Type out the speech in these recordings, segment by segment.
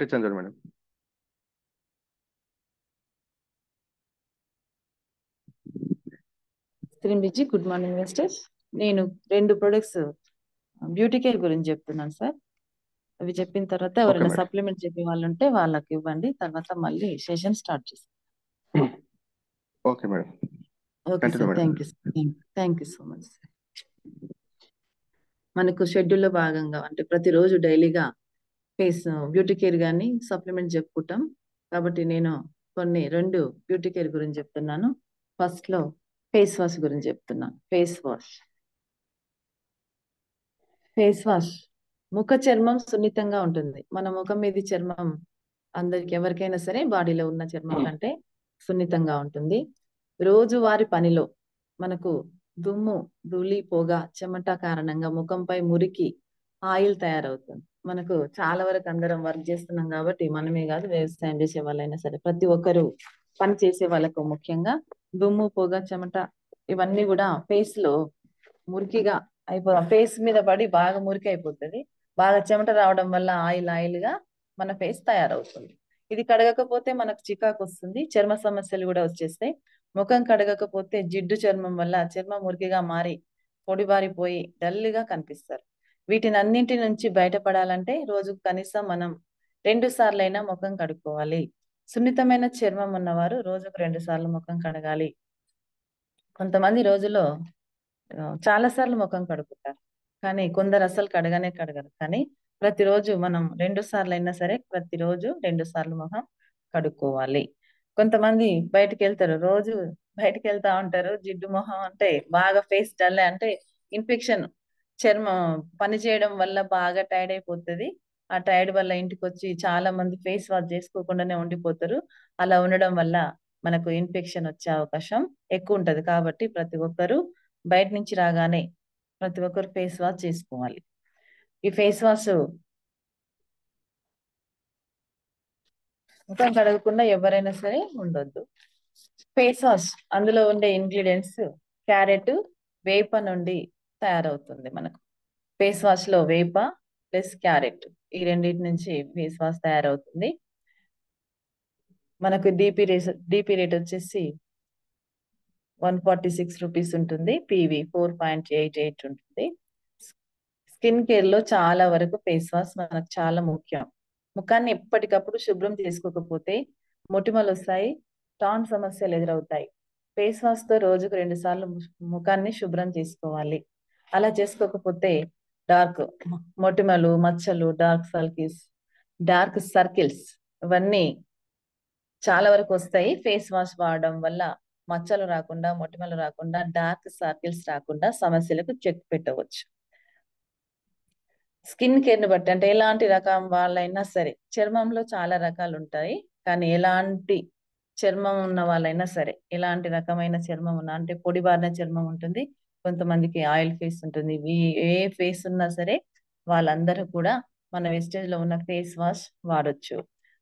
ఇచ్చాను చూడు మేడం. శ్రీంబిజీ, గుడ్ మార్నింగ్ ఇన్వెస్టర్స్. నేను 2 ప్రొడక్ట్స్ బ్యూటీ కేర్ గురించి చెప్తున్నాను సార్. అవి చెప్పిన తర్వాత ఓకే ఎవరైనా మేడం. సప్లిమెంట్ చెప్పే వాళ్ళు ఉంటే వాళ్ళకి ఇవ్వండి. తర్వాత మళ్ళీ సెషన్ స్టార్ట్ చేస్తాం. Okay madam. Okay continue sir, madam. Thank you sir, thank you so much sir. మనకు షెడ్యూల్లో భాగంగా అంటే ప్రతిరోజు డైలీగా ఫేస్ బ్యూటీ కేర్ కానీ సప్లిమెంట్ చెప్పుకుంటాం. కాబట్టి నేను కొన్ని 2 బ్యూటీ కేర్ గురించి చెప్తున్నాను. ఫస్ట్ లో ఫేస్ వాష్ గురించి చెప్తున్నాను. ఫేస్ వాష్ ముఖ చర్మం సున్నితంగా ఉంటుంది. మన ముఖం మీద చర్మం అందరికి ఎవరికైనా సరే బాడీలో ఉన్న చర్మం కంటే సున్నితంగా ఉంటుంది. రోజువారి పనిలో మనకు దుమ్ము, ధూళి, పొగ, చెమట కారణంగా ముఖంపై మురికి, ఆయిల్ తయారవుతుంది. మనకు చాలా వరకు అందరం వర్క్ చేస్తున్నాం కాబట్టి మనమే కాదు, వ్యవసాయం చేసే వాళ్ళైనా సరే ప్రతి ఒక్కరు పని చేసే వాళ్ళకు ముఖ్యంగా దుమ్ము, పొగ, చెమట ఇవన్నీ కూడా ఫేస్ లో మురికిగా ఫేస్ మీద పడి బాగా మురికి అయిపోతుంది. బాగా చెమట రావడం వల్ల ఆయిల్ గా మన ఫేస్ తయారవుతుంది. ఇది కడగకపోతే మనకు చికాకు వస్తుంది, చర్మ సమస్యలు కూడా వచ్చేస్తాయి. ముఖం కడగకపోతే జిడ్డు చర్మం వల్ల చర్మం మురికిగా మారి పొడిబారిపోయి డల్గా కనిపిస్తారు. వీటిని అన్నింటి నుంచి బయటపడాలంటే రోజుకు కనీసం మనం 2 సార్లైనా ముఖం కడుక్కోవాలి. సున్నితమైన చర్మం ఉన్నవారు రోజుకు 2 సార్లు ముఖం కడగాలి. కొంతమంది రోజులో చాలా సార్లు ముఖం కడుగుతారు, కానీ కొందరు అసలు కడగరు. కానీ ప్రతిరోజు మనం 2 సార్లు అయినా సరే ప్రతిరోజు 2 సార్లు ముఖం కడుక్కోవాలి. కొంతమంది రోజు బయటకు వెళ్తా ఉంటారు, జిడ్డు మొహం అంటే బాగా ఫేస్ డల్ అంటే ఇన్ఫెక్షన్ చర్మం పని చేయడం వల్ల బాగా టైర్డ్ అయిపోతుంది. ఆ టైర్డ్ వల్ల ఇంటికి వచ్చి చాలా మంది ఫేస్ వాష్ చేసుకోకుండానే ఉండిపోతారు. అలా ఉండడం వల్ల మనకు ఇన్ఫెక్షన్ వచ్చే అవకాశం ఎక్కువ ఉంటది. కాబట్టి ప్రతి ఒక్కరు బయట నుంచి రాగానే ప్రతి ఒక్కరు ఫేస్ వాష్ చేసుకోవాలి. ఈ ఫేస్ వాష్ ముఖం కడగకుండా ఎవరైనా సరే ఉండొద్దు. ఫేస్ వాష్ అందులో ఉండే ఇంగ్రీడియంట్స్ క్యారెట్, వేప నుండి తయారవుతుంది. మనకు ఫేస్ వాష్ లో వేప ప్లస్ క్యారెట్ ఈ రెండింటి నుంచి ఫేస్ వాష్ తయారవుతుంది. మనకు డిపి రేట్ వచ్చేసి 146 రూపీస్ ఉంటుంది. పివి 4.88 ఉంటుంది. స్కిన్ కేర్ లో చాలా వరకు ఫేస్ వాష్ మనకు చాలా ముఖ్యం. ముఖాన్ని ఎప్పటికప్పుడు శుభ్రం చేసుకోకపోతే మొటిమలు వస్తాయి, టాన్ సమస్యలు ఎదురవుతాయి. ఫేస్ వాష్ తో రోజుకు 2 సార్లు ముఖాన్ని శుభ్రం చేసుకోవాలి. అలా చేసుకోకపోతే డార్క్ మొటిమలు, మచ్చలు, డార్క్ సర్కిల్స్ ఇవన్నీ చాలా వరకు వస్తాయి. ఫేస్ వాష్ వాడడం వల్ల మచ్చలు రాకుండా, మొటిమలు రాకుండా, డార్క్ సర్కిల్స్ రాకుండా సమస్యలకు చెక్ పెట్టవచ్చు. స్కిన్ కేర్ ని బట్టి అంటే ఎలాంటి రకం వాళ్ళైనా సరే చర్మంలో చాలా రకాలు ఉంటాయి. కానీ ఎలాంటి చర్మం ఉన్న వాళ్ళైనా సరే, ఎలాంటి రకమైన చర్మం ఉన్నా అంటే పొడిబారిన చర్మం ఉంటుంది, కొంతమందికి ఆయిల్ ఫేస్ ఉంటుంది. ఏ ఫేస్ ఉన్నా సరే వాళ్ళందరూ కూడా మన వెస్టేజ్ లో ఉన్న ఫేస్ వాష్ వాడొచ్చు.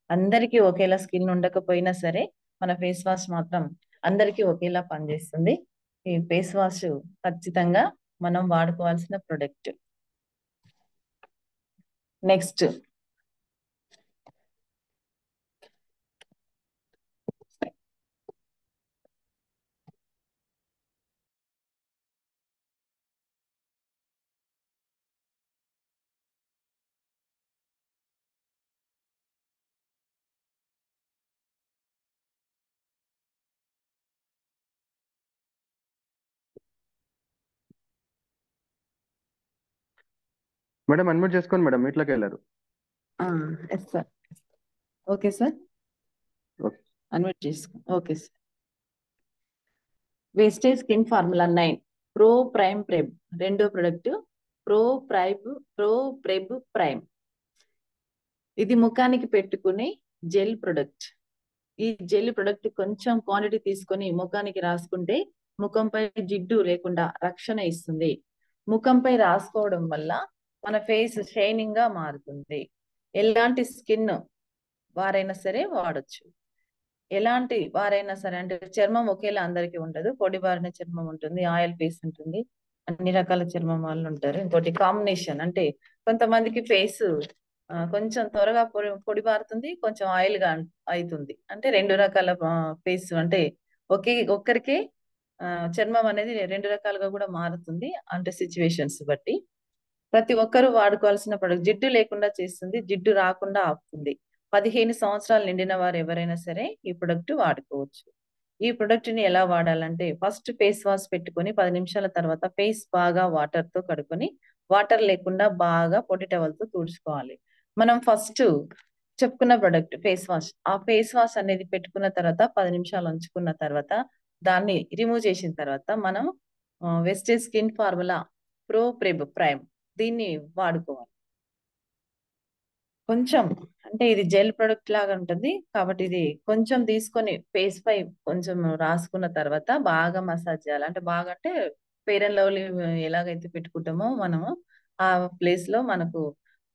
అందరికీ ఒకేలా స్కిన్ ఉండకపోయినా సరే మన ఫేస్ వాష్ మాత్రం అందరికీ ఒకేలా పనిచేస్తుంది. ఈ ఫేస్ వాష్ ఖచ్చితంగా మనం వాడుకోవాల్సిన ప్రొడక్ట్. నెక్స్ట్ మేడం అన్మ్యూట్ చేసుకోండి మేడం, మీట్లోకి వెళ్ళారు. Yes sir. Okay sir, okay. Unmute చేసుకో. Okay sir. Vestige skin formula 9 pro prime ప్రెబ్ రెండో ప్రొడక్ట్. ప్రో ప్రో ప్రెబ్ ప్రైమ్ ఇది ముఖానికి పెట్టుకునే జెల్ ప్రొడక్ట్. ఈ జెల్ ప్రొడక్ట్ కొంచెం క్వాంటిటీ తీసుకొని ముఖానికి రాసుకుంటే ముఖంపై జిడ్డు లేకుండా రక్షణ ఇస్తుంది. ముఖంపై రాసుకోవడం వల్ల మన ఫేస్ షైనింగ్ గా మారుతుంది. ఎలాంటి స్కిన్ వారైనా సరే వాడొచ్చు. ఎలాంటి వారైనా సరే అంటే చర్మం ఒకేలా అందరికీ ఉండదు. పొడిబారిన చర్మం ఉంటుంది, ఆయిల్ ఫేస్ ఉంటుంది, అన్ని రకాల చర్మం వాళ్ళు ఉంటారు. ఇంకోటి కాంబినేషన్ అంటే కొంతమందికి ఫేస్ కొంచెం త్వరగా పొడి బారుతుంది, కొంచెం ఆయిల్ గా అవుతుంది. అంటే రెండు రకాల ఫేస్ అంటే ఒక్కరికే చర్మం అనేది రెండు రకాలుగా కూడా మారుతుంది, అంటే సిచ్యువేషన్స్ బట్టి. ప్రతి ఒక్కరూ వాడుకోవాల్సిన ప్రొడక్ట్. జిడ్డు లేకుండా చేస్తుంది, జిడ్డు రాకుండా ఆపుతుంది. 15 సంవత్సరాలు నిండిన వారు ఎవరైనా సరే ఈ ప్రొడక్ట్ వాడుకోవచ్చు. ఈ ప్రొడక్ట్ ని ఎలా వాడాలంటే, ఫస్ట్ ఫేస్ వాష్ పెట్టుకొని 10 నిమిషాల తర్వాత ఫేస్ బాగా వాటర్ తో కడుక్కొని, వాటర్ లేకుండా బాగా పొడి టవల్ తో తుడుచుకోవాలి. మనం ఫస్ట్ చెప్పుకున్న ప్రొడక్ట్ ఫేస్ వాష్, ఆ ఫేస్ వాష్ అనేది పెట్టుకున్న తర్వాత 10 నిమిషాలు ఉంచుకున్న తర్వాత దాన్ని రిమూవ్ చేసిన తర్వాత మనం వెస్టేజ్ స్కిన్ ఫార్ములా ప్రో ప్రెబ్ ప్రైమ్ దీన్ని వాడుకోవాలి. కొంచెం అంటే ఇది జెల్ ప్రొడక్ట్ లాగా ఉంటుంది కాబట్టి ఇది కొంచెం తీసుకొని ఫేస్ పై కొంచెం రాసుకున్న తర్వాత బాగా మసాజ్ చేయాలి. అంటే బాగా అంటే ఫెయిర్ అండ్ లవ్లీ ఎలాగైతే పెట్టుకుంటామో మనము ఆ ప్లేస్ లో మనకు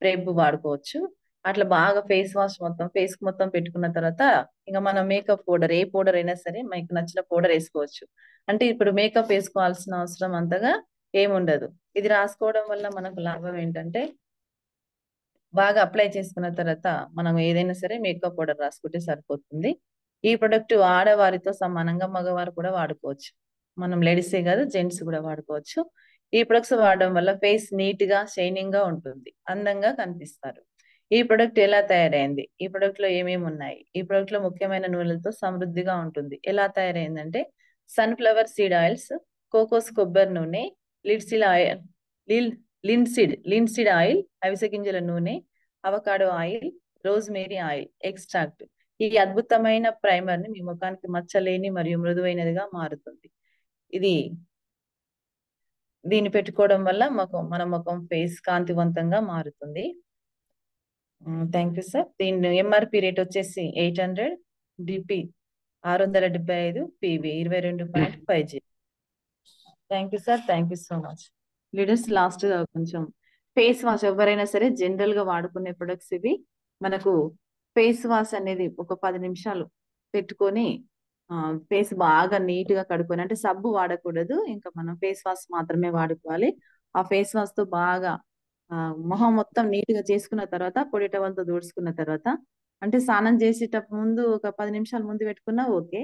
ప్రెబ్ వాడుకోవచ్చు. అట్లా బాగా ఫేస్ వాష్ మొత్తం ఫేస్ కి మొత్తం పెట్టుకున్న తర్వాత ఇంకా మనం మేకప్ పౌడర్ ఏ పౌడర్ అయినా సరే మీకు నచ్చిన పౌడర్ వేసుకోవచ్చు. అంటే ఇప్పుడు మేకప్ వేసుకోవాల్సిన అవసరం అంతగా ఏముండదు. ఇది రాసుకోవడం వల్ల మనకు లాభం ఏంటంటే, బాగా అప్లై చేసుకున్న తర్వాత మనం ఏదైనా సరే మేకప్ పౌడర్ రాసుకుంటే సరిపోతుంది. ఈ ప్రొడక్ట్ ఆడవారితో సమానంగా మగవారు కూడా వాడుకోవచ్చు. మనం లేడీసే కాదు, జెంట్స్ కూడా వాడుకోవచ్చు. ఈ ప్రొడక్ట్స్ వాడడం వల్ల ఫేస్ నీట్ గా షైనింగ్ గా ఉంటుంది, అందంగా కనిపిస్తారు. ఈ ప్రొడక్ట్ ఎలా తయారైంది, ఈ ప్రొడక్ట్ లో ఏమేమి ఉన్నాయి, ఈ ప్రొడక్ట్ లో ముఖ్యమైన నూనెలతో సమృద్ధిగా ఉంటుంది. ఎలా తయారైందంటే, సన్ఫ్లవర్ సీడ్ ఆయిల్స్, కోకోస్ కొబ్బరి నూనె, లిడ్సిల్ ఆయిల్, లిన్సీడ్ ఆయిల్, అవిసె గింజల నూనె, avocado oil, rosemary oil extract. ఈ అద్భుతమైన ప్రైమర్ ని మీ ముఖానికి మచ్చలేని మరియు మృదువైనదిగా మారుతుంది. ఇది దీన్ని పెట్టుకోవడం వల్ల మన ముఖం ఫేస్ కాంతివంతంగా మారుతుంది. Thank you sir. దీని ఎంఆర్పి రేట్ వచ్చేసి 800, DP 675, PV 22.5G. Thank you sir, thank you so much. Leaders last కొంచెం ఫేస్ వాష్ ఎవరైనా సరే జనరల్ గా వాడుకునే ప్రొడక్ట్స్ ఇవి. మనకు ఫేస్ వాష్ అనేది ఒక 10 నిమిషాలు పెట్టుకొని ఫేస్ బాగా నీట్ గా కడుక్కొని, అంటే సబ్బు వాడకూడదు, ఇంకా మనం ఫేస్ వాష్ మాత్రమే వాడుకోవాలి. ఆ ఫేస్ వాష్ తో బాగా మొహం మొత్తం నీట్ గా చేసుకున్న తర్వాత పొడి టవల్తో తుడుచుకున్న తర్వాత, అంటే స్నానం చేసేటప్పుడు ముందు ఒక 10 నిమిషాల ముందు పెట్టుకున్నా ఓకే.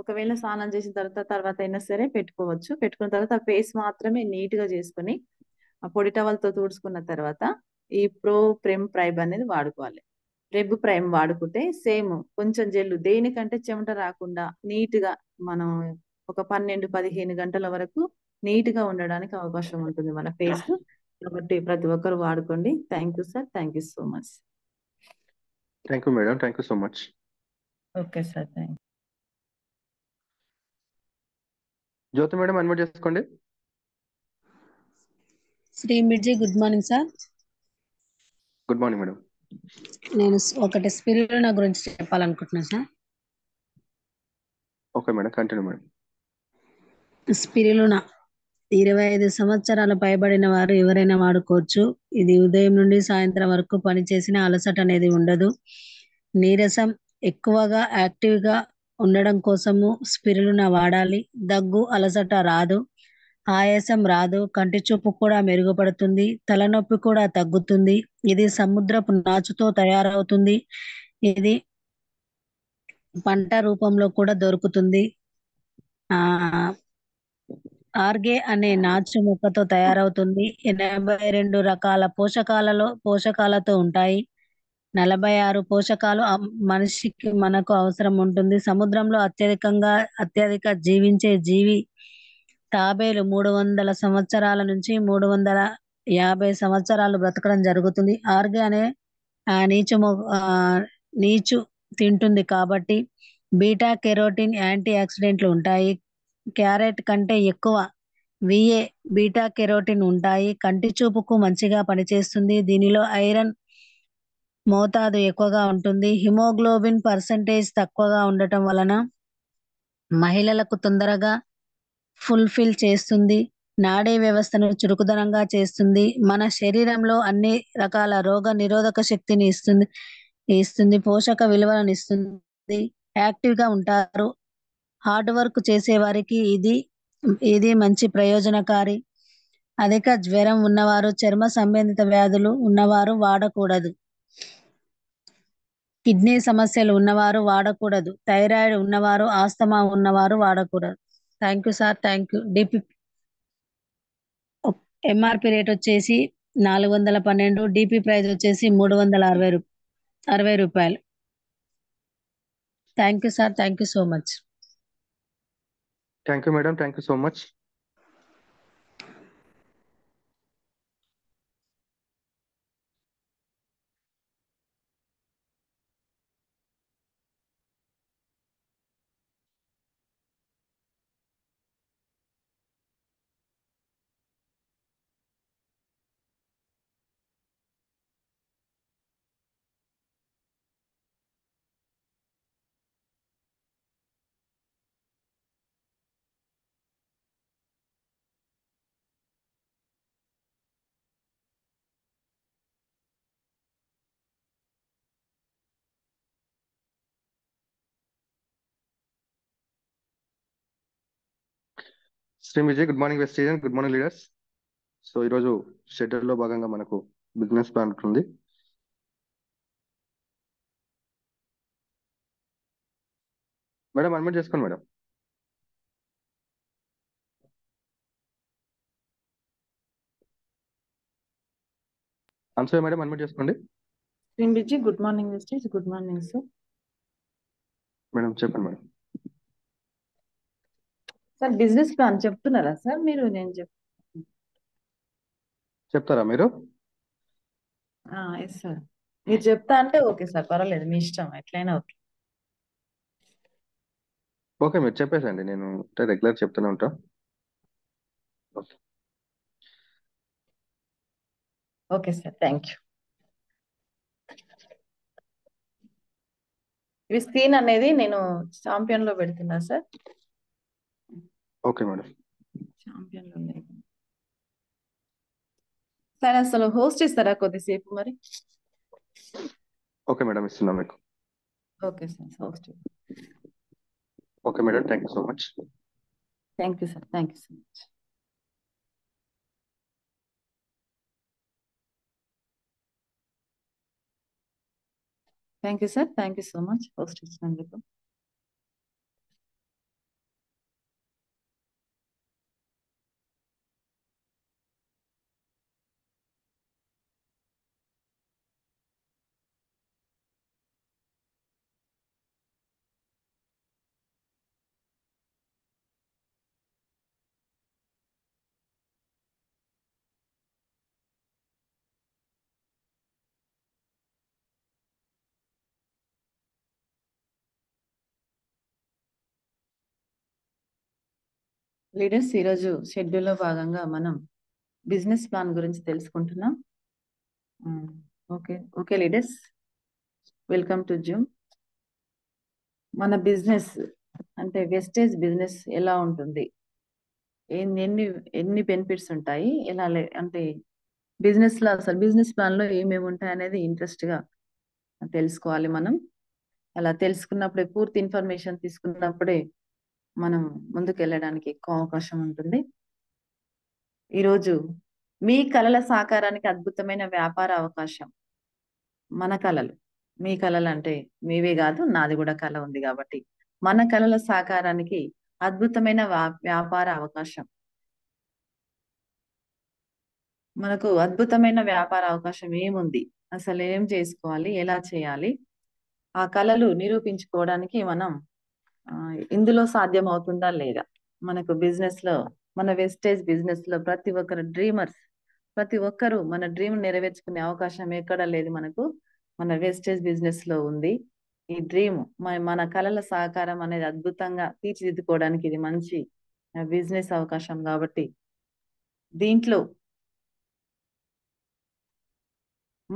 ఒకవేళ స్నానం చేసిన తర్వాత అయినా సరే పెట్టుకోవచ్చు. పెట్టుకున్న తర్వాత ఫేస్ మాత్రమే నీట్ గా చేసుకొని ఆ పొడి టవల్తో తుడుచుకున్న తర్వాత ఈ ప్రెమ్ ప్రైమ్ అనేది వాడుకోవాలి. ప్రెబ్ ప్రైమ్ వాడుకుంటే సేమ్ కొంచెం జెల్లు దేనికంటే చెమట రాకుండా నీట్ గా మనం ఒక 12-15 గంటల వరకు నీట్ గా ఉండడానికి అవకాశం ఉంటుంది మన ఫేస్. కాబట్టి ప్రతి ఒక్కరు వాడుకోండి. Thank you sir, thank you so much. Thank you madam, thank you so much. Okay sir, thank you. Jyothi madam unmute చేసుకోండి. శ్రీ మిర్జీ, good morning sir. Good morning madam. నేను ఒకటి స్పిరులినా గురించి చెప్పాలనుకుంటున్నాను sir. Okay madam, continue madam. Spirulina 25 సంవత్సరాల పైబడిన వారు ఎవరైనా వాడుకోవచ్చు. ఇది ఉదయం నుండి సాయంత్రం వరకు పనిచేసిన అలసట అనేది ఉండదు. నీరసం ఎక్కువగా యాక్టివ్ గా ఉండడం కోసము స్పిరులినా వాడాలి. దగ్గు, అలసట రాదు, ఆయాసం రాదు, కంటి చూపు కూడా మెరుగుపడుతుంది, తలనొప్పి కూడా తగ్గుతుంది. ఇది సముద్రపు నాచుతో తయారవుతుంది. ఇది పంట రూపంలో కూడా దొరుకుతుంది. ఆర్గే అనే నాచు మొక్కతో తయారవుతుంది. 82 రకాల పోషకాలతో ఉంటాయి. 46 పోషకాలు మనిషికి మనకు అవసరం ఉంటుంది. సముద్రంలో అత్యధిక జీవించే జీవి తాబేలు 300 సంవత్సరాల నుంచి 350 సంవత్సరాలు బ్రతకడం జరుగుతుంది. ఆర్గే అనే నీచు తింటుంది కాబట్టి బీటా కెరోటిన్, యాంటీ ఆక్సిడెంట్లు ఉంటాయి. క్యారెట్ కంటే ఎక్కువ విఏ బీటా కెరోటిన్ ఉంటాయి. కంటి చూపుకు మంచిగా పనిచేస్తుంది. దీనిలో ఐరన్ మోతాదు ఎక్కువగా ఉంటుంది. హిమోగ్లోబిన్ పర్సెంటేజ్ తక్కువగా ఉండటం వలన మహిళలకు తొందరగా ఫుల్ఫిల్ చేస్తుంది. నాడీ వ్యవస్థను చురుకుదనంగా చేస్తుంది. మన శరీరంలో అన్ని రకాల రోగ నిరోధక శక్తిని ఇస్తుంది. పోషక విలువలను ఇస్తుంది. యాక్టివ్ గా ఉంటారు. హార్డ్ వర్క్ చేసే వారికి ఇది మంచి ప్రయోజనకారి. అధిక జ్వరం ఉన్నవారు, చర్మ సంబంధిత వ్యాధులు ఉన్నవారు వాడకూడదు. కిడ్నీ సమస్యలు ఉన్నవారు వాడకూడదు. థైరాయిడ్ ఉన్నవారు, ఆస్తమా ఉన్నవారు వాడకూడదు. Thank you sir, thank you. DP MRP rate వచ్చేసి 412, డిపి ప్రైస్ వచ్చేసి 360 రూపాయలు. Thank you sir, thank you so much. Thank you madam, thank you so much. Shri Vijay, good morning Vestige, good morning leaders. So ఈరోజు షెడ్యూల్లో భాగంగా మనకు business plan ఉంటుంది. Madam admit చేసుకోండి madam. Anasuya madam admit చేసుకోండి. శ్రీంబిజీ, good morning Vestige. Good morning sir. Madam చెప్పండి madam. Sir business plan చెప్తున్నారా సార్ మీరు? నేను చెప్తారా మీరు? Yes sir. మీరు చెప్తా అంటే ఓకే సార్, పర్వాలేదు, మీ ఇష్టం, ఎట్లయినా ఓకే. ఓకే మీరు చెప్పేసండి, నేను రెగ్యులర్ చెప్తూనే ఉంటా. Okay okay sir, thank you. ఇవి స్క్రీన్ అనేది నేను ఛాంపియన్ లో పెడుతున్నా సార్. Okay madam. ఛాంపియన్ లో లేదు సార్. అసలు హోస్ట్ ఇస్తారా కొద్దిసేపు మరి? ఓకే మేడం, ఇస్తున్నా మీకు. Okay sir, host. Okay madam, thank you so much. Thank you sir, thank you so much. Thank you sir, thank you so much host ఇచ్చినందుకు. Leaders, ఈరోజు షెడ్యూల్లో భాగంగా మనం బిజినెస్ ప్లాన్ గురించి తెలుసుకుంటున్నాం. Okay okay leaders, welcome to Zoom. మన business అంటే wastage business ఎలా ఉంటుంది, ఎన్ని ఎన్ని బెనిఫిట్స్ ఉంటాయి, ఎలా అంటే బిజినెస్ లో అసలు బిజినెస్ ప్లాన్ లో ఏమేమి ఉంటాయి అనేది ఇంట్రెస్ట్ గా తెలుసుకోవాలి మనం. అలా తెలుసుకున్నప్పుడే, పూర్తి ఇన్ఫర్మేషన్ తీసుకున్నప్పుడే మనం ముందుకు వెళ్ళడానికి ఎక్కువ అవకాశం ఉంటుంది. ఈరోజు మీ కళల సాకారానికి అద్భుతమైన వ్యాపార అవకాశం. మన కళలు, మీ కళలు అంటే మీవే కాదు, నాది కూడా కళ ఉంది కాబట్టి మన కళల సాకారానికి అద్భుతమైన వ్యాపార అవకాశం. మనకు అద్భుతమైన వ్యాపార అవకాశం ఏముంది, అసలు ఏం చేసుకోవాలి, ఎలా చేయాలి, ఆ కళలు నిరూపించుకోవడానికి మనం ఇందులో సాధ్యం అవుతుందా లేదా? మనకు బిజినెస్ లో, మన వెస్టేజ్ బిజినెస్ లో ప్రతి ఒక్కరు డ్రీమర్స్, ప్రతి ఒక్కరు మన డ్రీమ్ నెరవేర్చుకునే అవకాశం ఎక్కడ లేదు మనకు, మన వెస్టేజ్ బిజినెస్ లో ఉంది. ఈ డ్రీమ్, మన కళల సహకారం అనేది అద్భుతంగా తీర్చిదిద్దుకోవడానికి ఇది మంచి బిజినెస్ అవకాశం. కాబట్టి దీంట్లో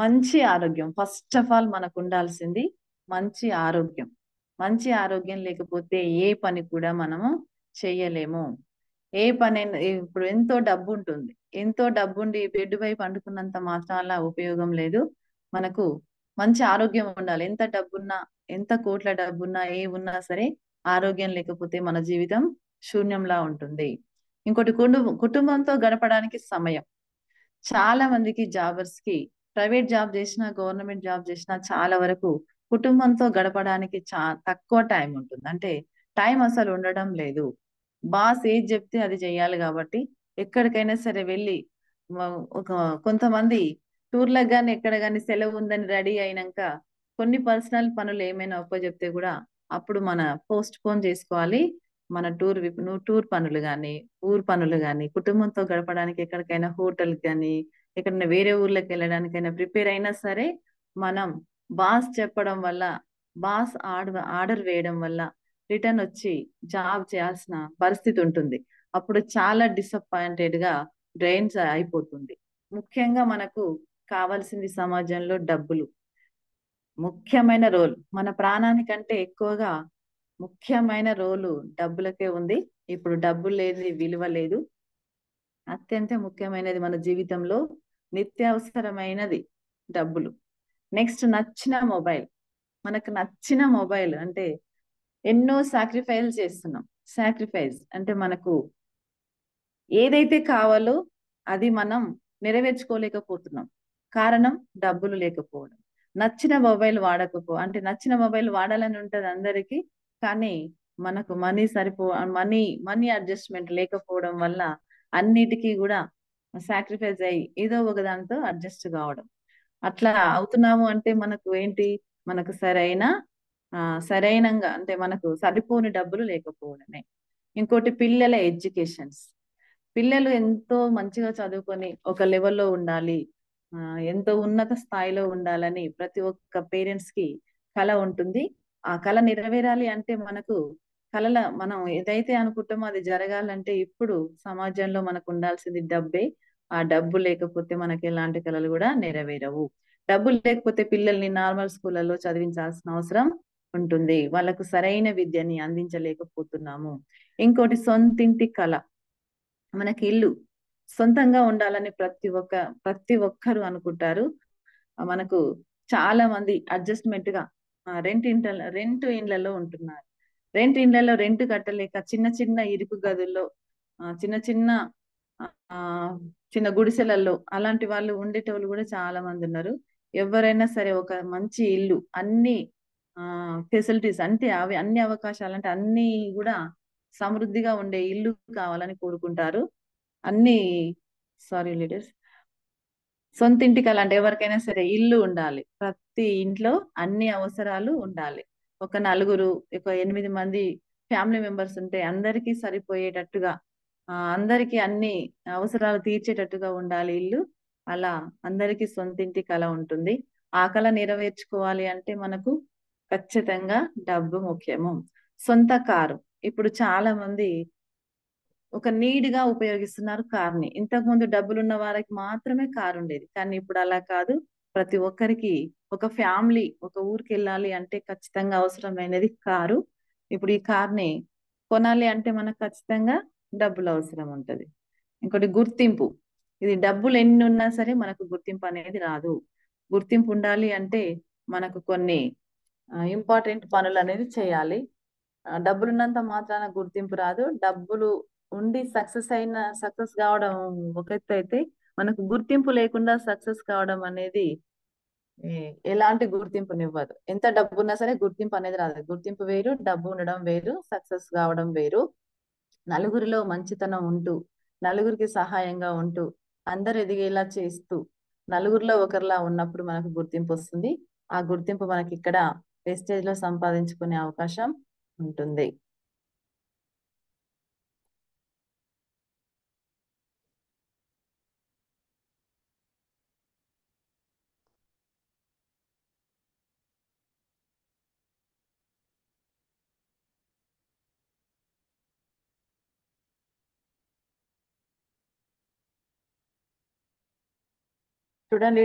మంచి ఆరోగ్యం, ఫస్ట్ ఆఫ్ ఆల్ మనకు ఉండాల్సింది మంచి ఆరోగ్యం. మంచి ఆరోగ్యం లేకపోతే ఏ పని కూడా మనము చెయ్యలేము. ఏ పని, ఇప్పుడు ఎంతో డబ్బు ఉంటుంది, ఎంతో డబ్బు ఉండి బెడ్ పై పండుకున్నంత మాత్రాన ఉపయోగం లేదు. మనకు మంచి ఆరోగ్యం ఉండాలి. ఎంత డబ్బున్నా, ఎంత కోట్ల డబ్బున్నా, ఏ ఉన్నా సరే ఆరోగ్యం లేకపోతే మన జీవితం శూన్యంలా ఉంటుంది. ఇంకోటి, కుటుంబంతో గడపడానికి సమయం. చాలా మందికి జాబర్స్ కి ప్రైవేట్ జాబ్ చేసినా, గవర్నమెంట్ జాబ్ చేసినా చాలా వరకు కుటుంబంతో గడపడానికి తక్కువ టైం ఉంటుంది. అంటే టైం అసలు ఉండడం లేదు. బాస్ ఏది చెప్తే అది చేయాలి కాబట్టి ఎక్కడికైనా సరే వెళ్ళి ఒక కొంతమంది టూర్లకు కానీ ఎక్కడ కానీ సెలవు ఉందని రెడీ అయినాక కొన్ని పర్సనల్ పనులు ఏమైనా చెప్తే కూడా అప్పుడు మన పోస్ట్ పోన్ చేసుకోవాలి. మన టూర్ పనులు కానీ ఊరు పనులు కానీ కుటుంబంతో గడపడానికి ఎక్కడికైనా హోటల్ కానీ ఎక్కడైనా వేరే ఊర్లోకి వెళ్ళడానికైనా ప్రిపేర్ అయినా సరే మనం బాస్ చెప్పడం వల్ల బాస్ ఆర్డర్ వేయడం వల్ల రిటర్న్ వచ్చి జాబ్ చేయాల్సిన పరిస్థితి ఉంటుంది. అప్పుడు చాలా డిసప్పాయింటెడ్ గా డ్రైన్స్ అయిపోతుంది. ముఖ్యంగా మనకు కావాల్సింది సమాజంలో డబ్బులు. ముఖ్యమైన రోల్ మన ప్రాణానికంటే ఎక్కువగా ముఖ్యమైన రోలు డబ్బులకే ఉంది. ఇప్పుడు డబ్బు లేని విలువ లేదు. అత్యంత ముఖ్యమైనది మన జీవితంలో నిత్యావసరమైనది డబ్బులు. నెక్స్ట్ నచ్చిన మొబైల్. మనకు నచ్చిన మొబైల్ అంటే ఎన్నో సాక్రిఫైస్ చేస్తున్నాం. సాక్రిఫైస్ అంటే మనకు ఏదైతే కావాలో అది మనం నెరవేర్చుకోలేకపోతున్నాం. కారణం డబ్బులు లేకపోవడం. నచ్చిన మొబైల్ అంటే నచ్చిన మొబైల్ వాడాలని ఉంటది అందరికీ. కానీ మనకు మనీ అడ్జస్ట్మెంట్ లేకపోవడం వల్ల అన్నిటికీ కూడా సాక్రిఫైస్ అయ్యి ఏదో ఒక దాంతో అడ్జస్ట్ కావడం. అట్లా అవుతున్నాము అంటే మనకు ఏంటి, మనకు సరైనంగా అంటే మనకు సరిపోని డబ్బులు లేకపోవడమే. ఇంకోటి పిల్లల ఎడ్యుకేషన్స్. పిల్లలు ఎంతో మంచిగా చదువుకొని ఒక లెవెల్లో ఉండాలి, ఎంతో ఉన్నత స్థాయిలో ఉండాలని ప్రతి ఒక్క పేరెంట్స్ కి కళ ఉంటుంది. ఆ కళ నెరవేరాలి అంటే మనం ఏదైతే అనుకుంటామో అది జరగాలంటే ఇప్పుడు సమాజంలో మనకు ఉండాల్సింది డబ్బే. ఆ డబ్బు లేకపోతే మనకి ఎలాంటి కళలు కూడా నెరవేరవు. డబ్బులు లేకపోతే పిల్లల్ని నార్మల్ స్కూళ్ళలో చదివించాల్సిన అవసరం ఉంటుంది. వాళ్ళకు సరైన విద్యని అందించలేకపోతున్నాము. ఇంకోటి సొంతింటి కళ. మనకి ఇల్లు సొంతంగా ఉండాలని ప్రతి ఒక్కరు అనుకుంటారు. మనకు చాలా మంది అడ్జస్ట్మెంట్ గా రెంట్ ఇండ్లలో ఉంటున్నారు. రెంట్ ఇండ్లలో రెంట్ కట్టలేక చిన్న చిన్న ఇరుకు గదుల్లో చిన్న చిన్న ఆ చిన్న గుడిసెలలో అలాంటి వాళ్ళు ఉండేటోళ్ళు కూడా చాలా మంది ఉన్నారు. ఎవరైనా సరే ఒక మంచి ఇల్లు, అన్ని ఫెసిలిటీస్ అంటే అవి అన్ని అవకాశాలు అంటే అన్ని కూడా సమృద్ధిగా ఉండే ఇల్లు కావాలని కోరుకుంటారు. అన్ని లీడర్స్ సొంతింటి కళ అంటే ఎవరికైనా సరే ఇల్లు ఉండాలి. ప్రతి ఇంట్లో అన్ని అవసరాలు ఉండాలి. ఒక 8 మంది ఫ్యామిలీ మెంబర్స్ ఉంటే అందరికీ సరిపోయేటట్టుగా అందరికీ అన్ని అవసరాలు తీర్చేటట్టుగా ఉండాలి ఇల్లు. అలా అందరికీ సొంతింటి కళ ఉంటుంది. ఆ కళ నెరవేర్చుకోవాలి అంటే మనకు ఖచ్చితంగా డబ్బు ముఖ్యము. సొంత కారు. ఇప్పుడు చాలా మంది ఒక నీడ్ గా ఉపయోగిస్తున్నారు కార్ని. ఇంతకు ముందు డబ్బులున్న వారికి మాత్రమే కారు ఉండేది. కానీ ఇప్పుడు అలా కాదు. ప్రతి ఒక్కరికి ఒక ఫ్యామిలీ ఒక ఊరికి వెళ్ళాలి అంటే ఖచ్చితంగా అవసరమైనది కారు. ఇప్పుడు ఈ కార్ని కొనాలి అంటే మనకు ఖచ్చితంగా డబ్బులు అవసరం ఉంటది. ఇంకోటి గుర్తింపు. ఇది డబ్బులు ఎన్ని ఉన్నా సరే మనకు గుర్తింపు అనేది రాదు. గుర్తింపు ఉండాలి అంటే మనకు కొన్ని ఇంపార్టెంట్ పనులు అనేది చేయాలి. డబ్బులున్నంత మాత్రాన గుర్తింపు రాదు. డబ్బులు ఉండి సక్సెస్ కావడం ఒక ఎత్తు అయితే మనకు గుర్తింపు లేకుండా సక్సెస్ కావడం అనేది ఎలాంటి గుర్తింపునివ్వదు. ఎంత డబ్బు ఉన్నా సరే గుర్తింపు అనేది రాదు. గుర్తింపు వేరు, డబ్బు ఉండడం వేరు, సక్సెస్ కావడం వేరు. నలుగురిలో మంచితనం ఉంటూ, నలుగురికి సహాయంగా ఉంటూ, అందరు ఎదిగేలా చేస్తూ, నలుగురిలో ఒకరిలా ఉన్నప్పుడు మనకు గుర్తింపు వస్తుంది. ఆ గుర్తింపు మనకి ఇక్కడ వెస్టేజ్ లో సంపాదించుకునే అవకాశం ఉంటుంది. చూడండి,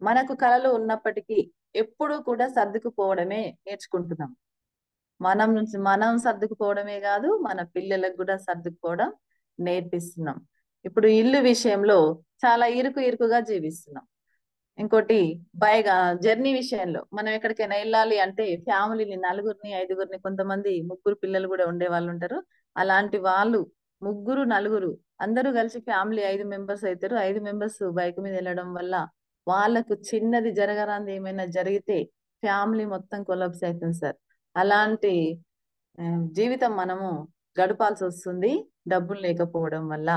మనకు కళలు ఉన్నప్పటికీ ఎప్పుడూ కూడా సర్దుకుపోవడమే నేర్చుకుంటున్నాం. మనం సర్దుకుపోవడమే కాదు, మన పిల్లలకు కూడా సర్దుకుపోవడం నేర్పిస్తున్నాం. ఇప్పుడు ఇల్లు విషయంలో చాలా ఇరుకుగా జీవిస్తున్నాం. ఇంకోటి జర్నీ విషయంలో మనం ఎక్కడికైనా వెళ్ళాలి అంటే ఫ్యామిలీని 4 5 కొంతమంది 3 పిల్లలు కూడా ఉండే వాళ్ళు ఉంటారు. అలాంటి వాళ్ళు 3 4 అందరూ కలిసి ఫ్యామిలీ 5 మెంబర్స్ అవుతారు. 5 మెంబర్స్ బైక్ మీద వెళ్ళడం వల్ల వాళ్ళకు చిన్నది జరగరాంది ఏమైనా జరిగితే ఫ్యామిలీ మొత్తం కొలాప్స్ అవుతుంది సార్. అలాంటి జీవితం మనము గడపాల్సి వస్తుంది డబ్బులు లేకపోవడం వల్ల.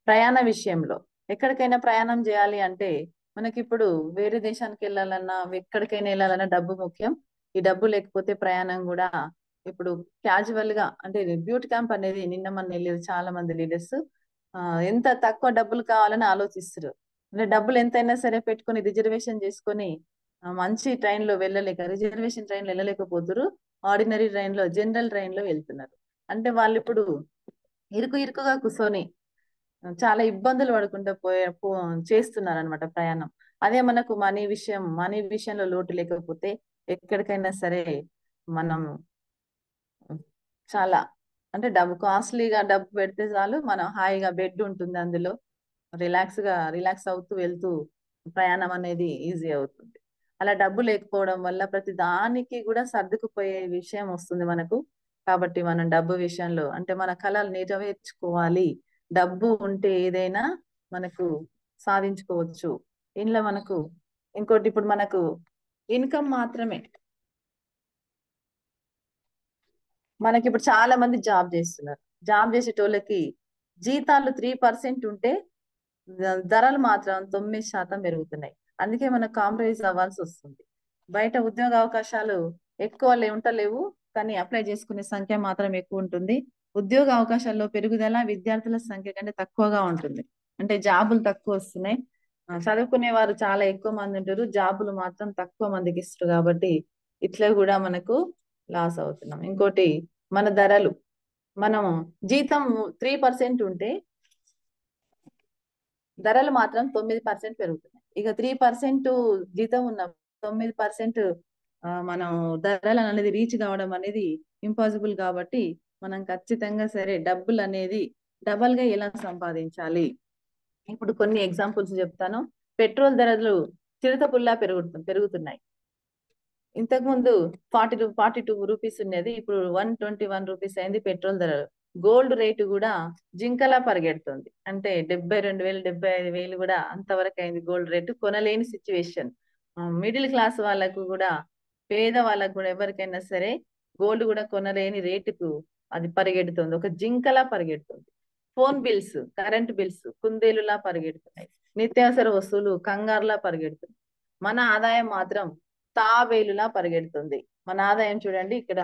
ప్రయాణ విషయంలో ఎక్కడికైనా ప్రయాణం చేయాలి అంటే మనకి ఇప్పుడు వేరే దేశానికి వెళ్ళాలన్నా ఎక్కడికైనా వెళ్ళాలన్నా డబ్బు ముఖ్యం. ఈ డబ్బు లేకపోతే ప్రయాణం కూడా ఇప్పుడు క్యాజువల్ గా అంటే బ్యూటీ క్యాంప్ అనేది నిన్న మన వెళ్ళేది చాలా మంది లీడర్స్ ఎంత తక్కువ డబ్బులు కావాలని ఆలోచిస్తారు. అంటే డబ్బులు ఎంతైనా సరే పెట్టుకొని రిజర్వేషన్ చేసుకొని మంచి ట్రైన్ లో వెళ్ళలేక రిజర్వేషన్ ట్రైన్ లో వెళ్ళలేకపోతున్నారు. ఆర్డినరీ ట్రైన్ లో జనరల్ ట్రైన్ లో వెళ్తున్నారు. అంటే వాళ్ళు ఇప్పుడు ఇరుకుగా కూర్చొని చాలా ఇబ్బందులు పడుకుంటూ చేస్తున్నారు అనమాట ప్రయాణం. అదే మనకు మనీ విషయంలో లోటు లేకపోతే ఎక్కడికైనా సరే మనం చాలా అంటే కాస్ట్లీగా డబ్బు పెడితే చాలు, మనం హాయిగా బెడ్ ఉంటుంది అందులో రిలాక్స్ అవుతూ వెళ్తూ ప్రయాణం అనేది ఈజీ అవుతుంది. అలా డబ్బు లేకపోవడం వల్ల ప్రతి దానికి కూడా సర్దుకుపోయే విషయం వస్తుంది మనకు. కాబట్టి మనం డబ్బు విషయంలో అంటే మన కళలు నెరవేర్చుకోవాలి. డబ్బు ఉంటే ఏదైనా మనకు సాధించుకోవచ్చు. ఇంట్లో మనకు ఇంకోటి ఇప్పుడు మనకు ఇన్కమ్ మాత్రమే మనకి ఇప్పుడు చాలా మంది జాబ్ చేస్తున్నారు. జాబ్ చేసేటోళ్ళకి జీతాలు 3% ఉంటే ధరలు మాత్రం 9% పెరుగుతున్నాయి. అందుకే మనం కాంప్రమైజ్ అవ్వాల్సి వస్తుంది. బయట ఉద్యోగ అవకాశాలు ఎక్కువ ఉంటలేవు, కానీ అప్లై చేసుకునే సంఖ్య మాత్రం ఎక్కువ ఉంటుంది. ఉద్యోగ అవకాశాల్లో పెరుగుదల విద్యార్థుల సంఖ్య కంటే తక్కువగా ఉంటుంది. అంటే జాబులు తక్కువ వస్తున్నాయి. చదువుకునే వారు చాలా ఎక్కువ మంది ఉంటారు, జాబులు మాత్రం తక్కువ మందికి ఇస్తారు. కాబట్టి ఇట్లా కూడా మనకు లాస్ అవుతున్నాం. ఇంకోటి మన ధరలు, మనం జీతం 3% ఉంటే ధరలు మాత్రం 9% పెరుగుతున్నాయి. ఇక 3% జీతం ఉన్న 9% మనం ధరలు అనేది రీచ్ కావడం అనేది ఇంపాసిబుల్. కాబట్టి మనం ఖచ్చితంగా సరే డబ్బులు అనేది డబల్ గా ఎలా సంపాదించాలి. ఇప్పుడు కొన్ని ఎగ్జాంపుల్స్ చెప్తాను. పెట్రోల్ ధరలు చిరుతపుల్లా పెరుగుతున్నాయి. ఇంతకు ముందు 42 రూపీస్ ఉన్నది, ఇప్పుడు 121 రూపీస్ అయింది పెట్రోల్ ధర. గోల్డ్ రేటు కూడా జింకలా పరిగెడుతుంది. అంటే 72,000 75,000 కూడా అంతవరకు అయింది గోల్డ్ రేటు. కొనలేని సిచ్యువేషన్. మిడిల్ క్లాస్ వాళ్ళకు కూడా పేద వాళ్ళకు కూడా ఎవరికైనా సరే గోల్డ్ కూడా కొనలేని రేటుకు అది పరిగెడుతుంది, ఒక జింకలా పరిగెడుతుంది. ఫోన్ బిల్స్, కరెంట్ బిల్స్ కుందేలులా పరిగెడుతున్నాయి. నిత్యావసర వస్తువులు కంగారులా పరిగెడుతున్నాయి. మన ఆదాయం మాత్రం తాబేలులా పరిగెడుతుంది. మన ఆదాయం చూడండి, ఇక్కడ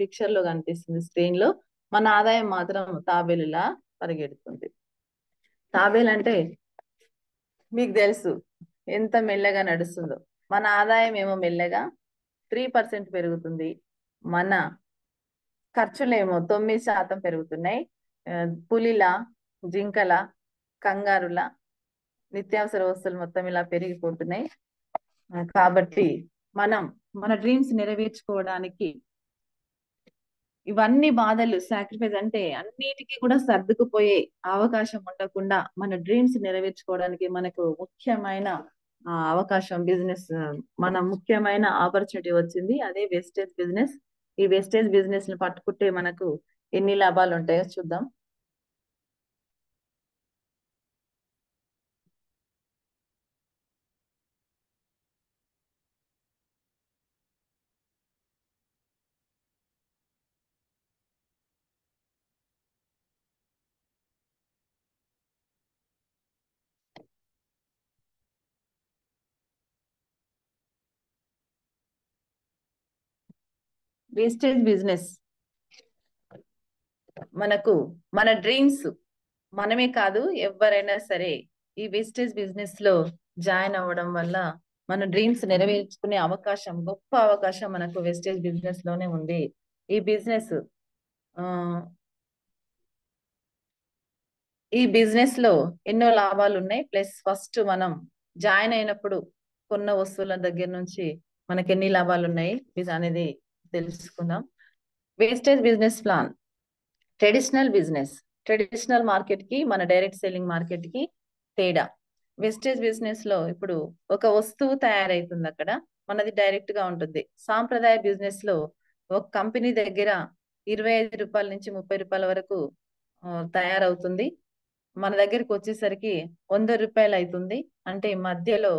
పిక్చర్ లో కనిపిస్తుంది స్క్రీన్ లో. మన ఆదాయం మాత్రం తాబేలులా పరిగెడుతుంది. తాబేలు అంటే మీకు తెలుసు ఎంత మెల్లగా నడుస్తుందో. మన ఆదాయం ఏమో మెల్లగా 3% పెరుగుతుంది, మన ఖర్చులేమో 9% పెరుగుతున్నాయి. పులిలా, జింకల, కంగారుల నిత్యావసర వస్తువులు మొత్తం ఇలా పెరిగిపోతున్నాయి. కాబట్టి మనం మన డ్రీమ్స్ నెరవేర్చుకోవడానికి ఇవన్నీ బాధలు సాక్రిఫైస్ అంటే అన్నిటికీ కూడా సర్దుకుపోయే అవకాశం ఉండకుండా మన డ్రీమ్స్ నెరవేర్చుకోవడానికి మనకు ముఖ్యమైన అవకాశం బిజినెస్, మన ముఖ్యమైన ఆపర్చునిటీ వచ్చింది. అదే వెస్టేజ్ బిజినెస్. ఈ వెస్టేజ్ బిజినెస్ ని పట్టుకుంటే మనకు ఎన్ని లాభాలు ఉంటాయో చూద్దాం. వేస్టేజ్ బిజినెస్ మనకు మన డ్రీమ్స్ మనమే కాదు ఎవరైనా సరే ఈ వేస్టేజ్ బిజినెస్ లో జాయిన్ అవ్వడం వల్ల మన డ్రీమ్స్ నెరవేర్చుకునే అవకాశం, గొప్ప అవకాశం మనకు వేస్టేజ్ బిజినెస్ లోనే ఉంది. ఈ బిజినెస్ లో ఎన్నో లాభాలు ఉన్నాయి. ప్లస్ ఫస్ట్ మనం జాయిన్ అయినప్పుడు కొన్న వస్తువుల దగ్గర నుంచి మనకి ఎన్ని లాభాలు ఉన్నాయి అనేది తెలుసుకుందాం. Wastage business plan. Traditional market కి మన డైరెక్ట్ సెల్లింగ్ మార్కెట్ కి తేడా. వెస్టేజ్ బిజినెస్ లో ఇప్పుడు ఒక వస్తువు తయారైతుంది, అక్కడ మనది డైరెక్ట్ గా ఉంటుంది. సాంప్రదాయ బిజినెస్ లో ఒక కంపెనీ దగ్గర 25 రూపాయల నుంచి 30 రూపాయల వరకు తయారవుతుంది. మన దగ్గరికి వచ్చేసరికి 100 రూపాయలు అవుతుంది. అంటే మధ్యలో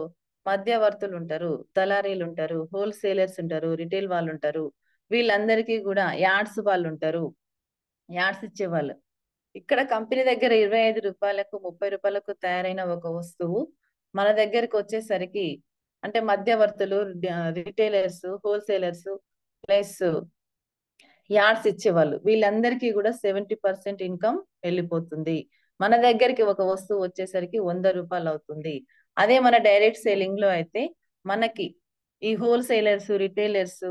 మధ్యవర్తులు ఉంటారు, దళారీలు ఉంటారు, హోల్సేలర్స్ ఉంటారు, రిటైల్ వాళ్ళు ఉంటారు. వీళ్ళందరికీ కూడా యార్డ్స్ వాళ్ళు ఉంటారు, యార్డ్స్ ఇచ్చేవాళ్ళు. ఇక్కడ కంపెనీ దగ్గర 25 రూపాయలకు 30 రూపాయలకు తయారైన ఒక వస్తువు మన దగ్గరికి వచ్చేసరికి అంటే మధ్యవర్తులు, రిటైలర్స్, హోల్సేలర్స్ ప్లస్ యార్డ్స్ ఇచ్చేవాళ్ళు వీళ్ళందరికీ కూడా 70% ఇన్కమ్ వెళ్ళిపోతుంది. మన దగ్గరికి ఒక వస్తువు వచ్చేసరికి 100 రూపాయలు అవుతుంది. అదే మన డైరెక్ట్ సేలింగ్ లో అయితే మనకి ఈ హోల్సేలర్స్, రిటైలర్స్,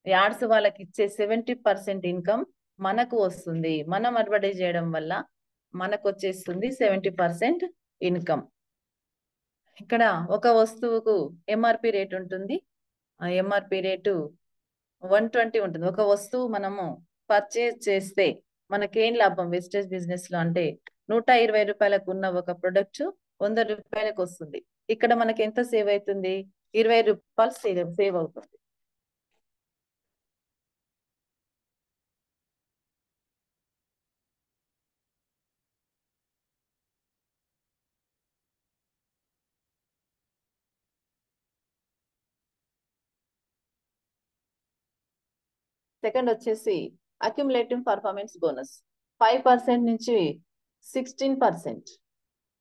యార్డ్స్ వాళ్ళకి ఇచ్చే 70% ఇన్కమ్ మనకు వస్తుంది. మనం అడ్వర్టైజ్ చేయడం వల్ల మనకు వచ్చేస్తుంది 70% ఇన్కమ్. ఇక్కడ ఒక వస్తువుకు ఎంఆర్పి రేట్ ఉంటుంది. ఆ ఎంఆర్పి రేటు 120 ఉంటుంది. ఒక వస్తువు మనము పర్చేజ్ చేస్తే మనకేం లాభం వెస్టేజ్ బిజినెస్ లో అంటే 120 రూపాయలకు ఉన్న ఒక ప్రొడక్ట్ 100 రూపాయలకు వస్తుంది. ఇక్కడ మనకి ఎంత సేవ్ అవుతుంది? 20 రూపాయలు సేవ్ అవుతుంది. సెకండ్ వచ్చేసి అక్యుములేటివ్ పర్ఫార్మెన్స్ బోనస్ 5% నుంచి 16%.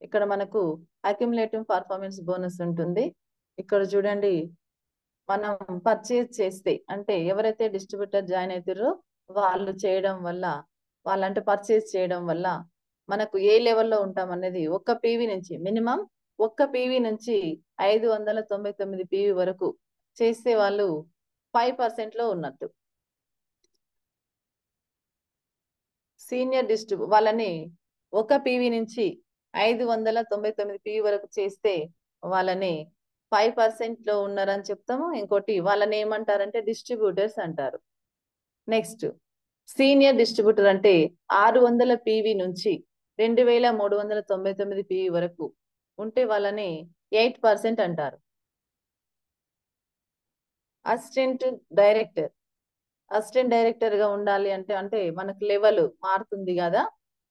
ఇక్కడ మనకు అక్యుములేటివ్ పర్ఫార్మెన్స్ బోనస్ ఉంటుంది. ఇక్కడ చూడండి, మనం పర్చేజ్ చేస్తే అంటే ఎవరైతే డిస్ట్రిబ్యూటర్ జాయిన్ అవుతారో వాళ్ళు చేయడం వల్ల, వాళ్ళంటే పర్చేజ్ చేయడం వల్ల మనకు ఏ లెవెల్లో ఉంటాం అనేది ఒక్క పీవీ నుంచి మినిమం ఒక్క పీవీ నుంచి 599 పీవీ వరకు చేస్తే వాళ్ళు 5% లో ఉన్నట్టు. సీనియర్ వాళ్ళని ఒక పీవీ నుంచి 599 పీవీ వరకు చేస్తే వాళ్ళని 5% లో ఉన్నారని చెప్తాము. ఇంకోటి వాళ్ళని ఏమంటారంటే డిస్ట్రిబ్యూటర్స్ అంటారు. నెక్స్ట్ సీనియర్ డిస్ట్రిబ్యూటర్ అంటే 600 పీవీ నుంచి 2399 పీవీ వరకు ఉంటే వాళ్ళని 8% అంటారు. అసిస్టెంట్ డైరెక్టర్, అసిస్టెంట్ డైరెక్టర్ గా ఉండాలి అంటే అంటే మనకు లెవెల్ మారుతుంది కదా,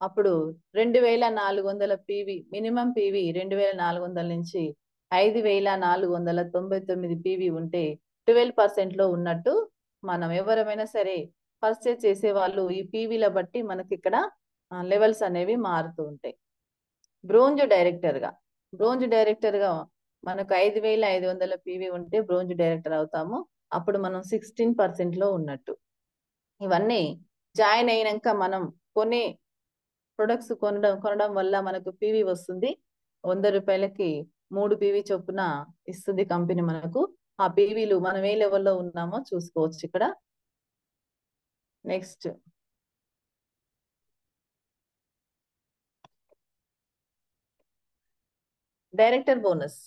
అప్పుడు 2400 పీవీ మినిమం పీవీ 2400 నుంచి 5499 పీవీ ఉంటే 12% లో ఉన్నట్టు. మనం ఎవరైనా సరే పర్చేజ్ చేసే వాళ్ళు ఈ పీవీల బట్టి మనకి ఇక్కడ లెవెల్స్ అనేవి మారుతూ ఉంటాయి. బ్రోంజ్ డైరెక్టర్ గా, బ్రోంజ్ డైరెక్టర్ గా మనకు 5500 పీవీ ఉంటే బ్రోంజ్ డైరెక్టర్ అవుతాము. అప్పుడు మనం 16% లో ఉన్నట్టు. ఇవన్నీ జాయిన్ అయినాక మనం కొన్ని ప్రొడక్ట్స్ కొనడం వల్ల మనకు పీవీ వస్తుంది. 100 రూపాయలకి 3 పీవీ చొప్పున ఇస్తుంది కంపెనీ మనకు. ఆ పీవీలు మనం ఏ లెవెల్లో ఉన్నామో చూసుకోవచ్చు ఇక్కడ. నెక్స్ట్ డైరెక్టర్ బోనస్,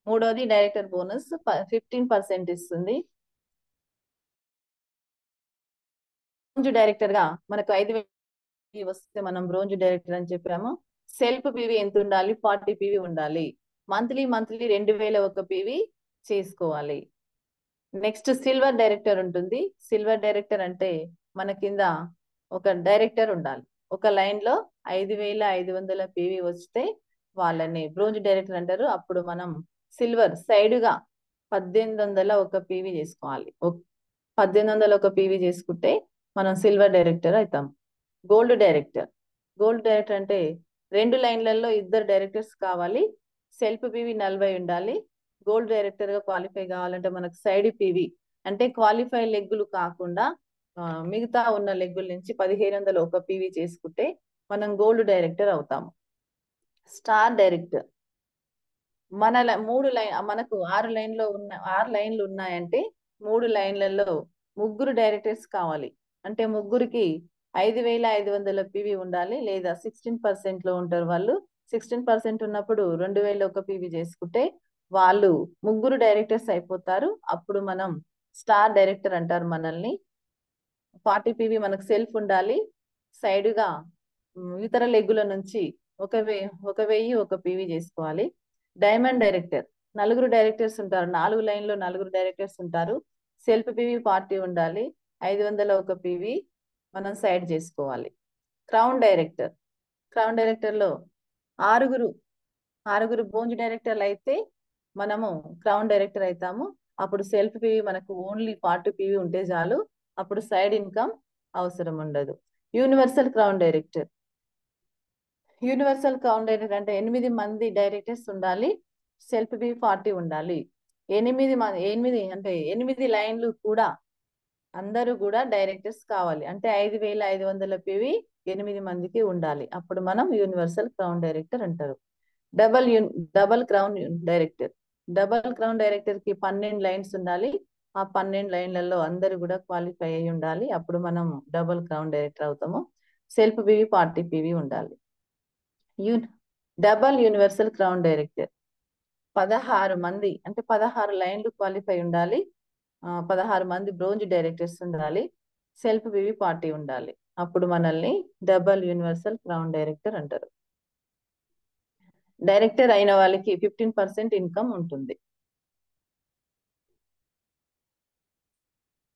మూడోది డైరెక్టర్ బోనస్ 15% ఇస్తుంది. బ్రోంజ్ డైరెక్టర్ గా మనకు 5000 వస్తే మనం బ్రోంజ్ డైరెక్టర్ అని చెప్పాము. సెల్ఫ్ పీవీ ఎంత ఉండాలి? 40 పీవీ ఉండాలి. మంత్లీ 2001 పీవీ చేసుకోవాలి. నెక్స్ట్ సిల్వర్ డైరెక్టర్ ఉంటుంది. సిల్వర్ డైరెక్టర్ అంటే మన కింద ఒక డైరెక్టర్ ఉండాలి. ఒక లైన్ లో 5500 పీవీ వస్తే వాళ్ళని బ్రోంజ్ డైరెక్టర్ అంటారు. అప్పుడు మనం సిల్వర్ సైడ్ గా 1801 పీవీ చేసుకోవాలి. 1801 పీవీ చేసుకుంటే మనం సిల్వర్ డైరెక్టర్ అవుతాం. గోల్డ్ డైరెక్టర్, గోల్డ్ డైరెక్టర్ అంటే 2 లైన్లలో 2 డైరెక్టర్స్ కావాలి. సెల్ఫ్ పీవీ 40 ఉండాలి. గోల్డ్ డైరెక్టర్ గా క్వాలిఫై కావాలంటే మనకు సైడ్ పీవీ అంటే క్వాలిఫై లెగ్గులు కాకుండా మిగతా ఉన్న లెగ్గుల నుంచి 1501 పీవీ చేసుకుంటే మనం గోల్డ్ డైరెక్టర్ అవుతాము. స్టార్ డైరెక్టర్ మనకు 6 లైన్లు ఉన్నాయంటే 3 లైన్లలో 3 డైరెక్టర్స్ కావాలి. అంటే ముగ్గురికి 5500 పీవీ ఉండాలి. లేదా 16% లో ఉంటారు వాళ్ళు. 16% ఉన్నప్పుడు 2001 పీవీ చేసుకుంటే వాళ్ళు 3 డైరెక్టర్స్ అయిపోతారు. అప్పుడు మనం స్టార్ డైరెక్టర్ అంటారు మనల్ని. 40 పీవీ మనకు సెల్ఫ్ ఉండాలి. సైడ్ గా ఇతర లెగ్గుల నుంచి 1001 పీవీ చేసుకోవాలి. డైమండ్ డైరెక్టర్ 4 డైరెక్టర్స్ ఉంటారు. 4 లైన్లో 4 డైరెక్టర్స్ ఉంటారు. సెల్ఫ్ పీవీ 40 ఉండాలి. 501 పీవీ మనం సైడ్ చేసుకోవాలి. క్రౌన్ డైరెక్టర్, క్రౌన్ డైరెక్టర్ లో ఆరుగురు బోంజ్ డైరెక్టర్లు అయితే మనము క్రౌన్ డైరెక్టర్ అవుతాము. అప్పుడు సెల్ఫ్ పివి మనకు ఓన్లీ 40 పివి ఉంటే చాలు. అప్పుడు సైడ్ ఇన్కమ్ అవసరం ఉండదు. యూనివర్సల్ క్రౌన్ డైరెక్టర్ అంటే 8 మంది డైరెక్టర్స్ ఉండాలి. సెల్ఫ్ పివి 40 ఉండాలి. 8 లైన్లు కూడా అందరూ కూడా డైరెక్టర్స్ కావాలి. అంటే 5500 పివి 8 మందికి ఉండాలి. అప్పుడు మనం యూనివర్సల్ క్రౌన్ డైరెక్టర్ అంటారు. డబల్ క్రౌన్ డైరెక్టర్ కి 12 లైన్స్ ఉండాలి. ఆ 12 లైన్లలో అందరూ కూడా క్వాలిఫై అయి ఉండాలి. అప్పుడు మనం డబల్ క్రౌన్ డైరెక్టర్ అవుతాము. సెల్ఫ్ పివి 40 పివి ఉండాలి. డబల్ యూనివర్సల్ క్రౌన్ డైరెక్టర్ 16 మంది అంటే 16 లైన్లు క్వాలిఫై ఉండాలి. 16 మంది బ్రోంజ్ డైరెక్టర్స్ ఉండాలి. సెల్ఫ్ పివి 40 ఉండాలి. అప్పుడు మనల్ని డబల్ యూనివర్సల్ క్రౌన్ డైరెక్టర్ అంటారు. డైరెక్టర్ అయిన వాళ్ళకి 15% ఇన్కమ్ ఉంటుంది.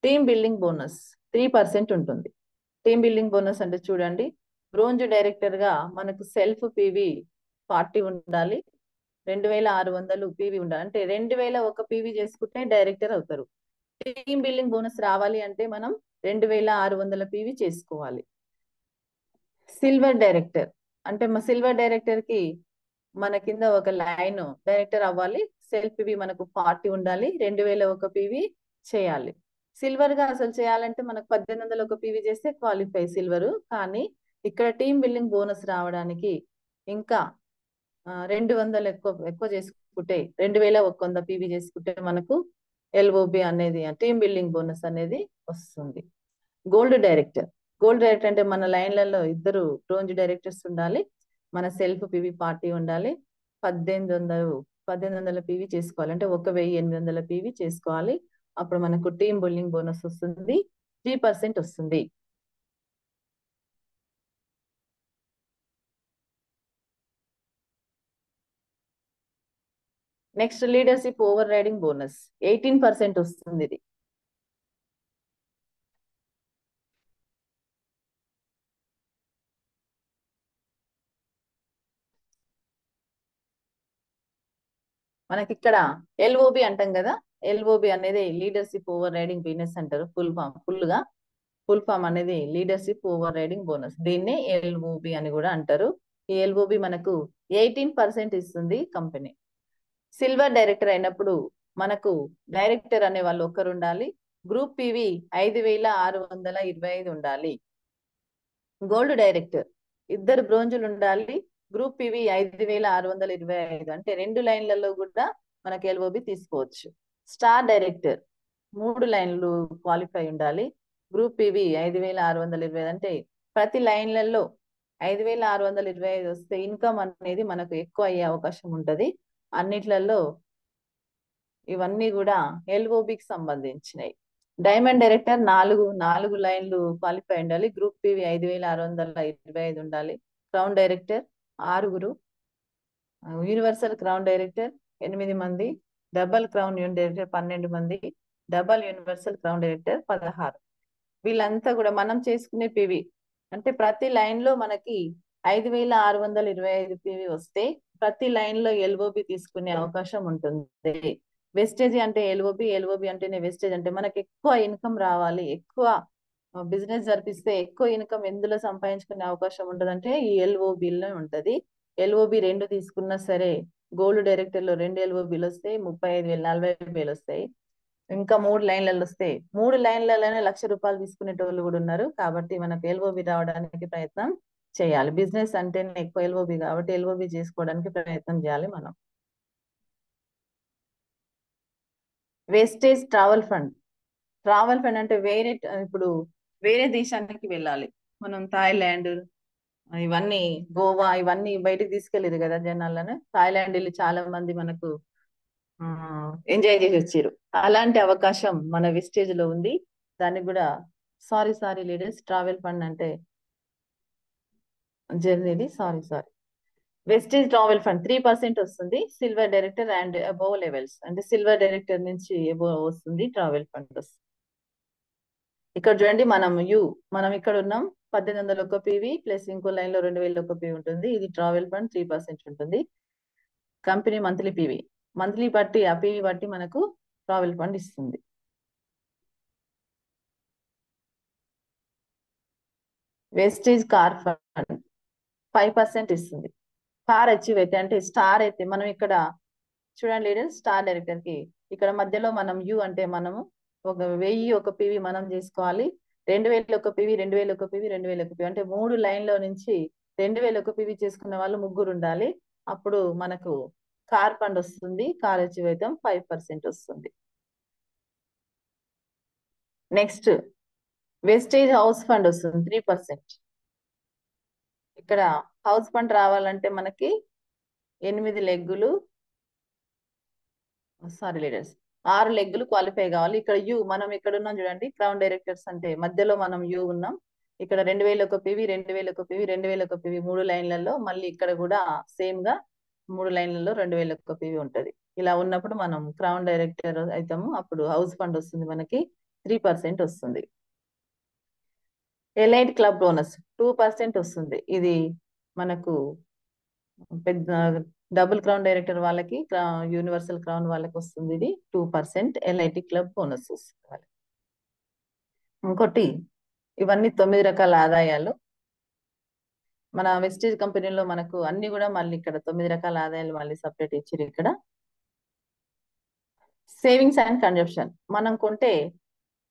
టీమ్ బిల్డింగ్ బోనస్ 3% ఉంటుంది. టీమ్ బిల్డింగ్ బోనస్ అంటే చూడండి, బ్రోంజ్ డైరెక్టర్ గా మనకు సెల్ఫ్ పివి 40 ఉండాలి. 2600 పివి ఉండాలి. అంటే 2001 పివి చేసుకుంటే డైరెక్టర్ అవుతారు. టీమ్ బిల్డింగ్ బోనస్ రావాలి అంటే మనం 2600 పివి చేసుకోవాలి. సిల్వర్ డైరెక్టర్ అంటే మా సిల్వర్ డైరెక్టర్ కి మన కింద ఒక లైన్ డైరెక్టర్ అవ్వాలి. సెల్ఫ్ పివి మనకు 40 ఉండాలి. 2001 పివి చేయాలి. సిల్వర్ గా అసలు చేయాలంటే మనకు 1801 పివి చేస్తే క్వాలిఫై సిల్వర్. కానీ ఇక్కడ టీమ్ బిల్డింగ్ బోనస్ రావడానికి ఇంకా 200 ఎక్కువ చేసుకుంటే 2100 పివి చేసుకుంటే మనకు ఎల్ఓబి అనేది టీమ్ బిల్డింగ్ బోనస్ అనేది వస్తుంది. గోల్డ్ డైరెక్టర్ అంటే మన లైన్లలో 2 బ్రోంజ్ డైరెక్టర్స్ ఉండాలి. మన సెల్ఫ్ పివి 40 ఉండాలి. 1800 పివి చేసుకోవాలి. అంటే 1800 పివి చేసుకోవాలి. అప్పుడు మనకు టీమ్ బిల్డింగ్ బోనస్ వస్తుంది. 3% వస్తుంది. Next leadership over riding bonus 18% వస్తుంది. ఇది మనకి ఇక్కడ ఎల్ఓబి అంటాం కదా. ఎల్ఓబి అనేది లీడర్షిప్ ఓవర్ రైడింగ్ బోనస్ అంటారు. ఫుల్ ఫామ్ అనేది లీడర్షిప్ ఓవర్ రైడింగ్ బోనస్. దీన్ని ఎల్ఓబి అని కూడా అంటారు. ఈ ఎల్ఓబి మనకు 18% ఇస్తుంది కంపెనీ. సిల్వర్ డైరెక్టర్ అయినప్పుడు మనకు డైరెక్టర్ అనే వాళ్ళు ఒకరు ఉండాలి. గ్రూప్ పివి 5625 ఉండాలి. గోల్డ్ డైరెక్టర్ 2 బ్రోంజులు ఉండాలి. గ్రూప్ పివి 5625 అంటే 2 లైన్లలో కూడా మనకి ఎల్ఓబి తీసుకోవచ్చు. స్టార్ డైరెక్టర్ 3 లైన్లు క్వాలిఫై ఉండాలి. గ్రూప్ పివి 5625 అంటే ప్రతి లైన్లలో 5625 వస్తే ఇన్కమ్ అనేది మనకు ఎక్కువ అయ్యే అవకాశం ఉంటది. అన్నిట్లలో ఇవన్నీ కూడా ఎల్ఓబికి సంబంధించినవి. డైమండ్ డైరెక్టర్ 4 లైన్లు క్వాలిఫై ఉండాలి. గ్రూప్ పివి 5625 ఉండాలి. Crown director 6. Universal crown director 8 మంది. డబల్ క్రౌన్ డైరెక్టర్ 12 మంది. Double universal crown director 16. వీళ్ళంతా కూడా మనం చేసుకునే పివి అంటే ప్రతి లైన్ లో మనకి 5625 పివి వస్తే ప్రతి లైన్ లో ఎల్ఓబి తీసుకునే అవకాశం ఉంటుంది. వెస్టేజ్ అంటే ఎల్ఓబి అంటేనే వెస్టేజ్ అంటే మనకి ఎక్కువ ఇన్కమ్ రావాలి. ఎక్కువ బిజినెస్ జరిపిస్తే ఎక్కువ ఇన్కమ్ ఎందులో సంపాదించుకునే అవకాశం ఉంటుంది అంటే ఈ ఎల్ఓబిలో ఉంటది. ఎల్ఓబి 2 తీసుకున్నా సరే గోల్డ్ డైరెక్టర్ లో 2 ఎల్ఓబిలు వస్తాయి. 35,000 40,000 వస్తాయి. ఇంకా 3 లైన్లలో వస్తాయి. 3 లైన్లలోనే ₹1,00,000 తీసుకునేటోళ్ళు కూడా ఉన్నారు. కాబట్టి మనకు ఎల్ఓబి రావడానికి ప్రయత్నం చేయాలి. బిజినెస్ అంటేనే ఎక్కువ ఎల్ఓబి కాబట్టి ఎల్ఓబి చేసుకోవడానికి ప్రయత్నం చేయాలి మనం. వేస్టేజ్ ట్రావెల్ ఫండ్ అంటే ఇప్పుడు వేరే దేశానికి వెళ్ళాలి. మనం థాయిలాండ్ ఇవన్నీ గోవా ఇవన్నీ బయటకు తీసుకెళ్ళారు కదా జనాలను. థాయిలాండ్ వెళ్ళి చాలా మంది మనకు ఎంజాయ్ చేసి వచ్చారు. అలాంటి అవకాశం మన వెస్టేజ్ లో ఉంది. దానికి కూడా సారీ లీడర్స్, ట్రావెల్ ఫండ్ అంటే జర్నీది సారీ వెస్టేజ్ ట్రావెల్ ఫండ్ 3% వస్తుంది. Silver director and above levels అంటే సిల్వర్ డైరెక్టర్ నుంచి అబోవ్ వస్తుంది ట్రావెల్ ఫండ్ వస్తుంది. ఇక్కడ చూడండి మనం ఇక్కడ ఉన్నాం. 1800 ఒక పీవీ ప్లస్ ఇంకో లైన్ లో 2000 ఒక పీవీ ఉంటుంది. ఇది ట్రావెల్ ఫండ్ 3% ఉంటుంది. కంపెనీ మంత్లీ పీవీ, మంత్లీ బట్టి ఆ పీవీ బట్టి మనకు ట్రావెల్ ఫండ్ ఇస్తుంది. వేస్టేజ్ కార్ ఫండ్ 5% ఇస్తుంది. కార్ అచీవ్ అయితే అంటే స్టార్ అయితే మనం ఇక్కడ చూడండి లీడర్, స్టార్ డైరెక్టర్ కి ఇక్కడ మధ్యలో మనం యూ అంటే మనము ఒక 1000 ఒక పీవీ మనం చేసుకోవాలి. 2000 ఒక పీవీ, 2000 ఒక పీవీ, 2000 ఒక పీవీ అంటే 3 లైన్లో నుంచి 2000 ఒక పీవీ చేసుకునే వాళ్ళు 3 ఉండాలి. అప్పుడు మనకు కార్ ఫండ్ వస్తుంది. కార్ అచీవ్ అయితే 5% వస్తుంది. నెక్స్ట్ వేస్టేజ్ హౌస్ ఫండ్ వస్తుంది 3%. ఇక్కడ హౌస్ ఫండ్ రావాలంటే మనకి 8 లెగ్గులు లీడర్స్ 6 లెగ్గులు క్వాలిఫై కావాలి. ఇక్కడ యూ మనం ఇక్కడ ఉన్నాం చూడండి, క్రౌన్ డైరెక్టర్స్ అంటే మధ్యలో మనం యూ ఉన్నాం. ఇక్కడ 2000 ఒక పీవీ, 2000 ఒక పీవీ, 2000 ఒక పీవీ 3 లైన్లలో, మళ్ళీ ఇక్కడ కూడా సేమ్ గా 3 లైన్లలో 2000 ఒక పీవీ ఉంటది. ఇలా ఉన్నప్పుడు మనం క్రౌన్ డైరెక్టర్ అవుతాము. అప్పుడు హౌస్ ఫండ్ వస్తుంది మనకి 3% వస్తుంది. ఎలైట్ క్లబ్ బోనస్ 2% వస్తుంది. ఇది మనకు పెద్ద డబుల్ క్రౌన్ డైరెక్టర్ వాళ్ళకి, యూనివర్సల్ క్రౌన్ వాళ్ళకి వస్తుంది. ఇది 2% ఎల్ఐటి క్లబ్ బోనస్ వస్తుంది వాళ్ళకి. ఇంకోటి ఇవన్నీ 9 రకాల ఆదాయాలు. మన వెస్టేజ్ కంపెనీలో మనకు అన్ని కూడా మళ్ళీ ఇక్కడ 9 రకాల ఆదాయాలు మళ్ళీ సపరేట్ ఇచ్చారు. ఇక్కడ సేవింగ్స్ అండ్ కన్జంప్షన్ మనం కొంటే,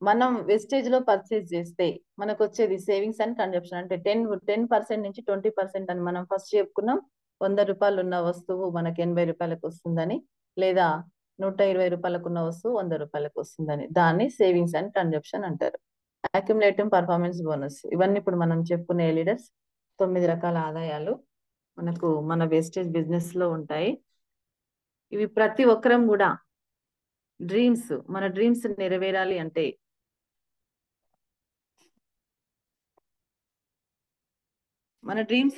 మనం వెస్టేజ్ లో పర్చేజ్ చేస్తే మనకు వచ్చేది సేవింగ్స్ అండ్ కన్జంప్షన్ అంటే 10% నుంచి 20% అని మనం ఫస్ట్ చెప్పుకున్నాం. 100 రూపాయలు ఉన్న వస్తువు మనకి 80 రూపాయలకు వస్తుందని, లేదా 120 రూపాయలకు ఉన్న వస్తువు 100 రూపాయలకు వస్తుందని, దాన్ని సేవింగ్స్ అండ్ కన్జంప్షన్ అంటారు. అక్యుములేటివ్ పర్ఫార్మెన్స్ బోనస్, ఇవన్నీ ఇప్పుడు మనం చెప్పుకునే లీడర్స్ 9 రకాల ఆదాయాలు మనకు మన వేస్టేజ్ బిజినెస్ లో ఉంటాయి. ఇవి ప్రతి ఒక్కరం కూడా మన డ్రీమ్స్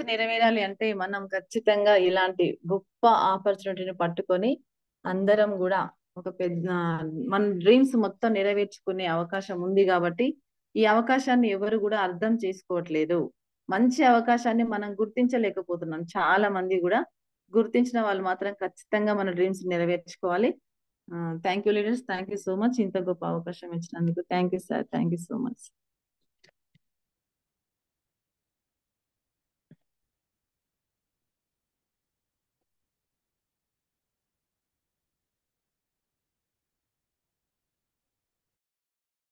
నెరవేరాలి అంటే మనం ఖచ్చితంగా ఇలాంటి గొప్ప ఆపర్చునిటీని పట్టుకొని అందరం కూడా ఒక పెద్ద మన డ్రీమ్స్ మొత్తం నెరవేర్చుకునే అవకాశం ఉంది. కాబట్టి ఈ అవకాశాన్ని ఎవరు కూడా అర్థం చేసుకోవట్లేదు. మంచి అవకాశాన్ని మనం గుర్తించలేకపోతున్నాం. చాలా మంది కూడా గుర్తించిన వాళ్ళు మాత్రం ఖచ్చితంగా మన డ్రీమ్స్ నెరవేర్చుకోవాలి. Thank you leaders, thank you so much. ఇంత గొప్ప అవకాశం ఇచ్చినందుకు thank you sir, thank you so much.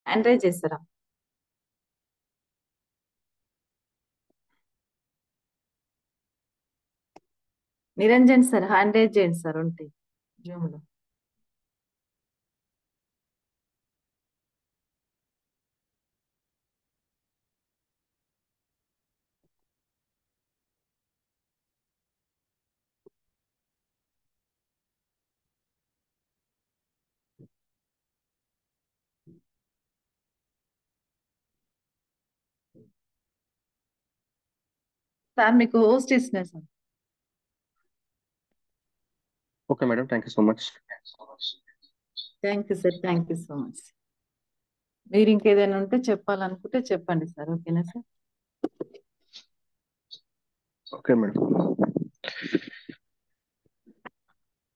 Hand raise చేస్తారా? నిరంజన్ సార్ హ్యాండ్ రైజ్ చేయండి సార్ ఉంటే జూమ్ లో. సార్ మీకు హోస్ట్ ఇస్తున్నా sir. Okay madam, thank you so much. Thank you sir, thank you so much. మీరు ఇంకేదైనా ఉంటే చెప్పాలనుకుంటే చెప్పండి సార్. ఓకేనా sir? Okay madam,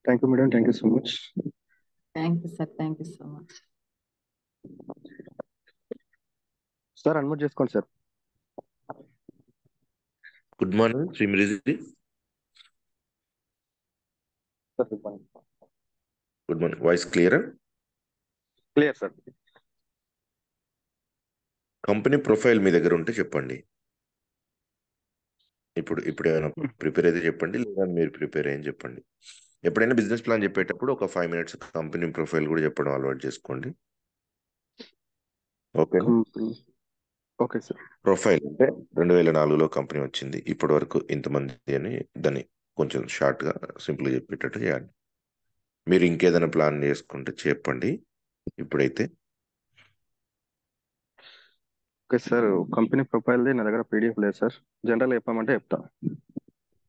thank you madam, thank you so much. Thank you sir, thank you so much. Sir unmute చేసుకోండి sir. Good morning శ్రీమరిజీ. Sir good morning. Good morning. Voice క్లియరా? Clear sir. Company profile మీ దగ్గర ఉంటే చెప్పండి. ఇప్పుడు ఏమైనా prepare అయితే చెప్పండి, లేదా మీరు ప్రిపేర్ అయ్యని చెప్పండి. ఎప్పుడైనా బిజినెస్ ప్లాన్ చెప్పేటప్పుడు ఒక 5 minutes కంపెనీ ప్రొఫైల్ కూడా చెప్పడం అలవాటు చేసుకోండి. ఓకేనా? Okay sir. ప్రొఫైల్ అంటే 2004లో కంపెనీ వచ్చింది, ఇప్పటి వరకు ఇంతమంది అని దాన్ని కొంచెం షార్ట్గా సింపుల్గా చెప్పేటట్టు చేయాలి. మీరు ఇంకేదైనా ప్లాన్ చేసుకుంటే చెప్పండి ఇప్పుడైతే. ఓకే సార్, కంపెనీ ప్రొఫైల్ది నా దగ్గర పీడిఎఫ్ లేదు సార్. జనరల్ చెప్పమంటే చెప్తా.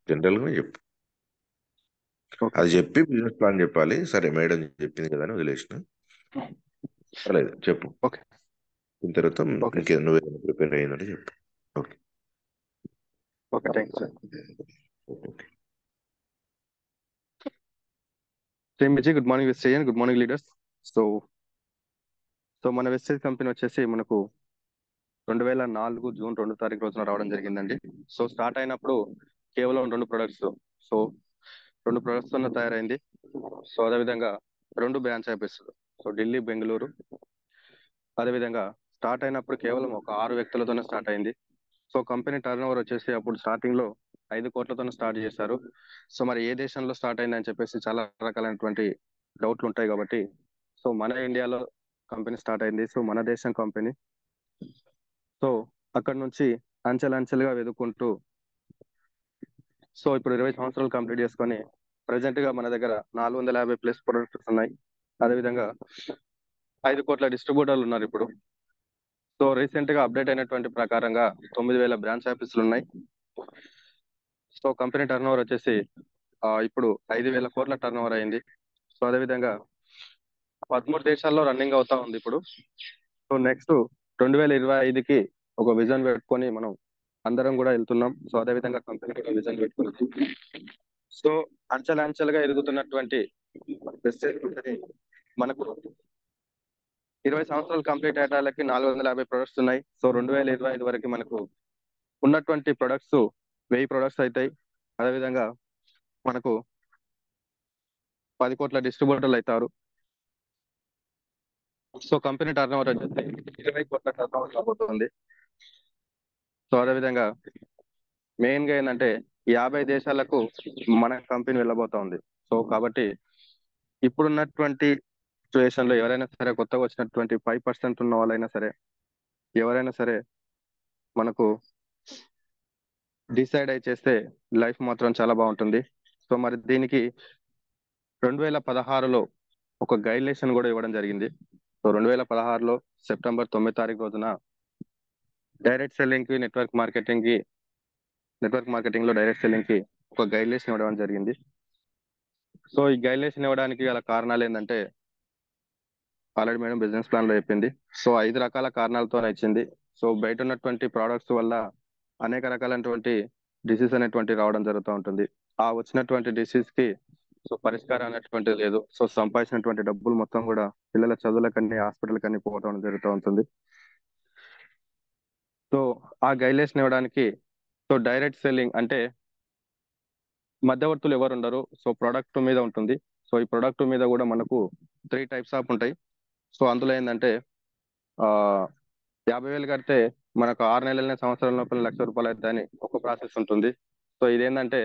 జనరల్గా చెప్పు. ఓకే అది చెప్పి బిజినెస్ ప్లాన్ చెప్పాలి. సరే మేడం చెప్పింది కదా అని వదిలేసిన, పర్లేదు చెప్పు. ఓకే. దీని తర్వాత ఓకే ఇంకేదో నువ్వేదైనా ప్రిపేర్ అయ్యిందంటే చెప్పు. Okay. Okay, thank you sir. శ్రీమిజీ, good morning wastage, good morning leaders. So so మన వెస్టేజ్ కంపెనీ వచ్చేసి మనకు 2004 జూన్ 2 తారీఖు రోజున రావడం జరిగిందండి. సో స్టార్ట్ అయినప్పుడు కేవలం 2 ప్రొడక్ట్స్, సో 2 ప్రొడక్ట్స్ తో తయారైంది. సో అదేవిధంగా 2 branch office, so Delhi, Bengaluru. అదేవిధంగా స్టార్ట్ అయినప్పుడు కేవలం ఒక 6 వ్యక్తులతోనే స్టార్ట్ అయింది. సో కంపెనీ టర్న్ ఓవర్ వచ్చేసి అప్పుడు స్టార్టింగ్ లో 5 కోట్లతోనే స్టార్ట్ చేశారు. సో మరి ఏ దేశంలో స్టార్ట్ అయిందని చెప్పేసి చాలా రకాలైనటువంటి డౌట్లు ఉంటాయి కాబట్టి, సో మన ఇండియాలో కంపెనీ స్టార్ట్ అయింది. సో మన దేశం కంపెనీ. సో అక్కడ నుంచి అంచెలంచెలుగా వెతుక్కుంటూ సో ఇప్పుడు 20 సంవత్సరాలు కంప్లీట్ చేసుకొని ప్రజెంట్ గా మన దగ్గర 450+ ప్రొడక్ట్స్ ఉన్నాయి. అదేవిధంగా 5 కోట్ల డిస్ట్రిబ్యూటర్లు ఉన్నారు ఇప్పుడు. సో రీసెంట్ గా అప్డేట్ అయినటువంటి ప్రకారంగా 9,000 బ్రాంచ్ ఆఫీసులు ఉన్నాయి. సో కంపెనీ టర్న్ ఓవర్ వచ్చేసి ఇప్పుడు 5,000 కోట్ల టర్న్ ఓవర్ అయింది. సో అదేవిధంగా 13 దేశాల్లో రన్నింగ్ అవుతా ఉంది ఇప్పుడు. సో నెక్స్ట్ 2025కి ఒక విజన్ పెట్టుకొని మనం అందరం కూడా వెళ్తున్నాం. సో అదేవిధంగా కంపెనీ కూడా విజన్ పెట్టుకున్నాం. సో అంచెలంచెలుగా ఎదుగుతున్నటువంటి వెస్టేజ్ కంపెనీ మనకు 20 సంవత్సరాలు కంప్లీట్ అయ్యేటాలకి 450 ప్రొడక్ట్స్ ఉన్నాయి. సో 2025 వరకు మనకు ఉన్నటువంటి ప్రొడక్ట్స్ 1000 ప్రొడక్ట్స్ అవుతాయి. అదేవిధంగా మనకు 10 కోట్ల డిస్ట్రిబ్యూటర్లు అవుతారు. సో కంపెనీ టర్న్ ఓవర్ వచ్చేసి 20 కోట్ల టర్న్ ఓవర్ కాబోతుంది. సో అదేవిధంగా మెయిన్ గా ఏంటంటే 50 దేశాలకు మన కంపెనీ వెళ్ళబోతా ఉంది. సో కాబట్టి ఇప్పుడున్నటువంటి సిచ్యువేషన్ లో ఎవరైనా సరే కొత్తగా వచ్చినటువంటి 5% ఉన్న వాళ్ళైనా సరే ఎవరైనా సరే మనకు డిసైడ్ అయి చేస్తే లైఫ్ మాత్రం చాలా బాగుంటుంది. సో మరి దీనికి 2016లో ఒక గైడ్లైన్ కూడా ఇవ్వడం జరిగింది. సో 2016లో సెప్టెంబర్ 9 తారీఖు రోజున డైరెక్ట్ సెల్లింగ్ కి నెట్వర్క్ మార్కెటింగ్ లో డైరెక్ట్ సెల్లింగ్ కి ఒక గైడ్లైన్ ఇవ్వడం జరిగింది. సో ఈ గైడ్లైన్ ఇవ్వడానికి గల కారణాలు ఏంటంటే ఆల్రెడీ మేడం బిజినెస్ ప్లాన్ లో చెప్పింది. సో 5 రకాల కారణాలతో ఇచ్చింది. సో బయట ఉన్నటువంటి ప్రోడక్ట్స్ వల్ల అనేక రకాలైనటువంటి డిసీజ్ అనేటువంటి రావడం జరుగుతూ ఉంటుంది. ఆ వచ్చినటువంటి డిసీజ్ కి సో పరిష్కారం అనేటువంటిది లేదు. సో సంపాదించినటువంటి డబ్బులు మొత్తం కూడా పిల్లల చదువులకన్నీ హాస్పిటల్ కన్నీ పోవడం జరుగుతూ ఉంటుంది. సో ఆ గైడ్లైన్స్ ఇవ్వడానికి సో డైరెక్ట్ సెల్లింగ్ అంటే మధ్యవర్తులు ఎవరు ఉండరు. సో ప్రొడక్ట్ మీద ఉంటుంది. సో ఈ ప్రొడక్ట్ మీద కూడా మనకు 3 టైప్స్ ఆఫ్ ఉంటాయి. సో అందులో ఏంటంటే 50,000 కడితే మనకు 6 నెలలనే సంవత్సరం లోపల 1,00,000 రూపాయలు అవుతాయని ఒక ప్రాసెస్ ఉంటుంది. సో ఇదేంటంటే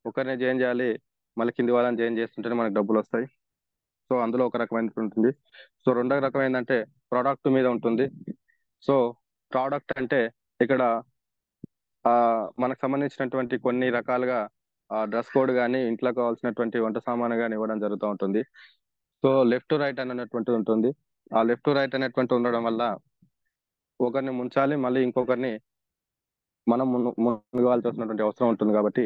ఒకరిని జాయిన్ చేయాలి, మళ్ళీ కింది వాళ్ళని జాయిన్ చేస్తుంటేనే మనకు డబ్బులు వస్తాయి. సో అందులో ఒక రకమైన ఉంటుంది. సో రెండో రకం ఏంటంటే ప్రోడక్ట్ మీద ఉంటుంది. సో ప్రోడక్ట్ అంటే ఇక్కడ మనకు సంబంధించినటువంటి కొన్ని రకాలుగా డ్రెస్ కోడ్ కానీ ఇంట్లో కావాల్సినటువంటి వంట సామాను కానీ ఇవ్వడం జరుగుతూ ఉంటుంది. సో లెఫ్ట్ రైట్ అనేటువంటిది ఉంటుంది. ఆ లెఫ్ట్ రైట్ అనేటువంటి ఉండడం వల్ల ఒకరిని ముంచాలి, మళ్ళీ ఇంకొకరిని మనం మునగాల్సి వస్తున్నటువంటి అవసరం ఉంటుంది కాబట్టి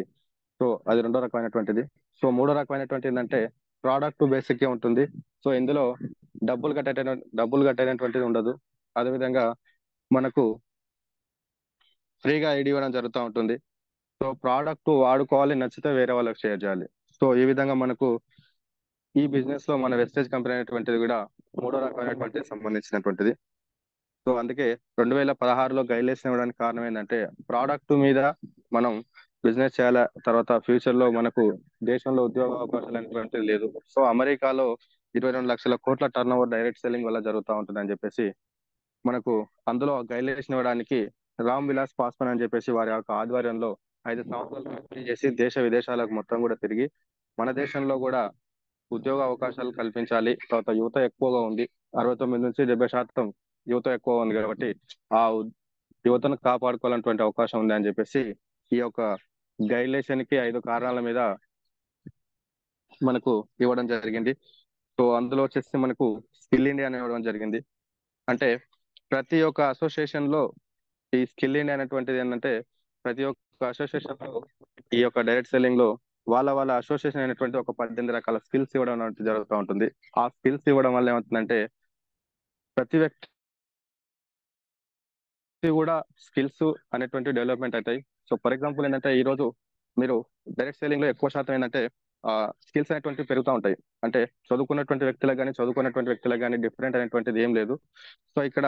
సో అది రెండో రకమైనటువంటిది. సో మూడో రకమైనటువంటి ఏంటంటే ప్రోడక్ట్ బేసిక్ ఉంటుంది. సో ఇందులో డబ్బులు కట్టేటటువంటిది ఉండదు. అదేవిధంగా మనకు ఫ్రీగా ఐడి ఇవ్వడం జరుగుతూ ఉంటుంది. సో ప్రోడక్ట్ వాడుకోవాలి, నచ్చితే వేరే వాళ్ళకి షేర్ చేయాలి. సో ఈ విధంగా మనకు ఈ బిజినెస్ లో మన వెస్టేజ్ కంపెనీ అనేటువంటిది కూడా మూడో రకమైనటువంటి సంబంధించినటువంటిది. సో అందుకే 2016లో గైడ్లైన్స్ ఇవ్వడానికి కారణం ఏంటంటే ప్రోడక్ట్ మీద మనం బిజినెస్ చేయాలి. తర్వాత ఫ్యూచర్ లో మనకు దేశంలో ఉద్యోగ అవకాశాలు అనేటువంటిది లేదు. సో అమెరికాలో 22 లక్షల కోట్ల టర్న్ ఓవర్ డైరెక్ట్ సెల్లింగ్ వల్ల జరుగుతూ ఉంటుంది అని చెప్పేసి మనకు అందులో గైడ్లైన్స్ ఇవ్వడానికి రామ్ విలాస్ పాస్వాన్ అని చెప్పేసి వారి యొక్క ఆధ్వర్యంలో 5 సంవత్సరాలు కంప్లీట్ చేసి దేశ విదేశాలకు మొత్తం కూడా తిరిగి మన దేశంలో కూడా ఉద్యోగ అవకాశాలు కల్పించాలి. తర్వాత యువత ఎక్కువగా ఉంది, 69 నుంచి 70% యువత ఎక్కువ ఉంది కాబట్టి ఆ యువతను కాపాడుకోవాలన్నటువంటి అవకాశం ఉంది అని చెప్పేసి ఈ యొక్క గైడ్లైన్ కి 5 కారణాల మీద మనకు ఇవ్వడం జరిగింది. సో అందులో వచ్చేసి మనకు స్కిల్ ఇండియా అని ఇవ్వడం జరిగింది. అంటే ప్రతి ఒక్క అసోసియేషన్ లో ఈ స్కిల్ ఇండియా అనేటువంటిది ఏంటంటే ప్రతి ఒక్క అసోసియేషన్ లో ఈ యొక్క డైరెక్ట్ సెల్లింగ్ లో వాళ్ళ అసోసియేషన్ అయినటువంటి ఒక 18 రకాల స్కిల్స్ ఇవ్వడం అనేది జరుగుతూ ఉంటుంది. ఆ స్కిల్స్ ఇవ్వడం వల్ల ఏమవుతుందంటే ప్రతి వ్యక్తి కూడా స్కిల్స్ అనేటువంటి డెవలప్మెంట్ అవుతాయి. సో ఫర్ ఎగ్జాంపుల్ ఏంటంటే ఈ రోజు మీరు డైరెక్ట్ సెల్లింగ్ లో ఎక్కువ శాతం ఏంటంటే స్కిల్స్ అనేటువంటివి పెరుగుతూ ఉంటాయి. అంటే చదువుకున్నటువంటి వ్యక్తులకు కానీ చదువుకున్నటువంటి వ్యక్తులకు కానీ డిఫరెంట్ అనేటువంటిది ఏం లేదు. సో ఇక్కడ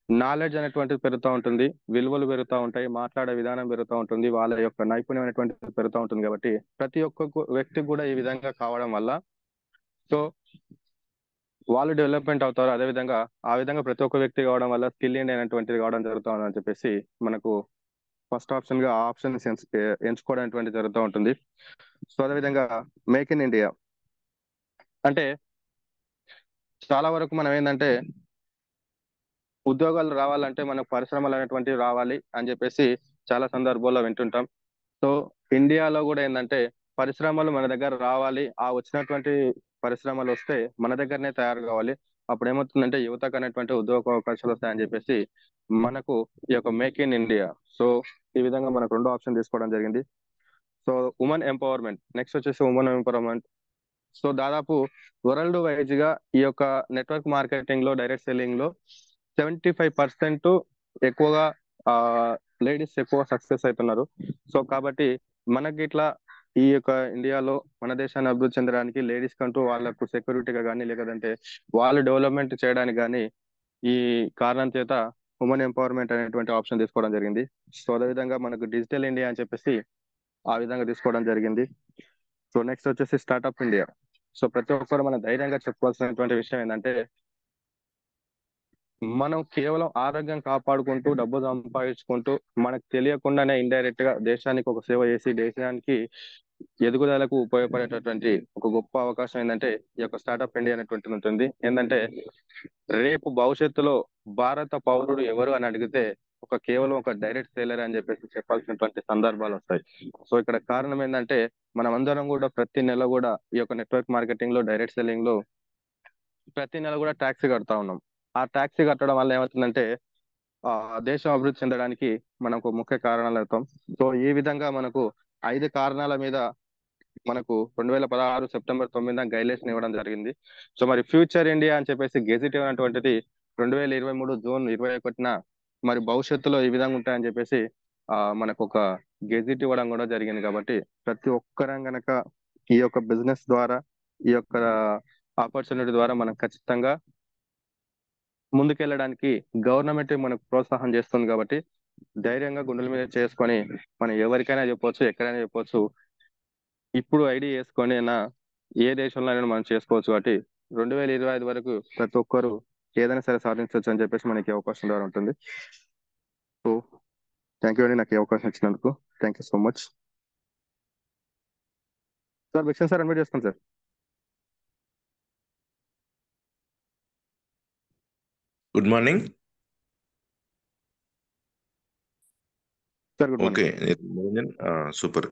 నాలెడ్జ్ అనేటువంటిది పెరుగుతూ ఉంటుంది, విలువలు పెరుగుతూ ఉంటాయి, మాట్లాడే విధానం పెరుగుతూ ఉంటుంది, వాళ్ళ యొక్క నైపుణ్యం అనేటువంటిది పెరుగుతూ ఉంటుంది. కాబట్టి ప్రతి ఒక్క వ్యక్తికి కూడా ఈ విధంగా కావడం వల్ల సో వాళ్ళు డెవలప్మెంట్ అవుతారు. అదేవిధంగా ఆ విధంగా ప్రతి ఒక్క వ్యక్తి కావడం వల్ల స్కిల్ ఇండియా అనేటువంటిది కావడం జరుగుతుంది అని చెప్పేసి మనకు ఫస్ట్ ఆప్షన్ గా ఆ ఆప్షన్ ఎంచుకోవడం అనేటువంటిది జరుగుతూ ఉంటుంది. సో అదేవిధంగా మేక్ ఇన్ ఇండియా అంటే చాలా వరకు మనం ఏంటంటే ఉద్యోగాలు రావాలంటే మనకు పరిశ్రమలు అనేటువంటివి రావాలి అని చెప్పేసి చాలా సందర్భాల్లో వింటుంటాం. సో ఇండియాలో కూడా ఏంటంటే పరిశ్రమలు మన దగ్గర రావాలి, ఆ వచ్చినటువంటి పరిశ్రమలు వస్తే మన దగ్గరనే తయారు కావాలి. అప్పుడు ఏమవుతుందంటే యువతకు అనేటువంటి ఉద్యోగ అవకాశాలు వస్తాయని చెప్పేసి మనకు ఈ యొక్క మేక్ ఇన్ ఇండియా. సో ఈ విధంగా మనకు రెండో ఆప్షన్ తీసుకోవడం జరిగింది. సో ఉమెన్ ఎంపవర్మెంట్, నెక్స్ట్ వచ్చేసి ఉమెన్ ఎంపవర్మెంట్. సో దాదాపు వరల్డ్ వైజ్ గా ఈ యొక్క నెట్వర్క్ మార్కెటింగ్ లో డైరెక్ట్ సెల్లింగ్ లో 75% ఎక్కువగా లేడీస్ ఎక్కువ సక్సెస్ అవుతున్నారు. సో కాబట్టి మనకి ఇట్లా ఈ యొక్క ఇండియాలో మన దేశాన్ని అభివృద్ధి చెందడానికి లేడీస్ కంటూ వాళ్ళకు సెక్యూరిటీగా కానీ లేదంటే వాళ్ళు డెవలప్మెంట్ చేయడానికి కానీ ఈ కారణం చేత ఉమెన్ ఎంపవర్మెంట్ అనేటువంటి ఆప్షన్ తీసుకోవడం జరిగింది. సో అదేవిధంగా మనకు డిజిటల్ ఇండియా అని చెప్పేసి ఆ విధంగా తీసుకోవడం జరిగింది. సో నెక్స్ట్ వచ్చేసి స్టార్ట్అప్ ఇండియా. సో ప్రతి ఒక్కరు మనం ధైర్యంగా చెప్పుకోవాల్సినటువంటి విషయం ఏంటంటే మనం కేవలం ఆరోగ్యం కాపాడుకుంటూ డబ్బు సంపాదించుకుంటూ మనకు తెలియకుండానే ఇండైరెక్ట్ గా దేశానికి ఒక సేవ చేసి దేశానికి ఎదుగుదలకు ఉపయోగపడేటటువంటి ఒక గొప్ప అవకాశం ఏంటంటే ఈ యొక్క స్టార్ట్అప్ ఇండియా అనేటువంటిది ఉంటుంది. ఏంటంటే రేపు భవిష్యత్తులో భారత పౌరుడు ఎవరు అని అడిగితే కేవలం ఒక డైరెక్ట్ సేలర్ అని చెప్పేసి చెప్పాల్సినటువంటి సందర్భాలు వస్తాయి. సో ఇక్కడ కారణం ఏంటంటే మనం అందరం కూడా ప్రతి నెల కూడా ఈ యొక్క నెట్వర్క్ మార్కెటింగ్ లో డైరెక్ట్ సెల్లింగ్ లో ప్రతి నెల కూడా ట్యాక్సీ కడతా ఉన్నాం. ఆ ట్యాక్సీ కట్టడం వల్ల ఏమవుతుందంటే దేశం అభివృద్ధి చెందడానికి మనకు ముఖ్య కారణాలు అవుతాం. సో ఈ విధంగా మనకు 5 కారణాల మీద మనకు 2016 సెప్టెంబర్ 9 గైడ్లైన్స్ ఇవ్వడం జరిగింది. సో మరి ఫ్యూచర్ ఇండియా అని చెప్పేసి గెజిట్ అనేటువంటిది 2023 జూన్ 21న మరి భవిష్యత్తులో ఈ విధంగా ఉంటాయని చెప్పేసి మనకు ఒక గెజిట్ ఇవ్వడం కూడా జరిగింది. కాబట్టి ప్రతి ఒక్కరం గనక ఈ యొక్క బిజినెస్ ద్వారా ఈ యొక్క ఆపర్చునిటీ ద్వారా మనం ఖచ్చితంగా ముందుకెళ్ళడానికి గవర్నమెంట్ మనకు ప్రోత్సాహం చేస్తుంది. కాబట్టి ధైర్యంగా గుండెల మీద చేసుకొని మనం ఎవరికైనా చెప్పొచ్చు, ఎక్కడైనా చెప్పొచ్చు, ఇప్పుడు ఐడి వేసుకొని ఏ దేశంలో మనం చేసుకోవచ్చు. కాబట్టి 2025 వరకు ప్రతి ఒక్కరు ఏదైనా సరే సాధించవచ్చు అని చెప్పేసి మనకి అవకాశం ద్వారా ఉంటుంది. సో థ్యాంక్ యూ అండి, నాకు ఈ అవకాశం ఇచ్చినందుకు. Thank you so much sir. విక్షన్ సార్ అడ్మిట్ చేసుకోండి sir. Good morning. Sir good okay, morning. Super.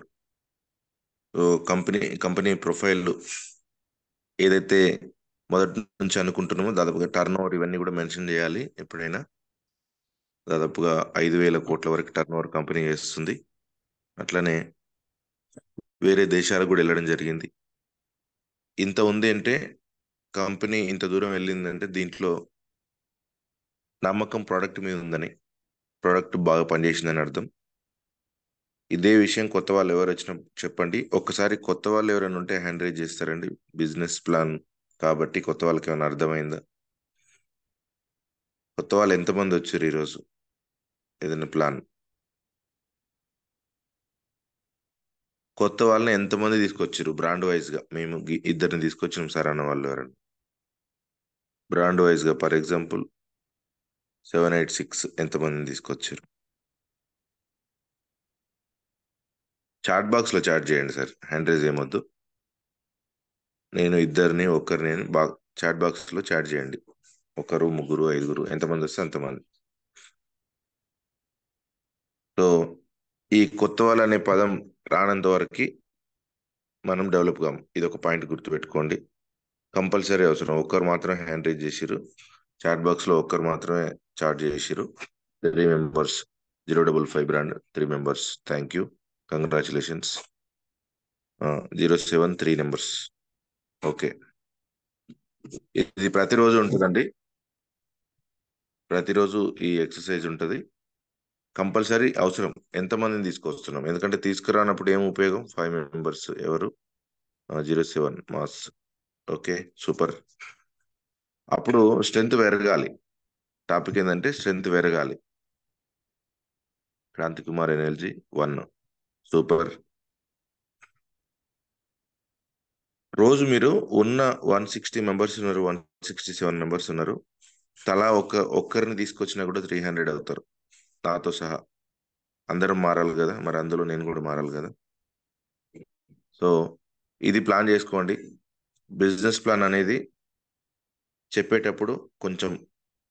Company profile ఏదైతే మొదటి నుంచి అనుకుంటున్నామో దాదాపుగా టర్న్ ఓవర్ ఇవన్నీ కూడా మెన్షన్ చేయాలి. ఎప్పుడైనా దాదాపుగా 5,000 కోట్ల వరకు టర్న్ ఓవర్ కంపెనీ చేస్తుంది. అట్లనే వేరే దేశాలకు కూడా వెళ్ళడం జరిగింది. ఇంత ఉంది అంటే కంపెనీ ఇంత దూరం వెళ్ళిందంటే దీంట్లో నమ్మకం ప్రోడక్ట్ మీద ఉందని, ప్రోడక్ట్ బాగా పనిచేసిందని అర్థం. ఇదే విషయం కొత్త వాళ్ళు ఎవరు వచ్చినా చెప్పండి. ఒక్కసారి కొత్త వాళ్ళు ఎవరైనా ఉంటే హ్యాండ్ రైజ్ చేస్తారండి. బిజినెస్ ప్లాన్ కాబట్టి కొత్త వాళ్ళకి ఏమైనా అర్థమైందా? కొత్త వాళ్ళు ఎంతమంది వచ్చారు ఈరోజు? ఏదైనా ప్లాన్ కొత్త వాళ్ళని ఎంతమంది తీసుకొచ్చారు బ్రాండ్ వైజ్ గా? మేము ఇద్దరిని తీసుకొచ్చినాం సార్ అన్న వాళ్ళు ఎవరైనా బ్రాండ్ వైజ్ గా? ఫర్ ఎగ్జాంపుల్ 786 ఎంతమందిని తీసుకొచ్చారు? చాట్ బాక్స్ లో చాట్ చేయండి సార్, హ్యాండ్ రైజ్ ఏమొద్దు. నేను ఇద్దరిని ఒక్కరిని బాగా చాట్ బాక్స్ లో చాట్ చేయండి. 1, 3, 5 ఎంతమంది వస్తే అంతమంది. సో ఈ కొత్త వాళ్ళు అనే పదం రానంత వరకు మనం డెవలప్ కాము. ఇది ఒక పాయింట్ గుర్తుపెట్టుకోండి. కంపల్సరీ అవసరం. ఒక్కరు మాత్రం హ్యాండ్ రైజ్ చేసిరు చాట్ బాక్స్ లో, ఒక్కరు మాత్రమే చాట్ చేసిరు. 3 members 055 brand 3 members. Thank you, congratulations. 07 3 numbers. Okay, ఇది ప్రతిరోజు ఉంటుందండి. ప్రతిరోజు ఈ ఎక్సర్సైజ్ ఉంటుంది. కంపల్సరీ అవసరం. ఎంతమందిని తీసుకొస్తున్నాం? ఎందుకంటే తీసుకురానప్పుడు ఏం ఉపయోగం? 5 మెంబర్స్ ఎవరు? 07 మాస్. Okay, super. అప్పుడు స్ట్రెంత్ పెరగాలి. టాపిక్ ఏంటంటే స్ట్రెంత్ పెరగాలి. Kranthi Kumar energy 1, super. రోజు మీరు ఉన్న 160 మెంబర్స్ ఉన్నారు, 167 మెంబర్స్ ఉన్నారు, తలా ఒక్కరిని తీసుకొచ్చినా కూడా 300 అవుతారు, నాతో సహా. అందరం మారాలి కదా, మరి అందులో నేను కూడా మారాలి కదా. సో ఇది ప్లాన్ చేసుకోండి. బిజినెస్ ప్లాన్ అనేది చెప్పేటప్పుడు కొంచెం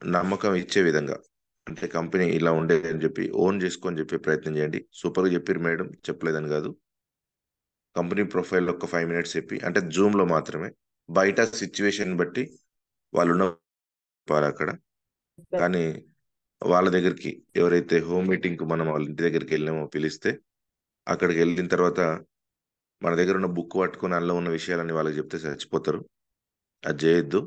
నమ్మకం ఇచ్చే విధంగా, అంటే కంపెనీ ఇలా ఉండేది అని చెప్పి ఓన్ చేసుకొని చెప్పే ప్రయత్నం చేయండి. సూపర్గా చెప్పారు మేడం, చెప్పలేదని కాదు. కంపెనీ ప్రొఫైల్ ఒక 5 మినిట్స్ చెప్పి, అంటే జూమ్లో మాత్రమే, బయట సిచ్యువేషన్ బట్టి వాళ్ళు ఉన్న అక్కడ. కానీ వాళ్ళ దగ్గరికి ఎవరైతే హోమ్ మీటింగ్కి మనం వాళ్ళ ఇంటి దగ్గరికి వెళ్ళామో పిలిస్తే, అక్కడికి వెళ్ళిన తర్వాత మన దగ్గర ఉన్న బుక్ పట్టుకొని అందులో ఉన్న విషయాలని వాళ్ళకి చెప్తే చచ్చిపోతారు. అది చేయొద్దు.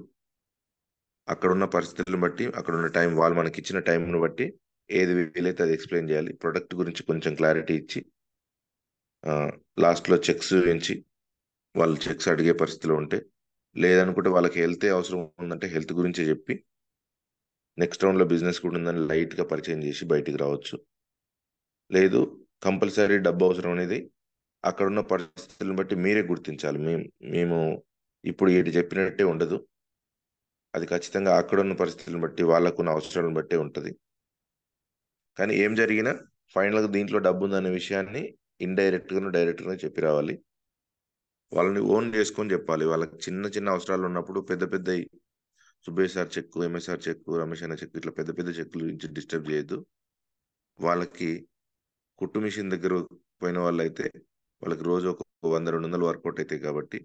అక్కడ ఉన్న పరిస్థితులను బట్టి, అక్కడ ఉన్న టైం, వాళ్ళు మనకి ఇచ్చిన టైంను బట్టి ఏది వీలైతే అది ఎక్స్ప్లెయిన్ చేయాలి. ప్రొడక్ట్ గురించి కొంచెం క్లారిటీ ఇచ్చి, లాస్ట్లో చెక్స్ వేయించి, వాళ్ళు చెక్స్ అడిగే పరిస్థితిలో ఉంటే, లేదనుకుంటే వాళ్ళకి హెల్త్ అవసరం ఉందంటే హెల్త్ గురించే చెప్పి, నెక్స్ట్ రౌండ్లో బిజినెస్ కూడా ఉందని లైట్గా పరిచయం చేసి బయటికి రావచ్చు. లేదు, కంపల్సరీ డబ్బు అవసరం అనేది అక్కడ ఉన్న పరిస్థితులను బట్టి మీరే గుర్తించాలి. మేము ఇప్పుడు వీటి చెప్పినట్టే ఉండదు, అది ఖచ్చితంగా అక్కడ ఉన్న పరిస్థితులను బట్టి, వాళ్ళకున్న అవసరాలను బట్టే ఉంటుంది. కానీ ఏం జరిగినా ఫైనల్గా దీంట్లో డబ్బు ఉందనే విషయాన్ని ఇండైరెక్ట్గాను డైరెక్ట్గాను చెప్పి రావాలి. వాళ్ళని ఓన్ చేసుకొని చెప్పాలి. వాళ్ళకి చిన్న చిన్న అవసరాలు ఉన్నప్పుడు పెద్ద పెద్ద సుబ్బయ్య సార్ చెక్కు, ఎంఎస్ఆర్ చెక్కు, రమేష్ అన్న చెక్కు, ఇట్లా పెద్ద పెద్ద చెక్కులు ఇచ్చి డిస్టర్బ్ చేయొద్దు. వాళ్ళకి కుట్టు మిషన్ దగ్గర పోయిన వాళ్ళు అయితే వాళ్ళకి రోజు ఒక 100-200 వర్కౌట్ అవుతాయి. కాబట్టి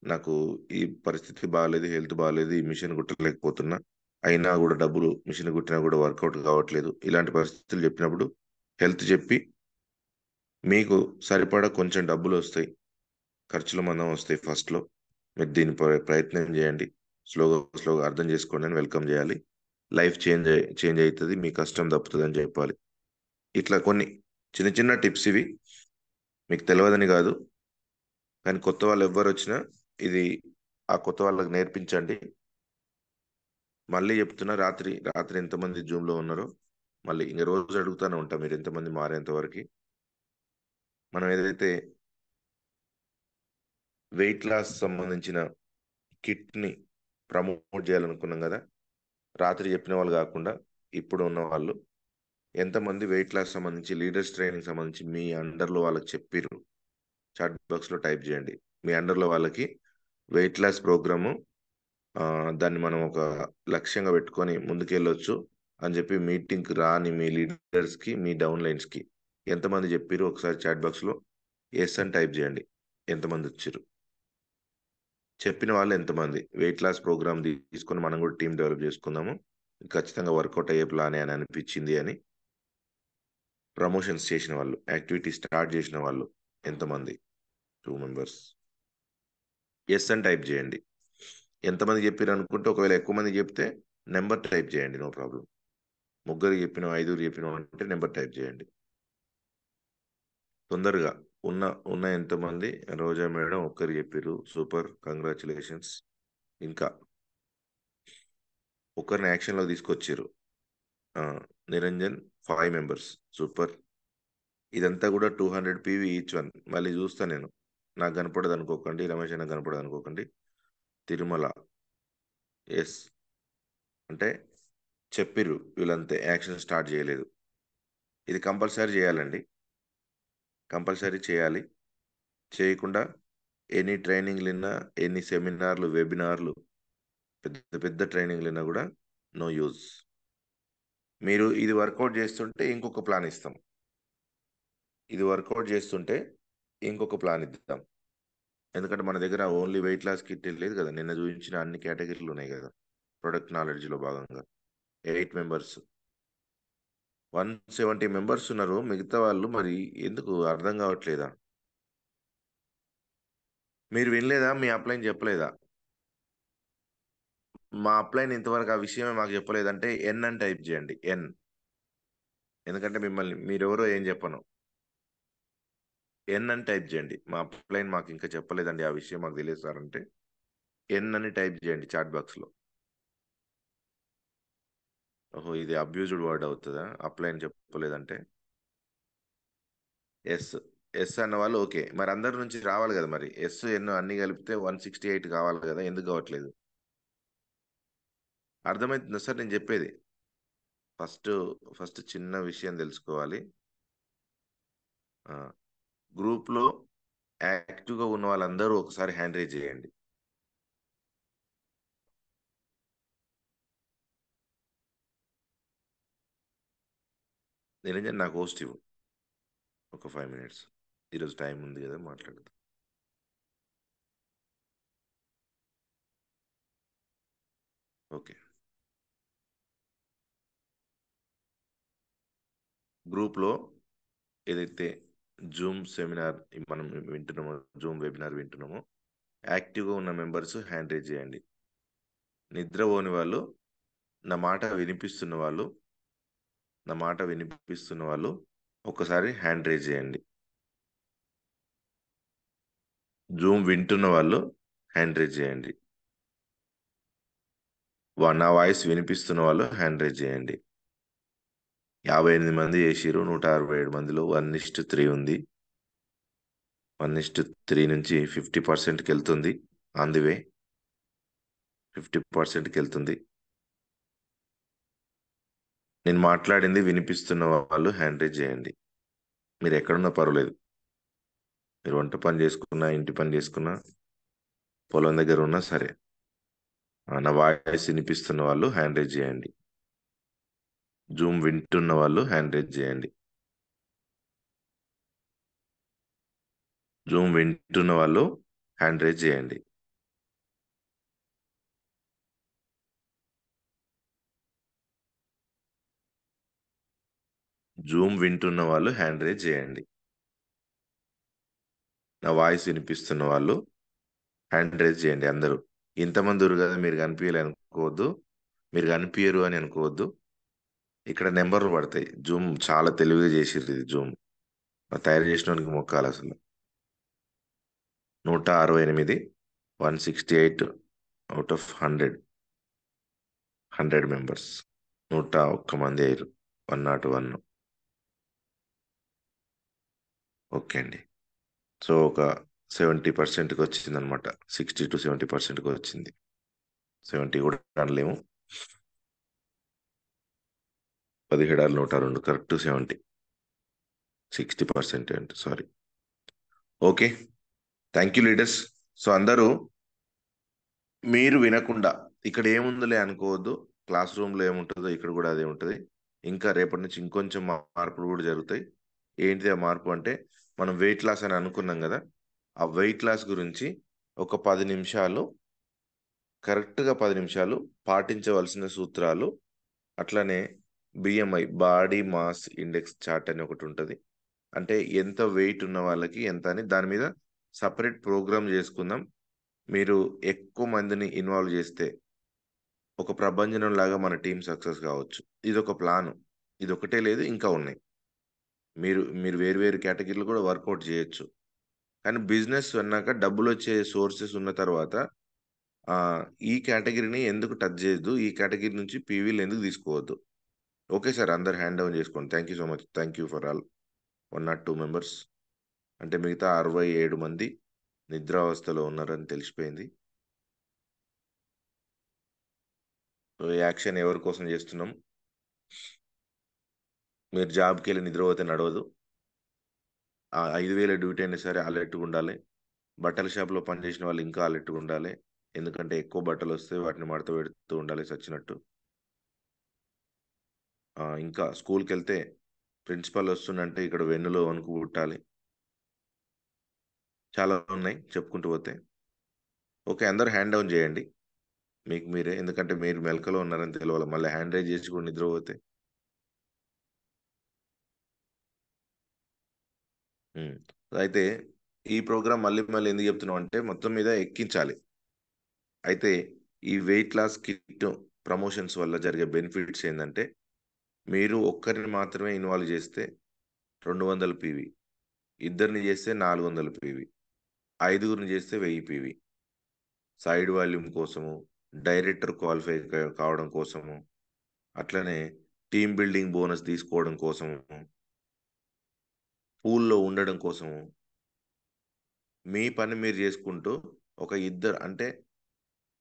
నాకు ఈ పరిస్థితి బాగాలేదు, హెల్త్ బాగాలేదు, ఈ మిషన్ కుట్టలేకపోతున్నా, అయినా కూడా డబ్బులు, మిషన్ కుట్టినా కూడా వర్కౌట్ కావట్లేదు, ఇలాంటి పరిస్థితులు చెప్పినప్పుడు హెల్త్ చెప్పి, మీకు సరిపడా కొంచెం డబ్బులు వస్తాయి, ఖర్చుల మందం వస్తాయి ఫస్ట్లో, మీరు దీని ప్రయత్నం చేయండి, స్లోగా అర్థం చేసుకోండి అని వెల్కమ్ చేయాలి. లైఫ్ చేంజ్ అవుతుంది, మీ కష్టం తప్పుతుంది అని చెప్పాలి. ఇట్లా కొన్ని చిన్న చిన్న టిప్స్ ఇవి. మీకు తెలియదని కాదు, కానీ కొత్త వాళ్ళు ఎవ్వరు వచ్చినా ఇది ఆ కొత్త వాళ్ళకి నేర్పించండి. మళ్ళీ చెప్తున్నా, రాత్రి ఎంతమంది జూమ్లో ఉన్నారో మళ్ళీ ఇంక రోజు అడుగుతూనే ఉంటాం, మీరు ఎంతమంది మారేంత వరకు. మనం ఏదైతే వెయిట్ లాస్ సంబంధించిన కిట్ని ప్రమోట్ చేయాలనుకున్నాం కదా, రాత్రి చెప్పిన వాళ్ళు కాకుండా ఇప్పుడు ఉన్న వాళ్ళు ఎంతమంది వెయిట్ లాస్ సంబంధించి, లీడర్స్ ట్రైనింగ్ సంబంధించి మీ అండర్లో వాళ్ళకి చెప్పిర్రు, చాట్ బాక్స్లో టైప్ చేయండి. మీ అండర్లో వాళ్ళకి వెయిట్ లాస్ ప్రోగ్రాము, దాన్ని మనం ఒక లక్ష్యంగా పెట్టుకొని ముందుకెళ్ళొచ్చు అని చెప్పి మీటింగ్కి రాని మీ లీడర్స్కి, మీ డౌన్లైన్స్కి ఎంతమంది చెప్పారు ఒకసారి చాట్ బాక్స్లో ఎస్ అని టైప్ చేయండి. ఎంతమంది వచ్చారు, చెప్పిన వాళ్ళు ఎంతమంది, వెయిట్ లాస్ ప్రోగ్రామ్ తీసుకొని మనం కూడా టీం డెవలప్ చేసుకుందాము, ఖచ్చితంగా వర్కౌట్ అయ్యే ప్లానే అని అనిపించింది అని. ప్రమోషన్స్ చేసిన వాళ్ళు, యాక్టివిటీ స్టార్ట్ చేసిన వాళ్ళు ఎంతమంది? 2 మెంబర్స్. ఎస్ అని టైప్ చేయండి. ఎంతమంది చెప్పారు అనుకుంటే, ఒకవేళ ఎక్కువ మంది చెప్తే నెంబర్ టైప్ చేయండి, నో ప్రాబ్లం. 3 చెప్పినాం, 5 చెప్పినాం అంటే నెంబర్ టైప్ చేయండి తొందరగా. ఉన్న ఎంతమంది? రోజా మేడం ఒక్కరు చెప్పారు, సూపర్, కంగ్రాచులేషన్స్. ఇంకా ఒకరిని యాక్షన్లో తీసుకొచ్చారు, నిరంజన్ 5 మెంబర్స్, సూపర్. ఇదంతా కూడా 200 పీవీ ఈచ్ వన్. మళ్ళీ చూస్తా నేను, నాకు కనపడదు అనుకోకండి, రమేష్ అన్న కనపడదు అనుకోకండి. తిరుమల ఎస్ అంటే చెప్పిర్రు, వీళ్ళంతే, యాక్షన్ స్టార్ట్ చేయలేదు. ఇది కంపల్సరీ చేయాలండి, కంపల్సరీ చేయాలి. చేయకుండా ఎన్ని ట్రైనింగ్లు విన్నా, ఎన్ని సెమినార్లు, వెబినార్లు, పెద్ద పెద్ద ట్రైనింగ్లు విన్నా కూడా నో యూజ్. మీరు ఇది వర్కౌట్ చేస్తుంటే ఇంకొక ప్లాన్ ఇస్తాం, ఇది వర్కౌట్ చేస్తుంటే ఇంకొక ప్లాన్ ఇద్దాం. ఎందుకంటే మన దగ్గర ఓన్లీ వెయిట్ లాస్ కిట్ లేదు కదా, నిన్న చూపించిన అన్ని కేటగిరీలు ఉన్నాయి కదా. ప్రొడక్ట్ నాలెడ్జ్లో భాగంగా 8 మెంబర్స్, 170 మెంబర్స్ ఉన్నారు. మిగతా వాళ్ళు మరి ఎందుకు అర్థం కావట్లేదా? మీరు వినలేదా? మీ అప్లైన్ చెప్పలేదా? మా అప్లైన్ ఇంతవరకు ఆ విషయమే మాకు చెప్పలేదంటే ఎన్ అని టైప్ చేయండి. ఎన్ ఎందుకంటే మిమ్మల్ని మీరెవరో ఏం చెప్పను. ఎన్ అని టైప్ చేయండి. మా అప్లైన్ మాకు ఇంకా చెప్పలేదండి ఆ విషయం, మాకు తెలియదు సార్ అంటే ఎన్ అని టైప్ చేయండి చాట్ బాక్స్లో. ఓహో, ఇది అబ్యూజ్డ్ వర్డ్ అవుతుందా అప్లైన్ చెప్పలేదంటే? ఎస్. ఎస్ అన్న వాళ్ళు ఓకే, మరి అందరి నుంచి రావాలి కదా, మరి ఎస్ ఎన్ అన్ని కలిపితే 168 కావాలి కదా, ఎందుకు కావట్లేదు? అర్థమవుతుందా సార్ నేను చెప్పేది? ఫస్ట్ ఫస్ట్ చిన్న విషయం తెలుసుకోవాలి. గ్రూప్లో యాక్టివ్గా ఉన్న వాళ్ళందరూ ఒకసారి హ్యాండ్ రైజ్ చేయండి. నిరంజన్ నాకు హోస్ట్ ఇవ్వు ఒక 5 minutes, ఈరోజు టైం ఉంది కదా మాట్లాడదు. ఓకే, గ్రూప్లో ఏదైతే జూమ్ సెమినార్ మనం వింటున్నామో, జూమ్ వెబినార్ వింటున్నామో, యాక్టివ్గా ఉన్న మెంబర్స్ హ్యాండ్ రైజ్ చేయండి. నిద్రపోని వాళ్ళు, నా మాట వినిపిస్తున్న వాళ్ళు ఒక్కసారి హ్యాండ్ రైజ్ చేయండి. జూమ్ వింటున్న వాళ్ళు హ్యాండ్ రైజ్ చేయండి. నా వాయిస్ వినిపిస్తున్న వాళ్ళు హ్యాండ్ రైజ్ చేయండి. 58 మంది చేసిరు, 167 మందిలో 1:3 ఉంది. 1:3 నుంచి 50%కి వెళ్తుంది. ఆన్ ది వే 50%కి వెళ్తుంది. నేను మాట్లాడింది వినిపిస్తున్న వాళ్ళు హ్యాండ్ రైజ్ చేయండి. మీరు ఎక్కడున్నా పర్వాలేదు, మీరు వంట పని చేసుకున్నా, ఇంటి పని చేసుకున్నా, పొలం దగ్గర ఉన్నా సరే, నా వాయిస్ వినిపిస్తున్న వాళ్ళు హ్యాండ్ రైజ్ చేయండి. జూమ్ వింటున్న వాళ్ళు హ్యాండ్ రైజ్ చేయండి. జూమ్ వింటున్న వాళ్ళు హ్యాండ్ రైజ్ చేయండి. జూమ్ వింటున్న వాళ్ళు హ్యాండ్ రైజ్ చేయండి. నా వాయిస్ వినిపిస్తున్న వాళ్ళు హ్యాండ్ రైజ్ చేయండి. అందరూ ఇంతమంది ఉన్నారు కదా, మీరు కనిపించాలి అనుకోవద్దు, మీరు కనిపించరు అని అనుకోవద్దు. ఇక్కడ నెంబర్లు పడతాయి. జూమ్ చాలా తెలివిగా చేసిర్రు ఇది. జూమ్ తయారు చేసినోనికి మొక్కాలి అసలు. 168, 168 అవుట్ ఆఫ్ 100 మెంబర్స్, 101 మంది అయ్యారు. 101. ఓకే అండి. సో ఒక 70%కి వచ్చింది అనమాట. 60 to 70%కి వచ్చింది. 70 కూడా అనలేము, 17,102 కరెక్ట్. 70, 60% అంటే sorry. Okay, thank you leaders. So అందరూ మీరు వినకుండా ఇక్కడ ఏముందిలే అనుకోవద్దు. క్లాస్ రూమ్లో ఏముంటుందో ఇక్కడ కూడా అదే ఉంటుంది. ఇంకా రేపటి నుంచి ఇంకొంచెం మార్పులు కూడా జరుగుతాయి. ఏంటిది ఆ మార్పు అంటే, మనం వెయిట్ లాస్ అని అనుకున్నాం కదా, ఆ వెయిట్ లాస్ గురించి ఒక 10 నిమిషాలు, కరెక్ట్గా 10 నిమిషాలు పాటించవలసిన సూత్రాలు, అట్లనే BMI body mass index chart అని ఒకటి ఉంటుంది. అంటే ఎంత వెయిట్ ఉన్న వాళ్ళకి ఎంత అని, దాని మీద సపరేట్ ప్రోగ్రామ్ చేసుకుందాం. మీరు ఎక్కువ మందిని ఇన్వాల్వ్ చేస్తే ఒక ప్రభంజనం లాగా మన టీం సక్సెస్ కావచ్చు. ఇది ఒక ప్లాను, ఇది ఒకటే లేదు, ఇంకా ఉన్నాయి. మీరు మీరు వేరు వేరు కేటగిరీలు కూడా వర్కౌట్ చేయొచ్చు. కానీ బిజినెస్ అన్నాక డబ్బులు వచ్చే సోర్సెస్ ఉన్న తర్వాత ఈ కేటగిరీని ఎందుకు టచ్ చేయొద్దు, ఈ కేటగిరీ నుంచి పీవీలు ఎందుకు తీసుకోవద్దు. ఓకే సార్, అందరు హ్యాండ్ డౌన్ చేసుకోండి. Thank you so much. Thank you for all. 102 members అంటే మిగతా 67 మంది నిద్రావస్థలో ఉన్నారని తెలిసిపోయింది. సో ఈ యాక్షన్ ఎవరి కోసం చేస్తున్నాం? మీరు జాబ్కి వెళ్ళి నిద్రపోతే నడవదు. 5,000 డ్యూటీ అయినా సరే అలర్ట్గా ఉండాలి. బట్టల షాప్లో పనిచేసిన వాళ్ళు ఇంకా అలర్ట్గా ఉండాలి. ఎందుకంటే ఎక్కువ బట్టలు వస్తే వాటిని మడత పెడుతూ ఉండాలి చచ్చినట్టు. ఇంకా స్కూల్కి వెళ్తే ప్రిన్సిపల్ వస్తుందంటే ఇక్కడ వెన్నులో వణుకు పుట్టాలి. చాలా ఉన్నాయి చెప్పుకుంటూ పోతే. ఓకే, అందరూ హ్యాండ్ డౌన్ చేయండి మీకు మీరే, ఎందుకంటే మీరు మెలకలో ఉన్నారని తెలియాలి. మళ్ళీ హ్యాండ్ రైజ్ చేసి కూడా నిద్రపోతే. అయితే ఈ ప్రోగ్రామ్ మళ్ళీ మళ్ళీ ఎందుకు చెప్తున్నాం అంటే, మొత్తం మీద ఎక్కించాలి. అయితే ఈ వెయిట్ లాస్ కిట్ ప్రమోషన్స్ వల్ల జరిగే బెనిఫిట్స్ ఏంటంటే, మీరు ఒక్కరిని మాత్రమే ఇన్వాల్వ్ చేస్తే 200 పీవీ, ఇద్దరిని చేస్తే 400 పీవీ, 5గురిని చేస్తే 1000 పీవీ. సైడ్ వాల్యూమ్ కోసము, డైరెక్టర్ క్వాలిఫై కావడం కోసము, అట్లనే టీమ్ బిల్డింగ్ బోనస్ తీసుకోవడం కోసము, పూల్లో ఉండడం కోసము, మీ పని మీరు చేసుకుంటూ ఒక ఇద్దరు అంటే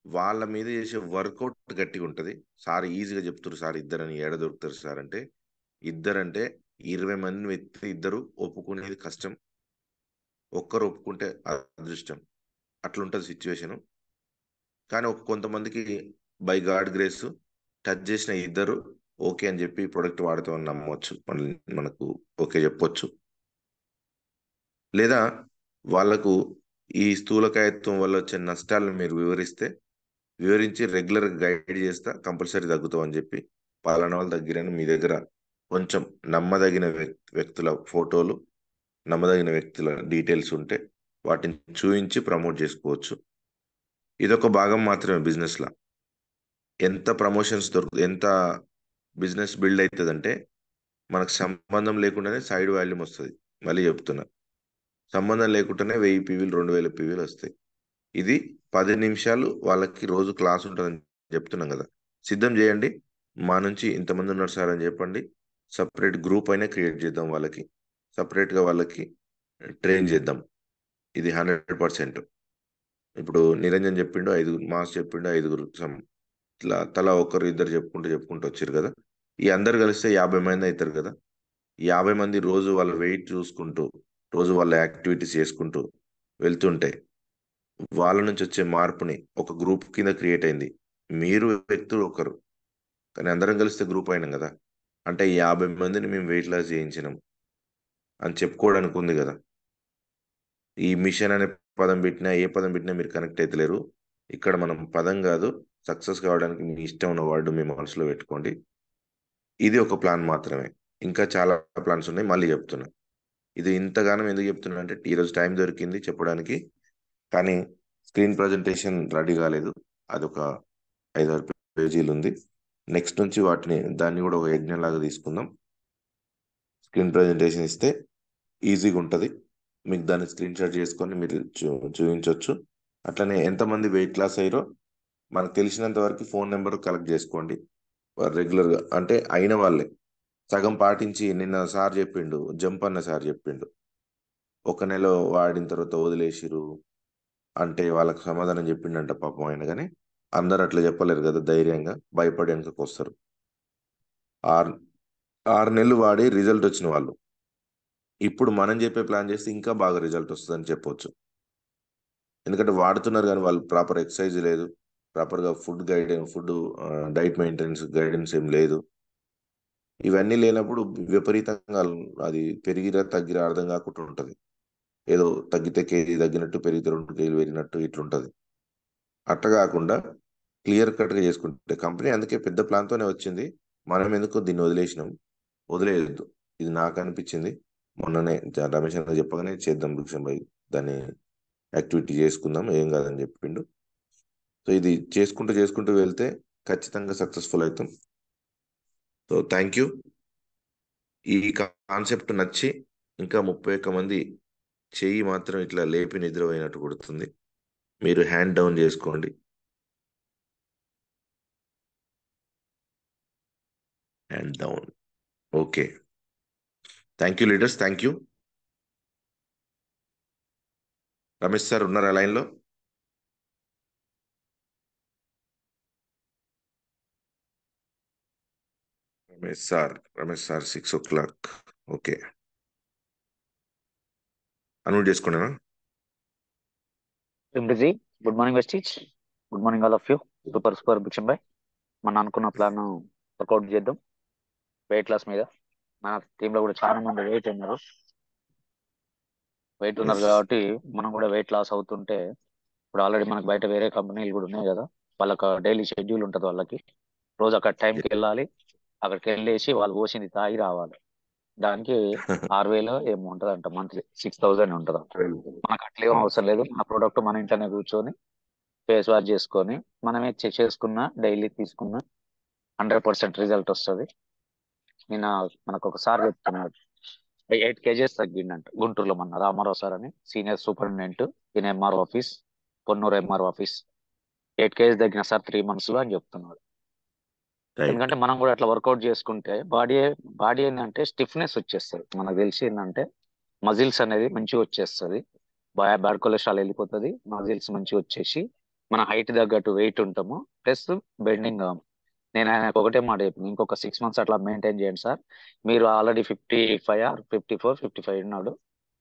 వాళ్ళ మీద చేసే వర్కౌట్ గట్టిగా ఉంటుంది. సార్ ఈజీగా చెప్తారు సార్, ఇద్దరని ఏడ దొరుకుతారు సార్ అంటే, ఇద్దరంటే 20 మంది వ్యక్తి ఇద్దరు ఒప్పుకునేది కష్టం, ఒక్కరు ఒప్పుకుంటే అదృష్టం. అట్లుంటుంది సిచ్యువేషను. కానీ కొంతమందికి బై గాడ్ గ్రేస్ టచ్ చేసిన ఇద్దరు ఓకే అని చెప్పి ప్రొడక్ట్ వాడుతామని నమ్మవచ్చు, మనకు ఓకే చెప్పొచ్చు. లేదా వాళ్ళకు ఈ స్థూలకాయత్వం వల్ల వచ్చే నష్టాలను మీరు వివరించి రెగ్యులర్ గైడ్ చేస్తా, కంపల్సరీ తగ్గుతాం అని చెప్పి పలానా వాళ్ళు తగ్గిరని మీ దగ్గర కొంచెం నమ్మదగిన వ్యక్తుల ఫోటోలు, నమ్మదగిన వ్యక్తుల డీటెయిల్స్ ఉంటే వాటిని చూపించి ప్రమోట్ చేసుకోవచ్చు. ఇదొక భాగం మాత్రమే బిజినెస్లో. ఎంత ప్రమోషన్స్ ఎంత బిజినెస్ బిల్డ్ అవుతుందంటే మనకు సంబంధం లేకుండానే సైడ్ వాల్యూమ్ వస్తుంది. మళ్ళీ చెప్తున్నా, సంబంధం లేకుండానే 1000 పీవీలు 2000 పీవీలు వస్తాయి. ఇది 10 నిమిషాలు వాళ్ళకి రోజు క్లాస్ ఉంటుందని చెప్తున్నాం కదా. సిద్ధం చేయండి, మా నుంచి ఇంతమంది ఉన్నారు సార్ అని చెప్పండి. సపరేట్ గ్రూప్ అయినా క్రియేట్ చేద్దాం, వాళ్ళకి సపరేట్గా వాళ్ళకి ట్రైన్ చేద్దాం. ఇది 100%. ఇప్పుడు నిరంజన్ చెప్పిండు 5, మాస్ చెప్పిండు 5, ఇట్లా తలా ఒకరు ఇద్దరు చెప్పుకుంటూ వచ్చారు కదా. ఈ అందరు కలిస్తే 50 మంది అవుతారు కదా. 50 మంది రోజు వాళ్ళ వెయిట్ చూసుకుంటూ, రోజు వాళ్ళ యాక్టివిటీస్ చేసుకుంటూ వెళ్తుంటే వాళ్ళ నుంచి వచ్చే మార్పుని ఒక గ్రూప్ కింద క్రియేట్ అయింది. మీరు వ్యక్తులు ఒకరు, కానీ అందరం కలిస్తే గ్రూప్ అయినాం కదా. అంటే 50 మందిని మేము వెయిట్ లాస్ చేయించినాం అని చెప్పుకోవడానికి ఉంది కదా. ఈ మిషన్ అనే పదం పెట్టినా ఏ పదం పెట్టినా మీరు కనెక్ట్ అవుతలేరు. ఇక్కడ మనం పదం కాదు, సక్సెస్ కావడానికి మీ ఇష్టం ఉన్న వర్డ్ మీ మనసులో పెట్టుకోండి. ఇది ఒక ప్లాన్ మాత్రమే, ఇంకా చాలా ప్లాన్స్ ఉన్నాయి. మళ్ళీ చెప్తున్నా, ఇది ఇంతగానం ఎందుకు చెప్తున్నా అంటే ఈరోజు టైం దొరికింది చెప్పడానికి, కానీ స్క్రీన్ ప్రజెంటేషన్ రెడీ కాలేదు. అదొక 5-6 పేజీలు ఉంది. నెక్స్ట్ నుంచి దాన్ని కూడా ఒక యజ్ఞంలాగా తీసుకుందాం. స్క్రీన్ ప్రజెంటేషన్ ఇస్తే ఈజీగా ఉంటుంది, మీకు దాన్ని స్క్రీన్ షాట్ చేసుకొని మీరు చూపించవచ్చు. అట్లనే ఎంతమంది వెయిట్ లాస్ అయ్యారో మనకు తెలిసినంత వరకు ఫోన్ నెంబర్ కలెక్ట్ చేసుకోండి. రెగ్యులర్గా అంటే అయిన వాళ్ళే సగం పాటించి, నిన్న సార్ చెప్పిండు, జంప్ అన్న సార్ చెప్పిండు, 1 నెల వాడిన తర్వాత వదిలేసిరు అంటే వాళ్ళకి సమాధానం చెప్పిండంట పాపం ఆయన. కానీ అందరు అట్లా చెప్పలేరు కదా, ధైర్యంగా భయపడి వెనుకకు వస్తారు. 6 నెలలు వాడి రిజల్ట్ వచ్చిన వాళ్ళు ఇప్పుడు మనం చెప్పే ప్లాన్ చేస్తే ఇంకా బాగా రిజల్ట్ వస్తుందని చెప్పొచ్చు. ఎందుకంటే వాడుతున్నారు కానీ వాళ్ళు ప్రాపర్ ఎక్సర్సైజ్ లేదు, ప్రాపర్గా ఫుడ్ డైట్ మెయింటెనెన్స్ గైడెన్స్ ఏం లేదు. ఇవన్నీ లేనప్పుడు విపరీతంగా అది పెరిగిరా తగ్గిరా అర్థం కాకుండా ఉంటుంది. ఏదో తగ్గితే కేజీ తగ్గినట్టు, పెరిగితే 2 కేజీలు పెరిగినట్టు ఇట్లుంటుంది. అట్లా కాకుండా క్లియర్ కట్గా చేసుకుంటే కంపెనీ అందుకే పెద్ద ప్లాన్తోనే వచ్చింది. మనం ఎందుకు దీన్ని వదిలేయద్దు. ఇది నాకు అనిపించింది. మొన్ననే రమేష్ అన్న చెప్పగానే చేద్దాం భిక్షం భాయ్, దాన్ని యాక్టివిటీ చేసుకుందాం, ఏం కాదని చెప్పిండు. సో ఇది చేసుకుంటూ వెళ్తే ఖచ్చితంగా సక్సెస్ఫుల్ అవుతాం. So thank you. ఈ కాన్సెప్ట్ నచ్చి ఇంకా 31 మంది చెయ్యి మాత్రం ఇట్లా లేపి నిద్రపోయినట్టు కొడుతుంది. మీరు హ్యాండ్ డౌన్ చేసుకోండి. Hand down. Okay, thank you leaders, thank you. Ramesh sir ఉన్నారా లైన్లో? Ramesh sir 6 o'clock. Okay, unmute చేసుకున్నానా? Ji, good morning Vestige, good morning all of you. Super Bhiksham bhai, మనం అనుకున్న ప్లాన్ వర్కౌట్ చేద్దాం. వెయిట్ లాస్ మీద మన టీంలో కూడా చాలా మంది వెయిట్ ఉన్నారు కాబట్టి మనం కూడా వెయిట్ లాస్ అవుతుంటే, ఇప్పుడు ఆల్రెడీ మనకు బయట వేరే కంపెనీలు కూడా ఉన్నాయి కదా, వాళ్ళకి డైలీ షెడ్యూల్ ఉంటుంది. వాళ్ళకి రోజు అక్కడ టైంకి వెళ్ళాలి, అక్కడికి వెళ్ళేసి వాళ్ళు పోసింది తాగి రావాలి. దానికి 6000 ఏమో ఉంటుంది అంట, మంత్లీ 6000 ఉంటుంది. మనకు అట్లేం అవసరం లేదు, మన ప్రోడక్ట్ మన ఇంట్లోనే కూర్చొని ఫేస్ వాష్ చేసుకొని మనమే చెక్ చేసుకున్న, డైలీ తీసుకున్న 100% రిజల్ట్ వస్తుంది. నిన్న మనకు ఒకసారి చెప్తున్నాడు 8 kgs తగ్గిండంట గుంటూరులో మన రామారావు సార్ అని senior superintendent in MR office, Ponnuru MR office. 8 kgs తగ్గిన సార్ 3 months లో అని చెప్తున్నాడు. రైట్. ఎందుకంటే మనం కూడా అట్లా వర్కౌట్ చేసుకుంటే బాడీ ఏంటంటే స్టిఫ్నెస్ వచ్చేస్తుంది. మనకు తెలిసి ఏంటంటే మజిల్స్ అనేది మంచిగా వచ్చేస్తుంది, బ్యాడ్ కొలెస్ట్రాల్ వెళ్ళిపోతుంది, మజిల్స్ మంచిగా వచ్చేసి మన హైట్ తగ్గట్టు వెయిట్ ఉంటాము, ప్లస్ బెండింగ్. నేను ఆయనకు ఒకటే మాట చెప్పాను, ఇంకొక 6 months అట్లా మెయింటైన్ చేయండి సార్. మీరు ఆల్రెడీ 55 ఆర్ 54 55 ఉన్నాడు,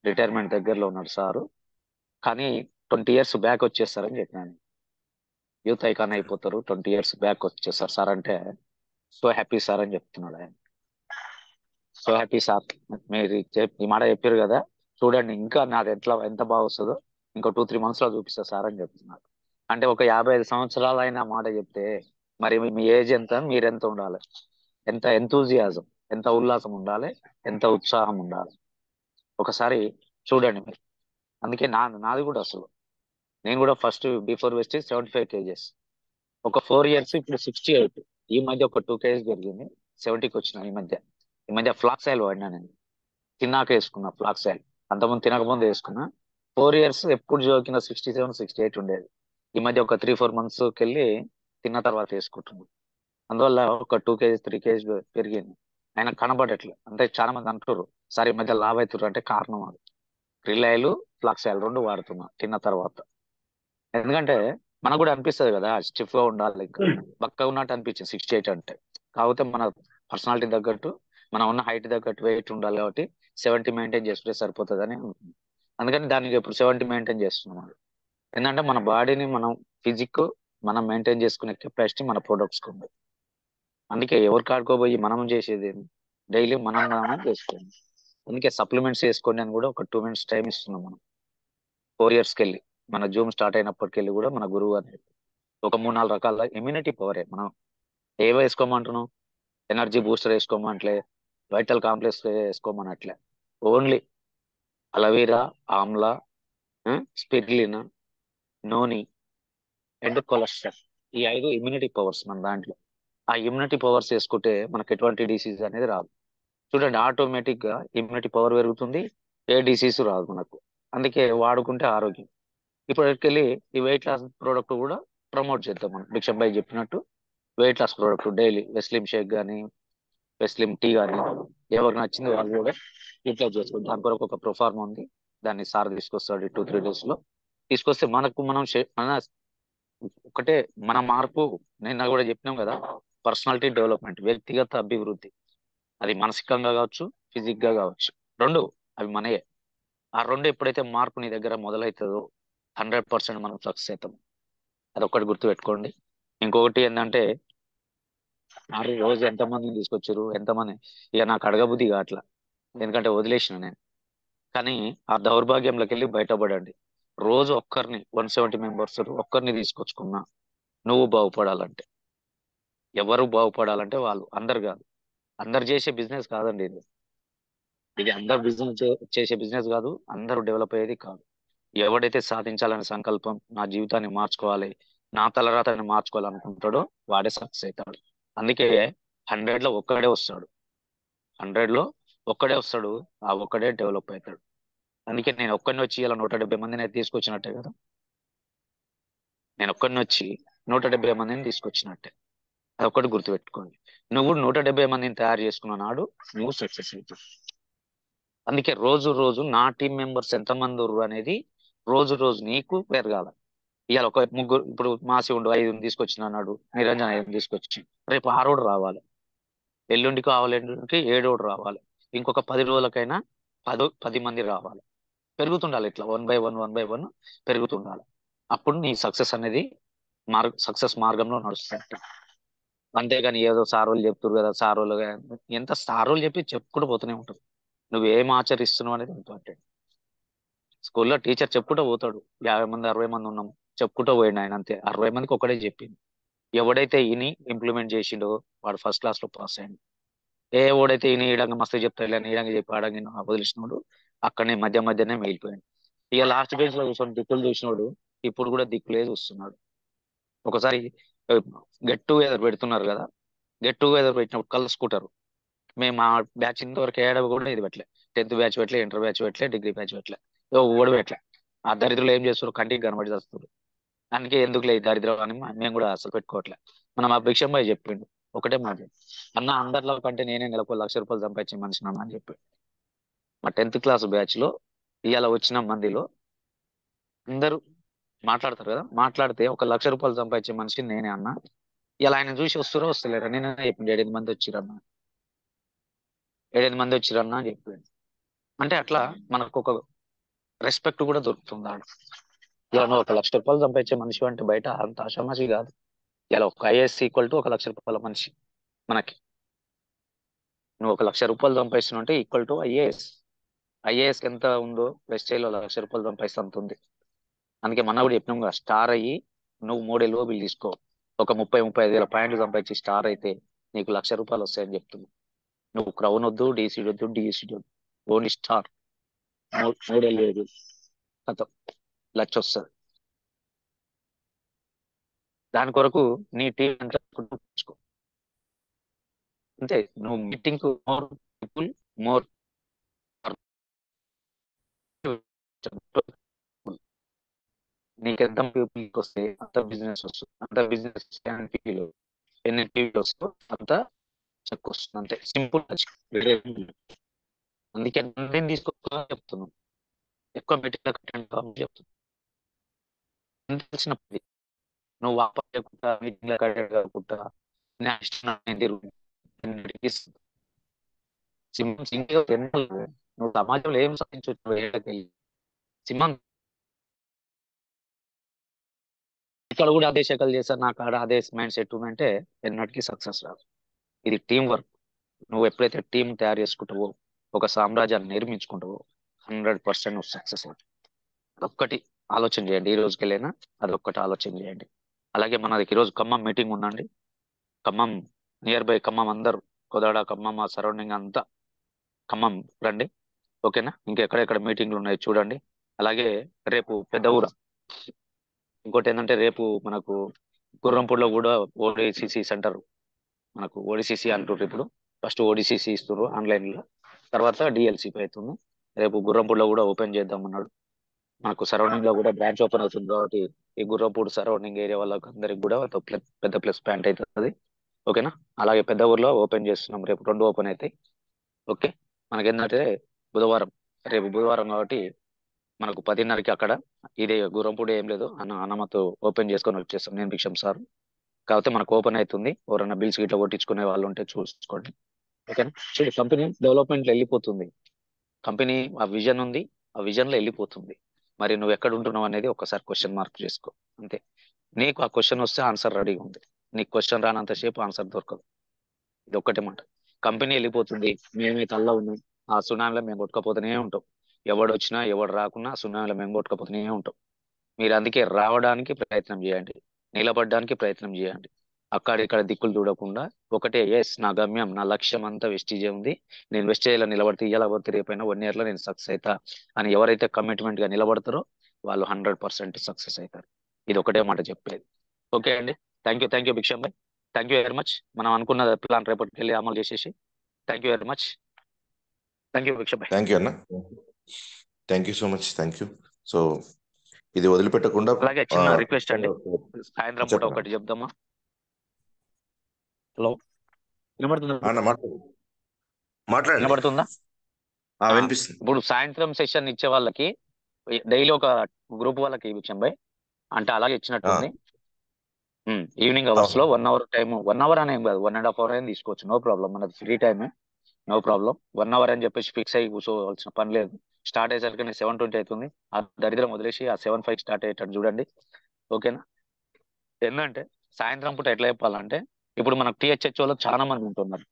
రిటైర్మెంట్ దగ్గరలో ఉన్నాడు సారు, కానీ 20 years బ్యాక్ వచ్చేస్తారని చెప్పినాను. యూత్ ఐకాన్ అయిపోతారు, 20 years బ్యాక్ వచ్చేస్తారు సార్ అంటే సో హ్యాపీ సార్ అని చెప్తున్నాడు ఆయన. సో హ్యాపీ సార్, మీరు ఈ మాట చెప్పారు కదా, చూడండి ఇంకా నాది ఎంత బాగా వస్తుందో ఇంకో 2-3 months లో చూపిస్తా సార్ అని చెప్తున్నారు. అంటే ఒక 55 సంవత్సరాలు అయిన మాట చెప్తే మరి మీ ఏజ్ ఎంత, మీరెంత ఉండాలి, ఎంత ఎంతూజియాజం, ఎంత ఉల్లాసం ఉండాలి, ఎంత ఉత్సాహం ఉండాలి ఒకసారి చూడండి మీరు. అందుకే నాది కూడా అసలు నేను కూడా ఫస్ట్ బిఫోర్ వెస్ట్ 75 kgs, ఒక 4 years ఇప్పుడు 68, ఈ మధ్య ఒక 2 kgs పెరిగింది, 70కి వచ్చిన. ఈ మధ్య ఫ్లాక్స్ ఆయిల్ వాడినా నేను, తిన్నాక వేసుకున్నా ఫ్లాక్స్ ఆయిల్, అంతకుముందు తినకముందు వేసుకున్నా. 4 years ఎప్పుడు జోకిన 67 68 ఉండేది, ఈ మధ్య ఒక 3-4 monthsకి వెళ్ళి తిన్న తర్వాత వేసుకుంటున్నాను. అందువల్ల ఒక 2 kgs 3 kgs పెరిగింది. ఆయన కనబడట్లే, అంటే చాలా మంది అంటారు సార్ ఈ మధ్య లావ్ అవుతారు, అంటే కారణం అది క్రిల్ ఆయిల్, ఫ్లాక్స్ ఆయిల్ 2 వాడుతున్నా తిన్న తర్వాత. ఎందుకంటే మనకు కూడా అనిపిస్తుంది కదా స్టిఫ్ గా ఉండాలి, ఇంకా బక్కగా ఉన్నట్టు అనిపించింది 68 అంటే. కాకపోతే మన పర్సనాలిటీ తగ్గట్టు, మనం ఉన్న హైట్ తగ్గట్టు వెయిట్ ఉండాలి, కాబట్టి 70 మెయింటైన్ చేసుకుంటే సరిపోతుంది అని అనుకుంటున్నాం. అందుకని దానికి ఇప్పుడు 70 మెయింటైన్ చేస్తున్నాం. ఎందుకంటే మన బాడీని మనం ఫిజిక్ మనం మెయింటైన్ చేసుకునే కెపాసిటీ మన ప్రొడక్ట్స్ ఉంది. అందుకే ఎవరు కాడుకోబోయి మనం చేసేది డైలీ మనం చేసుకోండి. అందుకే సప్లిమెంట్స్ వేసుకోండి అని కూడా ఒక 2 minutes టైం ఇస్తున్నాం మనం. 4 yearsకి వెళ్ళి మన జూమ్ స్టార్ట్ అయినప్పటికెళ్ళి కూడా మన గురువు గారు ఒక 3-4 రకాల ఇమ్యూనిటీ పవరే. మనం ఏవో వేసుకోమంటున్నాం, ఎనర్జీ బూస్టర్ వేసుకోమంటలే, వైటల్ కాంప్లెక్స్ వేసుకోమనట్లే, only aloe vera, amla, spirulina, noni and cholesterol, ఈ 5 ఇమ్యూనిటీ పవర్స్ మన దాంట్లో. ఆ ఇమ్యూనిటీ పవర్స్ వేసుకుంటే మనకు ఎటువంటి డిసీజ్ అనేది రాదు. చూడండి ఆటోమేటిక్ గా ఇమ్యూనిటీ పవర్ పెరుగుతుంది, ఏ డిసీజ్ రాదు మనకు. అందుకే వాడుకుంటే ఆరోగ్యం. ఇప్పటికెళ్ళి ఈ వెయిట్ లాస్ ప్రోడక్ట్ కూడా ప్రమోట్ చేద్దాం మనం. భిక్షం భాయ్ చెప్పినట్టు weight loss product daily Veslim shake కానీ, వెస్లిమ్ టీ కానీ, ఎవరికి నచ్చింది వాళ్ళు కూడా యూటిలైజ్ చేసుకోండి. దాని కొరకు ఒక ప్రొఫార్మ్ ఉంది, దాన్ని సార్ తీసుకొస్తాడు 2-3 days లో. తీసుకొస్తే మనం మన ఒకటే మన మార్పు. నిన్న కూడా చెప్పినాం కదా, పర్సనాలిటీ డెవలప్మెంట్, వ్యక్తిగత అభివృద్ధి, అది మానసికంగా కావచ్చు, ఫిజిక్ గా కావచ్చు, 2 అవి మనయే. ఆ 2 ఎప్పుడైతే మార్పు నీ దగ్గర మొదలవుతుందో 100% మనం సక్సెస్ అవుతాం. అదొక్కటి గుర్తుపెట్టుకోండి. ఇంకొకటి ఏంటంటే రోజు ఎంతమందిని తీసుకొచ్చారు, ఎంతమంది, ఇక నాకు అడగబుద్ధి కావట్లా, ఎందుకంటే వదిలేసిన నేను. కానీ ఆ దౌర్భాగ్యంలోకి వెళ్ళి బయటపడండి. రోజు ఒక్కరిని 170 members ఒక్కరిని తీసుకొచ్చుకున్నా నువ్వు బాగుపడాలంటే, ఎవరు బాగుపడాలంటే వాళ్ళు, అందరు కాదు. అందరు చేసే బిజినెస్ కాదండి ఇది. ఇది అందరు బిజినెస్ చేసే బిజినెస్ కాదు, అందరూ డెవలప్ అయ్యేది కాదు. ఎవడైతే సాధించాలనే సంకల్పం, నా జీవితాన్ని మార్చుకోవాలి, నా తలరాతని మార్చుకోవాలనుకుంటాడో వాడే సక్సెస్ అవుతాడు. అందుకే 100లో ఒక్కడే వస్తాడు, 100లో ఒక్కడే వస్తాడు, ఆ ఒక్కడే డెవలప్ అవుతాడు. అందుకే నేను ఒక్కడిని వచ్చి ఇలా 170 మందిని తీసుకొచ్చినట్టే కదా, నేను ఒక్కడిని వచ్చి 170 మందిని తీసుకొచ్చినట్టే. అది ఒక్కటి గుర్తుపెట్టుకోండి. నువ్వు 170 మందిని తయారు చేసుకున్న నాడు నువ్వు సక్సెస్ అవుతావు. అందుకే రోజు రోజు నా టీం మెంబర్స్ ఎంతమంది ఉర్రు అనేది రోజు రోజు నీకు పెరగాల. ఇవాళ ఒక 3, ఇప్పుడు మాసి ఉండు 5 తీసుకొచ్చిన అన్నాడు, నిరంజన్ 5 తీసుకొచ్చి, రేపు 6 రావాలి, ఎల్లుండికి ఎల్లుండికి 7 రావాలి, ఇంకొక 10 రోజులకైనా 10 మంది రావాలి. పెరుగుతుండాలి, ఇట్లా 1 by 1 1 by 1 పెరుగుతుండాలి. అప్పుడు నీ సక్సెస్ అనేది సక్సెస్ మార్గంలో నడుస్తుంది. అంతేగాని ఏదో సారోలు చెప్తారు కదా, సారోలు ఎంత సారోలు చెప్పుకుంటూ పోతూనే ఉంటారు. నువ్వు ఏం ఆచరిస్తున్నావు అనేది ఇంపార్టెంట్. స్కూల్లో టీచర్ చెప్పుకుంటూ పోతాడు, 50 మంది 60 మంది ఉన్నాం, చెప్పుకుంటూ పోయిండు ఆయన, అంతే. 60 మందికి ఒకటే చెప్పింది. ఎవడైతే ఈని ఇంప్లిమెంట్ చేసిండో వాడు ఫస్ట్ క్లాస్ లో పాస్ అయ్యిండు. ఓడైతే ఈయన ఈడంగా మస్తు చెప్తాడు అని ఈడంగా చెప్పి ఆడంగా వదిలిసినోడు అక్కడనే మధ్యనే మిగిలిపోయాడు. ఇక లాస్ట్ బెంచ్ లో కూర్చొని దిక్కులు చూసినోడు ఇప్పుడు కూడా దిక్కులే చూస్తున్నాడు. ఒకసారి గెట్ టుగెదర్ పెడుతున్నారు కదా, గెట్ టుగెదర్ పెట్టినప్పుడు కలుసుకుంటారు. మేము మా బ్యాచ్ ఇంతవరకు ఏడ కూడా ఇది పెట్టలే. 10th బ్యాచ్ పెట్టలే, ఇంటర్ బ్యాచ్ పెట్టలే, డిగ్రీ బ్యాచ్ పెట్టలే, ఓడి పెట్టలే. ఆ దరిద్రులు ఏం చేస్తారు, కంటికి కనబడి చేస్తారు. అందుకే ఎందుకులే ఈ దరిద్రం అని మేము కూడా అసలు పెట్టుకోవట్లే. మనం ఆ భిక్షం భాయ్ చెప్పిండు ఒకటే మాట, అన్న అందరిలో కంటే నేనే నెలకు 1,00,000 రూపాయలు సంపాదించే మనిషిని అన్న అని చెప్పి. మా 10th క్లాస్ బ్యాచ్ లో ఇవాళ వచ్చిన మందిలో అందరూ మాట్లాడతారు కదా, మాట్లాడితే 1,00,000 రూపాయలు సంపాదించే మనిషిని నేనే అన్న. ఇలా ఆయన చూసి వస్తారో వస్తలేరా, నేను చెప్పింది 7-8 మంది వచ్చిరన్న, 7-8 మంది వచ్చిరన్న అని చెప్పిండు. అంటే అట్లా మనకు ఒక రెస్పెక్ట్ కూడా దొరుకుతుంది ఆడ. ఇలా నువ్వు 1,00,000 రూపాయలు సంపాదించే మనిషి అంటే బయట అంత ఆషామాషి కాదు. ఇలా ఒక ఐఏఎస్ ఈక్వల్ టు 1,00,000 రూపాయల మనిషి మనకి. నువ్వు 1,00,000 రూపాయలు సంపాదిస్తున్నావు అంటే ఈక్వల్ టు ఐఏఎస్. ఐఏఎస్ ఎంత ఉందో వెస్టైల్లో 1,00,000 రూపాయలు సంపాదిస్తూ ఉంది. అందుకే మన కూడా చెప్పినాం కదా, స్టార్ అయ్యి నువ్వు 3 ఏళ్ళు బిల్ తీసుకో, ఒక 30-35 వేల పాయింట్లు సంపాదించి స్టార్ అయితే నీకు 1,00,000 రూపాయలు వస్తాయని చెప్తుంది. నువ్వు క్రౌన్ వద్దు, డీసీడీ వద్దు, డిఎస్సీ వద్దు, ఓన్లీ స్టార్. 3 ఏళ్ళు కథం 1,00,000 వస్తుంది. దాని కొరకు నీ టీం అంతా చూసుకో. అంతే. నువ్వు మీటింగ్ మోర్ పీపుల్, మోర్ నీకు ఎంత పీపుల్కి వస్తే అంత బిజినెస్ వస్తుంది. అంత బిజినెస్ ఎన్ని టీవీలు వస్తుందో అంత చెక్ వస్తుంది. అంతే సింపుల్. అందుకే నేను తీసుకోవాలని చెప్తున్నాను, ఎక్కువ మీటింగ్ అటెండ్ కావాలని చెప్తున్నాను. తెలిసినప్పుడు నువ్వు వాపకుండా మీటింగ్ అటెండ్ కాకుండా నా ఇష్టం నేను తిరుగు నువ్వు సమాజంలో ఏం సాధించవచ్చు ఏళ్ళకెళ్ళి. సింహం ఇక్కడ కూడా అదే శకలు చేస్తారు, నాకు ఆడ అదే మైండ్ సెట్ ఉందంటే ఎన్నటికీ సక్సెస్ రాదు. ఇది టీం వర్క్. నువ్వు ఎప్పుడైతే టీం తయారు చేసుకుంటావో, ఒక సామ్రాజ్యాన్ని నిర్మించుకుంటావో 100% నువ్వు సక్సెస్ అవుతావు. అదొక్కటి ఆలోచన చేయండి. ఈ రోజుకి వెళ్ళైనా అదొక్కటి ఆలోచన చేయండి. అలాగే మనకి ఈరోజు ఖమ్మం మీటింగ్ ఉందండి. ఖమ్మం నియర్ బై ఖమ్మం అందరూ కోదాడ ఖమ్మం ఆ సరౌండింగ్ అంతా ఖమ్మం రండి, ఓకేనా. ఇంకెక్కడెక్కడ మీటింగ్లు ఉన్నాయి చూడండి. అలాగే రేపు పెద్ద ఊర. ఇంకోటి ఏంటంటే రేపు మనకు గుర్రంపూడిలో కూడా ఓడిసిసి సెంటర్, మనకు ఓడిసిసి అంటారు ఇప్పుడు. ఫస్ట్ ఓడిసిసి ఇస్తున్నారు ఆన్లైన్ లో, తర్వాత డిఎల్సిపి అవుతుంది. రేపు గుర్రంపూడిలో కూడా ఓపెన్ చేద్దాం అన్నాడు. మనకు సరౌండింగ్ లో కూడా బ్రాంచ్ ఓపెన్ అవుతుంది కాబట్టి ఈ గుర్రంపూడి సరౌండింగ్ ఏరియా వాళ్ళకి అందరికి కూడా ఒక పెద్ద ప్లస్ పాయింట్ అవుతుంది, ఓకేనా. అలాగే పెద్ద ఊర్లో ఓపెన్ చేస్తున్నాం, రేపు 2 ఓపెన్ అవుతాయి. ఓకే. మనకేంటంటే బుధవారం, రేపు బుధవారం కాబట్టి మనకు 10:30కి అక్కడ ఇదే గుర్రంపూడి ఏం లేదు అన్నమతో ఓపెన్ చేసుకొని వచ్చేస్తాం నేను భిక్షం సార్. కాకపోతే మనకు ఓపెన్ అవుతుంది, ఎవరైనా బిల్స్ గిట్లా కొట్టించుకునే వాళ్ళు ఉంటే చూసుకోండి, ఓకేనా. చూడు కంపెనీ డెవలప్మెంట్ వెళ్ళిపోతుంది. కంపెనీ ఆ విజన్ ఉంది, ఆ విజన్ లో వెళ్ళిపోతుంది. మరి నువ్వు ఎక్కడ ఉంటున్నావు అనేది ఒకసారి క్వశ్చన్ మార్క్ చేసుకో. అంతే. నీకు ఆ క్వశ్చన్ వస్తే ఆన్సర్ రెడీగా ఉంది, నీకు క్వశ్చన్ రానంతసేపు ఆన్సర్ దొరకదు. ఇది ఒక్కటే మాట. కంపెనీ వెళ్ళిపోతుంది, మేమైతే అల్లా ఉన్నాం, ఆ సునామీలో మేము కొట్టుకపోతూనే ఉంటాం. ఎవడు వచ్చినా ఎవడు రాకున్నా ఆ సునామీలో మేము కొట్టుకపోతూనే ఉంటాం. మీరు అందుకే రావడానికి ప్రయత్నం చేయండి, నిలబడడానికి ప్రయత్నం చేయండి. అక్కడ ఇక్కడ దిక్కులు చూడకుండా ఒకటే, ఎస్ నా గమ్యం నా లక్ష్యం అంతా వెస్టీజే ఉంది, నేను వెస్టేజ్లో నిలబడితే ఇయ్యాల పోతే రేపైనా 1 year లో నేను సక్సెస్ అవుతా అని ఎవరైతే కమిట్మెంట్ గా నిలబడతారో వాళ్ళు 100% సక్సెస్ అవుతారు. ఇది ఒకటే మాట చెప్పేది. ఓకే అండి. Thank you Bhiksham bhai, thank you very much. మనం అనుకున్న ప్లాన్ రేపటికి వెళ్ళి అమలు చేసేసి. Thank you very much. Thank you Bhiksham bhai. Thank you అన్న, thank you so much, thank you. So ఇది వదిలిపెట్టకుండా అలాగే చిన్న రిక్వెస్ట్ అండి, సాయంత్రం పూట చెప్పండి ఒకటి చెప్దామా. హలో, వినబడుతుందా? అన్న. మాట్లాడండి. వినబడుతుందా? వినిపిస్తుంది. ఇప్పుడు సాయంత్రం సెషన్ ఇచ్చే వాళ్ళకి డైలీ ఒక గ్రూప్ వాళ్ళకి విషయం బై అంటే అలాగే ఇచ్చినట్టుంది. ఈవినింగ్ అవర్స్ లో 1 hour టైం, 1 hour అని ఏం కాదు, 1.5 hour అయినా తీసుకోవచ్చు, నో ప్రాబ్లం. మనది ఫ్రీ టైమే, నో ప్రాబ్లం. 1 hour అని చెప్పేసి ఫిక్స్ అయ్యి కూర్చోవలసిన పని లేదు. స్టార్ట్ అయ్యేసరికి 7:20 అవుతుంది. ఆ దరిద్రం వదిలేసి ఆ 7:05 స్టార్ట్ అయ్యేటట్టు చూడండి, ఓకేనా. ఏంటంటే సాయంత్రం పూట ఎట్లా చెప్పాలంటే, ఇప్పుడు మనకు టీహెచ్హెచ్ వాళ్ళు చాలా మంది ఉంటున్నారు.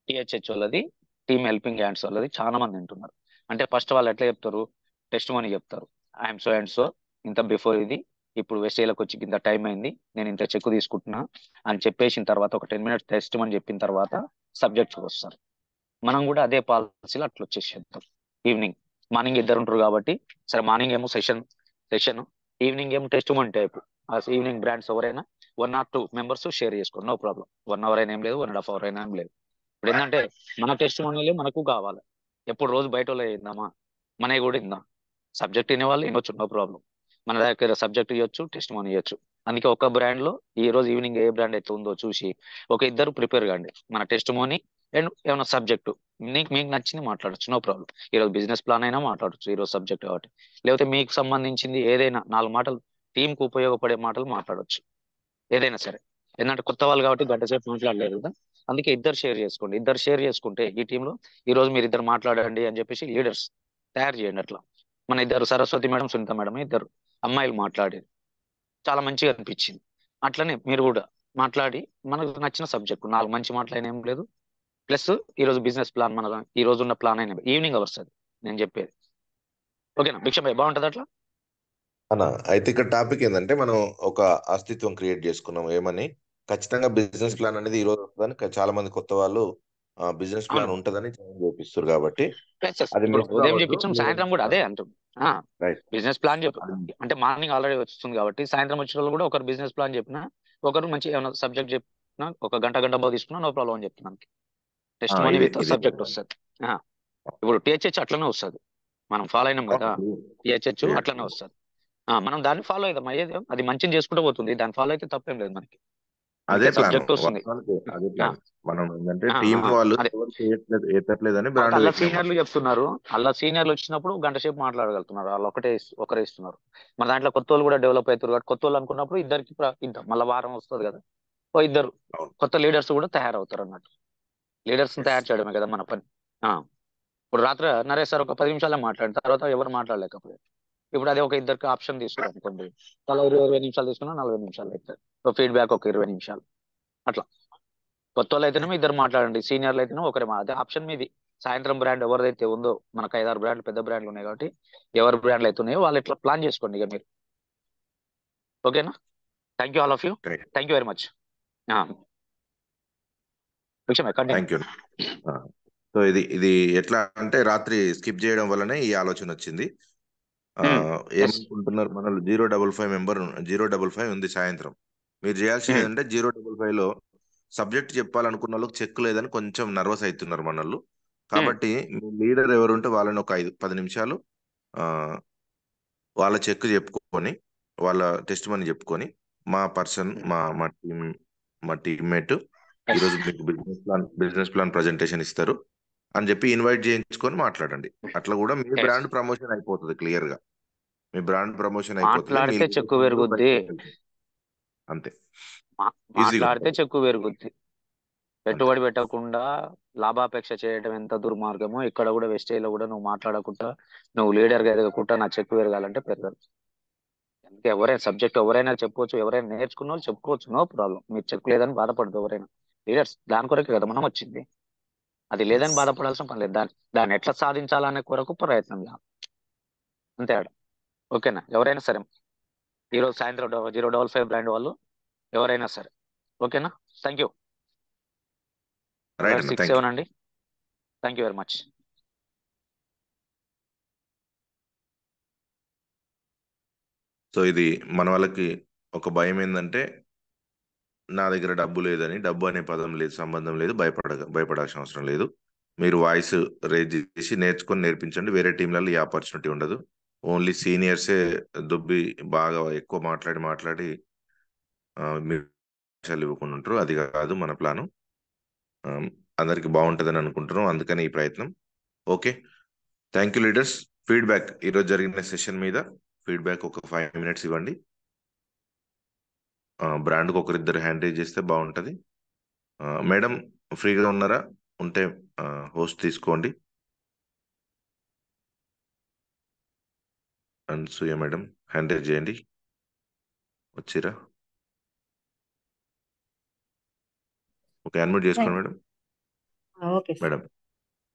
టీహెచ్హెచ్ వాళ్ళది టీమ్ హెల్పింగ్ హ్యాండ్స్ వాళ్ళది చాలా మంది ఉంటున్నారు. అంటే ఫస్ట్ వాళ్ళు ఎట్లా చెప్తారు, టెస్ట్ మనీ చెప్తారు. ఐఎమ్ సో అండ్ సో, ఇంత బిఫోర్ ఇది, ఇప్పుడు వెస్టేలకు వచ్చి ఇంత టైం అయింది, నేను ఇంత చెక్ తీసుకుంటున్నా అని చెప్పేసిన తర్వాత ఒక 10 minutes టెస్ట్ మని చెప్పిన తర్వాత సబ్జెక్ట్స్ వస్తారు. మనం కూడా అదే పాలసీలో అట్లా వచ్చేసేద్దాం. మార్నింగ్ ఇద్దరు ఉంటారు కాబట్టి, సరే మార్నింగ్ ఏమో సెషన్, ఈవినింగ్ ఏమో టెస్ట్ మనీ టైప్. ఆ ఈవినింగ్ బ్రాండ్స్ ఎవరైనా 1 or 2 members షేర్ చేసుకోండి, నో ప్రాబ్లం. 1 hour అయినా ఏం లేదు, 1.5 hour అయినా ఏం లేదు, ఇప్పుడు ఏంటంటే మన టెస్ట్ మనలే మనకు కావాలి. ఎప్పుడు రోజు బయట వాళ్ళు ఏందామా, మనవి కూడా ఇందాం. సబ్జెక్ట్ వినేవాళ్ళు వినొచ్చు, నో ప్రాబ్లం. మన దగ్గర సబ్జెక్ట్ ఇవ్వచ్చు, టెస్ట్ మనీ ఇవ్వచ్చు. అందుకే ఒక బ్రాండ్ లో ఈ రోజు ఈవినింగ్ ఏ బ్రాండ్ అయితే ఉందో చూసి ఒక ఇద్దరు ప్రిపేర్ కాండి. మన టెస్ట్ మనీ అండ్ ఏమైనా సబ్జెక్టు మీకు నచ్చింది మాట్లాడచ్చు, నో ప్రాబ్లం. ఈరోజు బిజినెస్ ప్లాన్ అయినా మాట్లాడచ్చు ఈరోజు సబ్జెక్ట్ కాబట్టి. లేకపోతే మీకు సంబంధించింది ఏదైనా 4 మాటలు టీంకు ఉపయోగపడే మాటలు మాట్లాడవచ్చు, ఏదైనా సరే. ఎందుకంటే కొత్త వాళ్ళు కాబట్టి గంట సేపు మాట్లాడలేదు కదా, అందుకే ఇద్దరు షేర్ చేసుకోండి. ఇద్దరు షేర్ చేసుకుంటే ఈ టీంలో ఈ రోజు మీరు ఇద్దరు మాట్లాడండి అని చెప్పేసి లీడర్స్ తయారు చేయండి. అట్లా మన ఇద్దరు సరస్వతి మేడం, సునీత మేడం ఇద్దరు అమ్మాయిలు మాట్లాడేది చాలా మంచిగా అనిపించింది. అట్లనే మీరు కూడా మాట్లాడి మనకు నచ్చిన సబ్జెక్ట్ 4 మంచి మాటలైన ఏం లేదు. ప్లస్ ఈ రోజు బిజినెస్ ప్లాన్, మన ఈ రోజు ఉన్న ప్లాన్ అయిన ఈవినింగ్ అవర్స్ అది నేను చెప్పేది. ఓకేనా భిక్ష భాయ్, బాగుంటుంది అట్లా? అన్న అయితే ఇక్కడ టాపిక్ ఏంటంటే మనం ఒక అస్తిత్వం క్రియేట్ చేసుకున్నాం ఏమని, ఖచ్చితంగా బిజినెస్ ప్లాన్ అనేది ఈ రోజు వస్తుందని చాలా మంది కొత్త వాళ్ళు బిజినెస్ ప్లాన్ అవును, ఉంటుందని జాయిన్ చేపిస్తారు కాబట్టి ప్లస్ అది ఇప్పుడు మిస్ ఉదయం అవ్వద్దు. చెప్పించాం, సాయంత్రం కూడా అదే అంటాం. రైట్. బిజినెస్ ప్లాన్ చెప్పు అంటే మార్నింగ్ ఆల్రెడీ వస్తుంది కాబట్టి సాయంత్రం వచ్చిన వాళ్ళు కూడా ఒకరు బిజినెస్ ప్లాన్ చెప్పినా, ఒకరు మంచి ఏమైనా సబ్జెక్ట్ చెప్పినా, ఒక గంట బాగా తీసుకున్నా నో ప్రాబ్లం అని చెప్తున్నాను. టెస్ట్ మనీ ఇది విత్ ఇది సబ్జెక్ట్ వస్తుంది. ఇప్పుడు టీహెచ్హెచ్ అట్లనే వస్తుంది, మనం ఫాలో అయినాం కదా. టీహెచ్హెచ్ అట్లనే వస్తుంది. మనం దాన్ని ఫాలో అవుదాం, అయ్యేది అది మంచిని చేసుకుంటూ పోతుంది. దాన్ని ఫాలో అయితే తప్పేం లేదు మనకి. అదే అందుకే ప్లాన్, సబ్జెక్ట్ వస్తుంది. అదే ఆ, ప్లాన్. మనం ఏంటంటే ఆ, టీం ఆ, వాళ్ళు అదే ఎవరు ఎత్తట్లేదని కాబట్టి బ్రాండ్ అలా పెట్టినాం మనం. సీనియర్లు చెప్తున్నారు. అలా సీనియర్లు వచ్చినప్పుడు గంట సేపు మాట్లాడగలుగుతున్నారు, వాళ్ళు ఒకరే ఇస్తున్నారు. మన దాంట్లో కొత్త వాళ్ళు కూడా డెవలప్ అవుతారు కాబట్టి కొత్త వాళ్ళు అనుకున్నప్పుడు ఇద్దరికి ఇద్దాం. మళ్ళీ వారం వస్తుంది కదా, ఓ ఇద్దరు అవును. కొత్త లీడర్స్ కూడా తయారవుతారు అన్నట్టు. Leaders Yes. తయారు చేయడమే కదా మన పని. ఆ, ఇప్పుడు రాత్రి నరేష్ సార్ ఒక 10 నిమిషాలే మాట్లాడిన తర్వాత ఎవరు మాట్లాడలేకపోయారు. ఇప్పుడు అదే ఒక ఇద్దరికి ఆప్షన్ తీసుకున్నాం అనుకోండి, తలా 20 నిమిషాలు తీసుకున్నా 40 నిమిషాలు అవుతాయి. సో ఫీడ్బ్యాక్ ఒక 20 నిమిషాలు అట్లా. కొత్త వాళ్ళు అయితేనేమో ఇద్దరు మాట్లాడండి, సీనియర్లు అయితేనేమో ఒకరే అదే ఆప్షన్ మీది. సాయంత్రం బ్రాండ్ ఎవరిదైతే ఉందో, మనకు 5-6 బ్రాండ్లు పెద్ద బ్రాండ్లు ఉన్నాయి కాబట్టి ఎవరి బ్రాండ్లు అయితే ఉన్నాయో వాళ్ళు ఇట్లా ప్లాన్ చేసుకోండి ఇక మీరు. ఓకేనా? Thank you all of you, Right. Thank you very much. Continue. Thank you. So ఇది ఎట్లా అంటే రాత్రి స్కిప్ చేయడం వల్లనే ఈ ఆలోచన వచ్చింది. ఏమనుకుంటున్నారు మనల్ని 055 మెంబర్ 055 ఉంది సాయంత్రం. మీరు చేయాల్సింది ఏంటంటే 055 లో సబ్జెక్ట్ చెప్పాలనుకున్న వాళ్ళకి చెక్ లేదని కొంచెం నర్వస్ అవుతున్నారు మనల్ని. కాబట్టి మీ లీడర్ ఎవరుంటే వాళ్ళని ఒక 10 నిమిషాలు ఆ, వాళ్ళ చెక్ చెప్పుకొని, వాళ్ళ టెస్ట్ మనీ చెప్పుకొని, మా పర్సన్ మా టీమ్మేట్ ఈరోజు మీకు బిజినెస్ ప్లాన్ ప్రజెంటేషన్ ఇస్తారు అని చెప్పి ఇన్వైట్ చేయించుకొని మాట్లాడండి. అట్లా కూడా మీ బ్రాండ్ ప్రమోషన్ అయిపోతుంది. క్లియర్ గా మీ బ్రాండ్ ప్రమోషన్ అయిపోతుంది. మీ మాట్లాడితే leaders చెక్కు అందరూ పెరుగుద్ది, బయటకు వెళ్తారు. అంతే, ఈజీగా మాట్లాడితే ఉంటుంది. చెక్కు పెరుగుద్ది. అంతే. పెట్టుబడి పెట్టకుండా లాభాపేక్ష చేయడం ఎంత దుర్మార్గమో, ఇక్కడ కూడా వెస్టేజ్ లో కూడా నువ్వు మాట్లాడకుండా, నువ్వు లీడర్ గా ఎదగకుండా నా చెక్కు పెరగాలంటే పెరగదు. అందుకే ఎవరైనా సబ్జెక్ట్ ఎవరైనా చెప్పుకోవచ్చు, ఎవరైనా నేర్చుకున్న వాళ్ళు చెప్పుకోవచ్చు, నో ప్రాబ్లం. మీరు చెక్కు లేదని బాధపడదు ఎవరైనా. లీడర్స్ దాని కొరకే కదా మనం వచ్చింది. అది లేదని Yes. బాధపడాల్సిన పని లేదు. దాన్ని ఎట్లా సాధించాలనే కొరకు ప్రయత్నం చేయాలి, అంతే ఆడ. ఓకేనా? ఎవరైనా సరే ఈరోజు సాయంత్రం 055 బ్రాండ్ వాళ్ళు ఎవరైనా సరే. ఓకేనా? Thank you. రైట్ అన్న, థ్యాంక్ యూ. 6-7 అండి. Thank you very much. So ఇది మన వాళ్ళకి ఒక భయం ఏంటంటే, నా దగ్గర డబ్బు లేదని, డబ్బు అనే పదం లేదు, సంబంధం లేదు, భయపడాల్సిన అవసరం లేదు. మీరు వాయిస్ రేజ్ చేసి నేర్చుకొని నేర్పించండి. వేరే టీంలలో ఈ ఆపర్చునిటీ ఉండదు. ఓన్లీ సీనియర్సే దుబ్బి బాగా ఎక్కువ మాట్లాడి మీరు అవకాశాలు ఇవ్వకుండా ఉంటారు. అది కాదు మన ప్లాను. అందరికి బాగుంటుందని అనుకుంటున్నాం, అందుకని ఈ ప్రయత్నం. Okay, thank you leaders. Feedback ఈరోజు జరిగిన సెషన్ మీద ఫీడ్బ్యాక్ ఒక 5 minutes ఇవ్వండి. బ్రాండ్కి ఒకరిద్దరు హ్యాండ్ రేజ్ చేస్తే బాగుంటుంది. మేడం ఫ్రీగా ఉన్నారా? ఉంటే హోస్ట్ తీసుకోండి. అనసూయ మేడం హ్యాండ్ రేజ్ చేయండి. వచ్చిరా? ఓకే, అన్మ్యూట్ చేసుకోండి మేడం. Okay sir. మేడం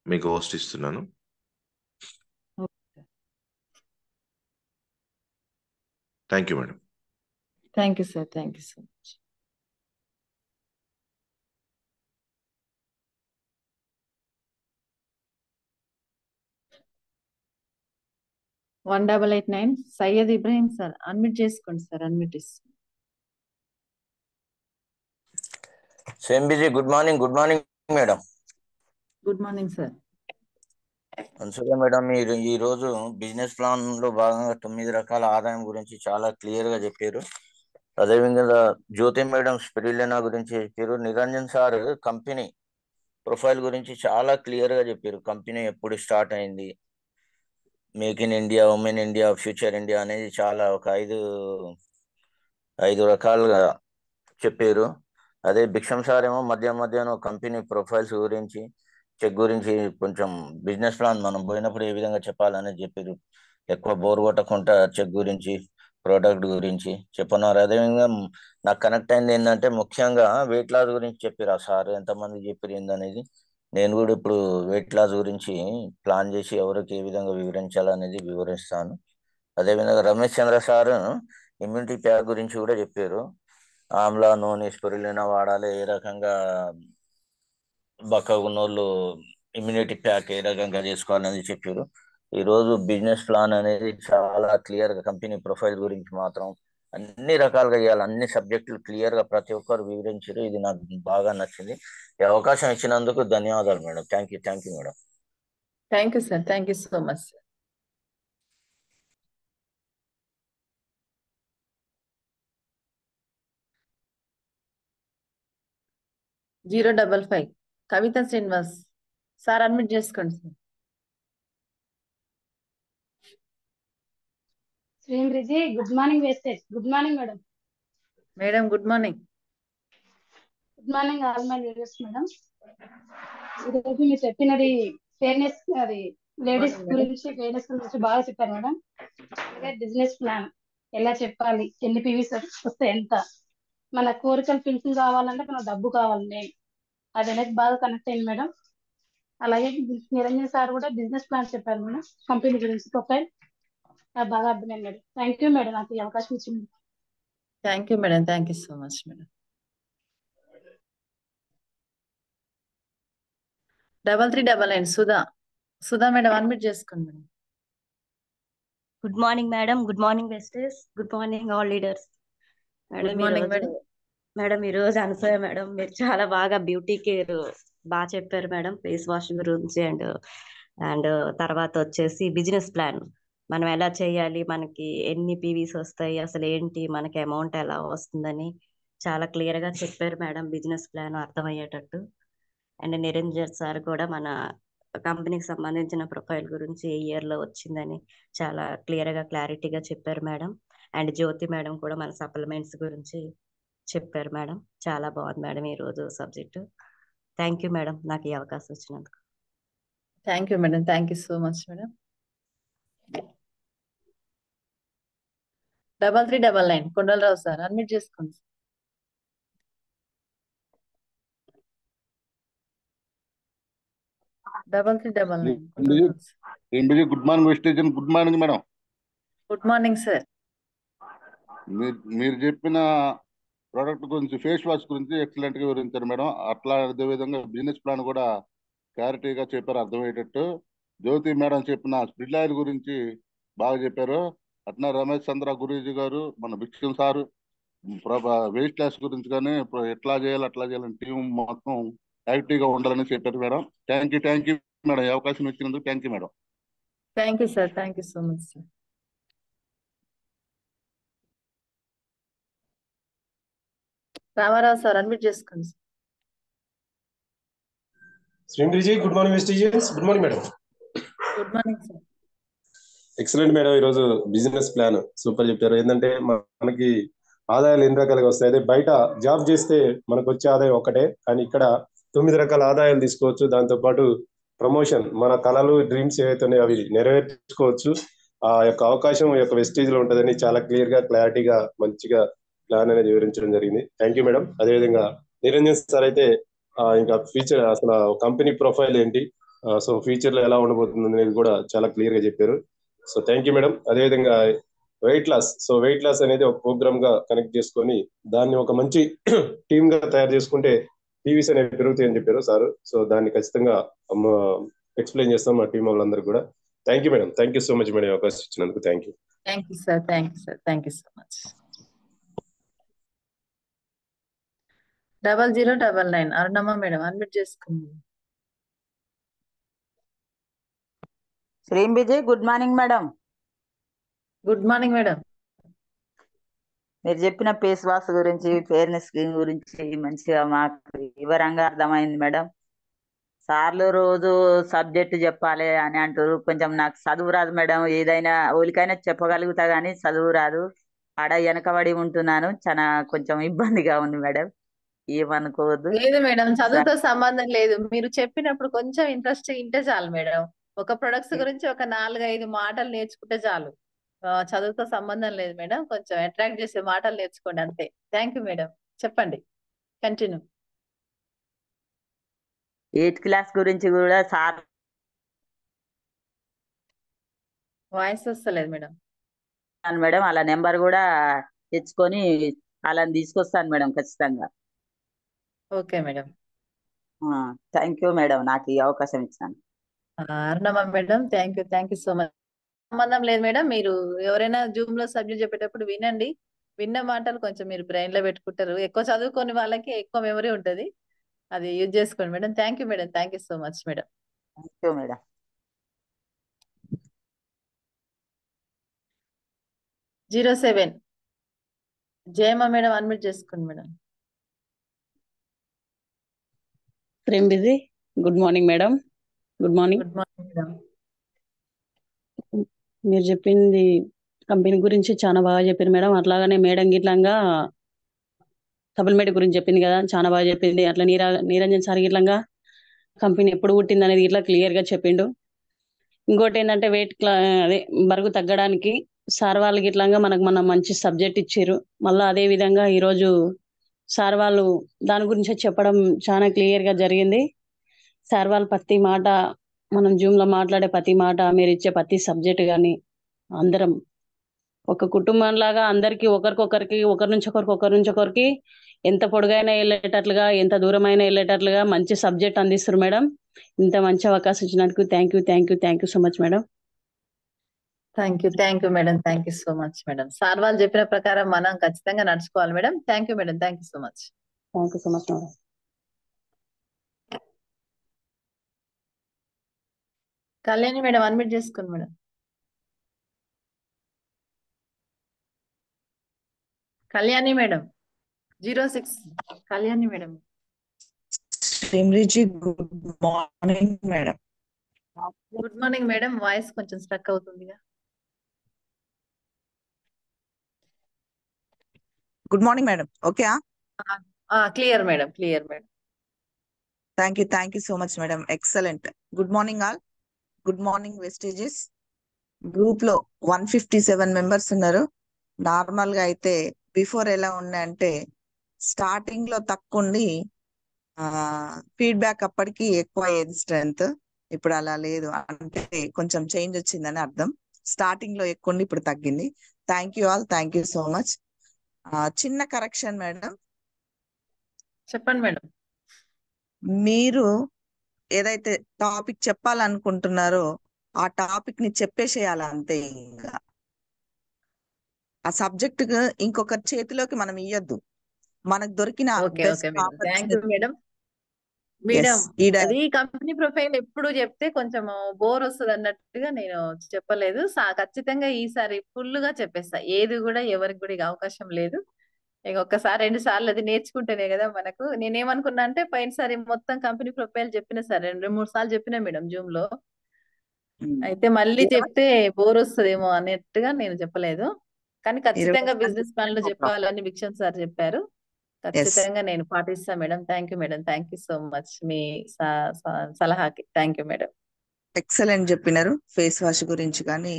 మీకు హోస్ట్ ఇస్తున్నాను. Thank you madam. Thank you sir, thank you so much. 1889 Syed Ibrahim sir, unmute చేసుకోండి సార్, అన్మ్యూట్ ఇస్తుంది. సేమ్ బిజీ. Good morning madam. Good morning sir. అన్సుగా మేడం, మీరు ఈ రోజు బిజినెస్ ప్లాన్ లో భాగంగా 9 రకాల ఆదాయం గురించి చాలా క్లియర్ గా చెప్పారు. అదేవిధంగా జ్యోతి మేడం స్పిరిలినా గురించి చెప్పారు. నిరంజన్ సార్ కంపెనీ ప్రొఫైల్ గురించి చాలా క్లియర్ గా చెప్పారు. కంపెనీ ఎప్పుడు స్టార్ట్ అయింది, make in India, women India, future India అనేది చాలా ఒక ఐదు రకాలుగా చెప్పారు. అదే భిక్షం సార్ ఏమో మధ్యాహ్నం కంపెనీ ప్రొఫైల్స్ గురించి, చెక్ గురించి, కొంచెం బిజినెస్ ప్లాన్ మనం పోయినప్పుడు ఏ విధంగా చెప్పాలనేది చెప్పారు. ఎక్కువ బోర్ కొట్టకుండా చెక్ గురించి, ప్రోడక్ట్ గురించి చెప్పన్నారు. అదేవిధంగా నాకు కనెక్ట్ అయింది ఏంటంటే ముఖ్యంగా వెయిట్ లాస్ గురించి చెప్పారు. ఆ సార్ ఎంతమంది చెప్పారు ఏందనేది నేను కూడా ఇప్పుడు వెయిట్ లాస్ గురించి ప్లాన్ చేసి ఎవరికి ఏ విధంగా వివరించాలనేది వివరిస్తాను. అదేవిధంగా రమేష్ చంద్ర సార్ ఇమ్యూనిటీ ప్యాక్ గురించి కూడా చెప్పారు. ఆమ్లా నూనె స్పిరులినా వాడాలి, ఏ రకంగా బక్కగా ఉన్నోళ్ళు ఇమ్యూనిటీ ప్యాక్ ఏ రకంగా చేసుకోవాలనేది చెప్పారు. ఈరోజు బిజినెస్ ప్లాన్ అనేది చాలా క్లియర్గా కంపెనీ ప్రొఫైల్ గురించి మాత్రం అన్ని రకాలుగా ఇవ్వాలి, అన్ని సబ్జెక్టులు క్లియర్గా ప్రతి ఒక్కరు వివరించారు. ఇది నాకు బాగా నచ్చింది. ఈ అవకాశం ఇచ్చినందుకు ధన్యవాదాలు madam. Thank you madam. Thank you sir. Thank you so much sir. Zero 55 Kavitha Srinivas sir admit చేసుకోండి సార్. శ్రీంద్రజీ గుడ్ మార్నింగ్ వేస్టేజ్. Good morning madam. Madam good morning. Good morning all my leaders madam. ఈరోజు మీరు చెప్పినది ఫేర్నెస్, అది ladies గురించి fairness గురించి బాగా చెప్పారు మేడం. అలాగే బిజినెస్ ప్లాన్ ఎలా చెప్పాలి, ఎన్ని పీవీస్ వస్తే ఎంత, మన కోరికలు ఫిల్ఫిల్ కావాలంటే మన డబ్బు కావాలి మెయిన్, అది అనేది బాగా కనెక్ట్ అయింది మేడం. అలాగే నిరంజన్ సార్ కూడా బిజినెస్ ప్లాన్ చెప్పారు మేడం, కంపెనీ గురించి ప్రొఫైల్ బాగా అర్థమైంది మేడం. థ్యాంక్ యూ మేడం నాకు ఈ అవకాశం ఇచ్చింది. Thank you madam. Thank you so much madam. 3399 Sudha madam admit చేసుకోండి madam. Good morning madam. Good morning వెస్టర్స్. Good morning all leaders. Good morning madam. Madam ఈ రోజు అనసూయ మేడం మీరు చాలా బాగా బ్యూటీ కేర్ బాగా చెప్పారు మేడం. ఫేస్ వాష్ గురించి అండ్ తర్వాత వచ్చేసి బిజినెస్ ప్లాన్ మనం ఎలా చేయాలి, మనకి ఎన్ని పీవీస్ వస్తాయి, అసలు ఏంటి, మనకి అమౌంట్ ఎలా వస్తుందని చాలా క్లియర్ గా చెప్పారు మేడం. బిజినెస్ ప్లాన్ అర్థమయ్యేటట్టు. అండ్ నిరంజన్ సార్ కూడా మన కంపెనీకి సంబంధించిన ప్రొఫైల్ గురించి ఏ ఇయర్ లో వచ్చిందని చాలా క్లియర్ గా క్లారిటీగా చెప్పారు మేడం. అండ్ జ్యోతి మేడం కూడా మన సప్లిమెంట్స్ గురించి చెప్పారు మేడం. చాలా బాగుంది మేడం ఈ రోజు సబ్జెక్ట్. థ్యాంక్ యూ మేడం నాకు ఈ అవకాశం వచ్చినందుకు. Thank you madam. Thank you so much madam. 3399 Kondalarao sir admit చేసుకోండి. Good morning wastage. Good morning madam. Good morning sir. మీరు చెప్పిన ప్రోడక్ట్ గురించి, ఫేస్ వాష్ గురించి ఎక్సలెంట్ గా వివరించారు మేడం. అట్లా అదే విధంగా బిజినెస్ ప్లాన్ కూడా క్లారిటీగా చెప్పారు, అర్థమయ్యేటట్టు. జ్యోతి మేడం చెప్పిన స్ప్రిడ్ ఆయిల్ గురించి బాగా చెప్పారు. అట్లా రమేష్ చంద్ర గురూజీ గారు, మన భిక్షం సారు వెయిట్ లాస్ గురించి కానీ ఎట్లా చేయాలి అట్లా చేయాలని టీం మొత్తం యాక్టివ్ గా ఉండాలని చెప్పారు మేడం. Thank you madam. ఈ అవకాశం ఇచ్చినందుకు thank you madam. Thank you sir. Thank you so much sir. Ramarao sir admit చేసుకోండి. శ్రీంద్రజీ గుడ్ మార్నింగ్ వెస్టేజెస్. Good morning madam. Good morning sir. Excellent madam. ఈరోజు బిజినెస్ ప్లాన్ సూపర్ చెప్పారు. ఏంటంటే మనకి ఆదాయాలు ఎన్ని రకాలుగా వస్తాయి. అదే బయట జాబ్ చేస్తే మనకు వచ్చే ఆదాయం ఒకటే, కానీ ఇక్కడ 9 రకాల ఆదాయాలు తీసుకోవచ్చు. దాంతో పాటు ప్రమోషన్, మన కళలు డ్రీమ్స్ ఏవైతే ఉన్నాయో అవి నెరవేర్చుకోవచ్చు. ఆ యొక్క అవకాశం ఈ యొక్క వెస్టేజ్ లో ఉంటుందని చాలా క్లియర్ గా క్లారిటీగా మంచిగా ప్లాన్ అనేది వివరించడం జరిగింది. Thank you madam. అదేవిధంగా నిరంజన్ సార్ అయితే ఇంకా ఫ్యూచర్ అసలు కంపెనీ ప్రొఫైల్ ఏంటి, సో ఫ్యూచర్ లో ఎలా ఉండబోతుంది అనేది కూడా చాలా క్లియర్ గా చెప్పారు. So thank you madam. అదేవిధంగా weight loss, so weight loss అనేది ఒక ప్రోగ్రామ్ గా కనెక్ట్ చేసుకొని దాన్ని ఒక మంచి టీమ్ గా తయారు చేసుకుంటే పీవీస్ అనేవి పెరుగుతాయి అని చెప్పారు సార్. సో దాన్ని ఖచ్చితంగా ఎక్స్ప్లెయిన్ చేస్తాం మా టీం వాళ్ళందరూ కూడా. Thank you madam. Thank you so much madam అవకాశం ఇచ్చినందుకు. Thank you. Thank you sir. Thank you sir. Thank you so much. 0099 Arunamma madam admit చేసుకుంది. శ్రీం Vijay, good morning madam. Good morning madam. మీరు చెప్పిన ఫేస్ వాష్ గురించి, fairness scheme గురించి మంచిగా మాకు వివరంగా అర్థమైంది మేడం. సార్లు రోజు సబ్జెక్ట్ చెప్పాలి అని అంటారు. కొంచెం నాకు చదువు రాదు మేడం. ఏదైనా ఓలికైనా చెప్పగలుగుతా కానీ చదువు రాదు. ఆడ వెనకబడి ఉంటున్నాను. చాలా కొంచెం ఇబ్బందిగా ఉంది మేడం. ఏమనుకోవద్దు. లేదు మేడం, చదువుతో సంబంధం లేదు. మీరు చెప్పినప్పుడు కొంచెం ఇంట్రెస్ట్ ఇంటే చాలు మేడం. ఒక ప్రొడక్ట్స్ గురించి ఒక 4-5 మాటలు నేర్చుకుంటే చాలు. చదువుతో సంబంధం లేదు మేడం. కొంచెం అట్రాక్ట్ చేసే మాటలు నేర్చుకోండి అంతే. Thank you madam. చెప్పండి, కంటిన్యూ. 8th క్లాస్ గురించి కూడా సార్ వాయిస్ వస్తలేదు మేడం. మేడం అలా నెంబర్ కూడా తెచ్చుకొని అలా తీసుకొస్తాను మేడం ఖచ్చితంగా. Okay madam. Thank you madam, నాకు ఈ అవకాశం ఇచ్చాను. Arunamma madam, thank you so much. సంబంధం లేదు మేడం. మీరు ఎవరైనా జూమ్ లో సబ్జెక్ట్ చెప్పేటప్పుడు వినండి. విన్న మాటలు కొంచెం మీరు బ్రెయిన్ లో పెట్టుకుంటారు. ఎక్కువ చదువుకొని వాళ్ళకి ఎక్కువ మెమరీ ఉంటది. అది యూజ్ చేసుకోండి madam. Thank you madam. Thank you so much madam. Thank you madam. Zero 7 Jayamma madam, unmute చేసుకోండి మేడం. ప్రేమ్ బిజీ, good morning madam. Good morning. Good morning madam. మీరు చెప్పింది కంపెనీ గురించి చాలా బాగా చెప్పారు మేడం. అట్లాగనే మేడం గిట్లంగా సప్లిమెంట్ గురించి చెప్పింది కదా, చాలా బాగా చెప్పింది. అట్లా నీరంజన్ సార్ గిట్లంగా కంపెనీ ఎప్పుడు పుట్టింది అనేది ఇట్లా క్లియర్ గా చెప్పిండు. ఇంకోటి ఏంటంటే అదే బరువు తగ్గడానికి సార్ వాళ్ళకి ఇట్లంగా మనం మంచి సబ్జెక్ట్ ఇచ్చారు. మళ్ళీ అదే విధంగా ఈరోజు సార్ వాళ్ళు దాని గురించి చెప్పడం చాలా క్లియర్ గా జరిగింది. సార్ వాళ్ళు ప్రతి మాట, మనం జూమ్ లో మాట్లాడే ప్రతి మాట, మీరు ఇచ్చే ప్రతి సబ్జెక్ట్ కానీ అందరం ఒక కుటుంబం లాగా అందరికి ఒకరి నుంచి ఒకరికి ఎంత పొడుగైనా వెళ్ళేటట్లుగా, ఎంత దూరమైనా వెళ్ళేటట్లుగా మంచి సబ్జెక్ట్ అందిస్తారు మేడం. ఇంత మంచి అవకాశం ఇచ్చినందుకు thank you so much madam. Thank you madam. Thank you so much madam. Sir వాళ్ళు చెప్పిన ప్రకారం మనం ఖచ్చితంగా నడుచుకోవాలి madam. Thank you madam. Thank you so much. Thank you so much madam. Kalyani madam, unmute చేసుకోండి madam. Kalyani madam, 06 Kalyani madam. శ్రీమృజి, good morning madam. Good morning madam. Voice కొంచెం struck అవుతుందిగా. Good morning madam. Okay, clear madam. Clear madam. Thank you so much madam. Excellent. Good morning all. Good morning వెస్టేజెస్. Group లో 157 members ఉన్నారు. Normal గా అయితే before ఎలా ఉన్నాయంటే starting లో తక్కువ ఉండి ఫీడ్బ్యాక్ అప్పటికి ఎక్కువ అయ్యేది స్ట్రెంగ్త్. ఇప్పుడు అలా లేదు, అంటే కొంచెం చేంజ్ వచ్చిందని అర్థం. స్టార్టింగ్ లో ఎక్కువ ఉండి ఇప్పుడు తగ్గింది. Thank you all. Thank you so much. చిన్న కరెక్షన్ మేడం. చెప్పండి మేడం. మీరు ఏదైతే టాపిక్ చెప్పాలనుకుంటున్నారో ఆ టాపిక్ ని చెప్పేసేయాలి అంతే. ఇంకా ఆ సబ్జెక్ట్ ఇంకొకరి చేతిలోకి మనం ఇయ్యొద్దు. మనకు దొరికిన okay best madam. Thank you madam. Madam, అది కంపెనీ ప్రొఫైల్ ఎప్పుడు చెప్తే కొంచెం బోర్ వస్తుంది అన్నట్టుగా నేను చెప్పలేదు. ఖచ్చితంగా ఈసారి ఫుల్ గా చెప్పేస్తా. ఏది కూడా ఎవరికి కూడా ఇక అవకాశం లేదు. ఇక ఒక్కసారి 2 సార్లు అది నేర్చుకుంటేనే కదా మనకు. నేనేమనుకున్నా అంటే పోయినసారి మొత్తం కంపెనీ ప్రొఫైల్ చెప్పిన సార్ 2-3 సార్లు చెప్పినా మేడం జూమ్ లో. అయితే మళ్ళీ చెప్తే బోర్ వస్తుందేమో అన్నట్టుగా నేను చెప్పలేదు. కానీ ఖచ్చితంగా బిజినెస్ ప్లాన్ లో చెప్పాలని భిక్షం సార్ చెప్పారు. ఖచ్చితంగా నేను పాటిస్తా madam. Thank you madam. Thank you so much మీ సలహాకి. Thank you madam. ఎక్సలెంట్ చెప్పినారు. ఫేస్ వాష్ గురించి కానీ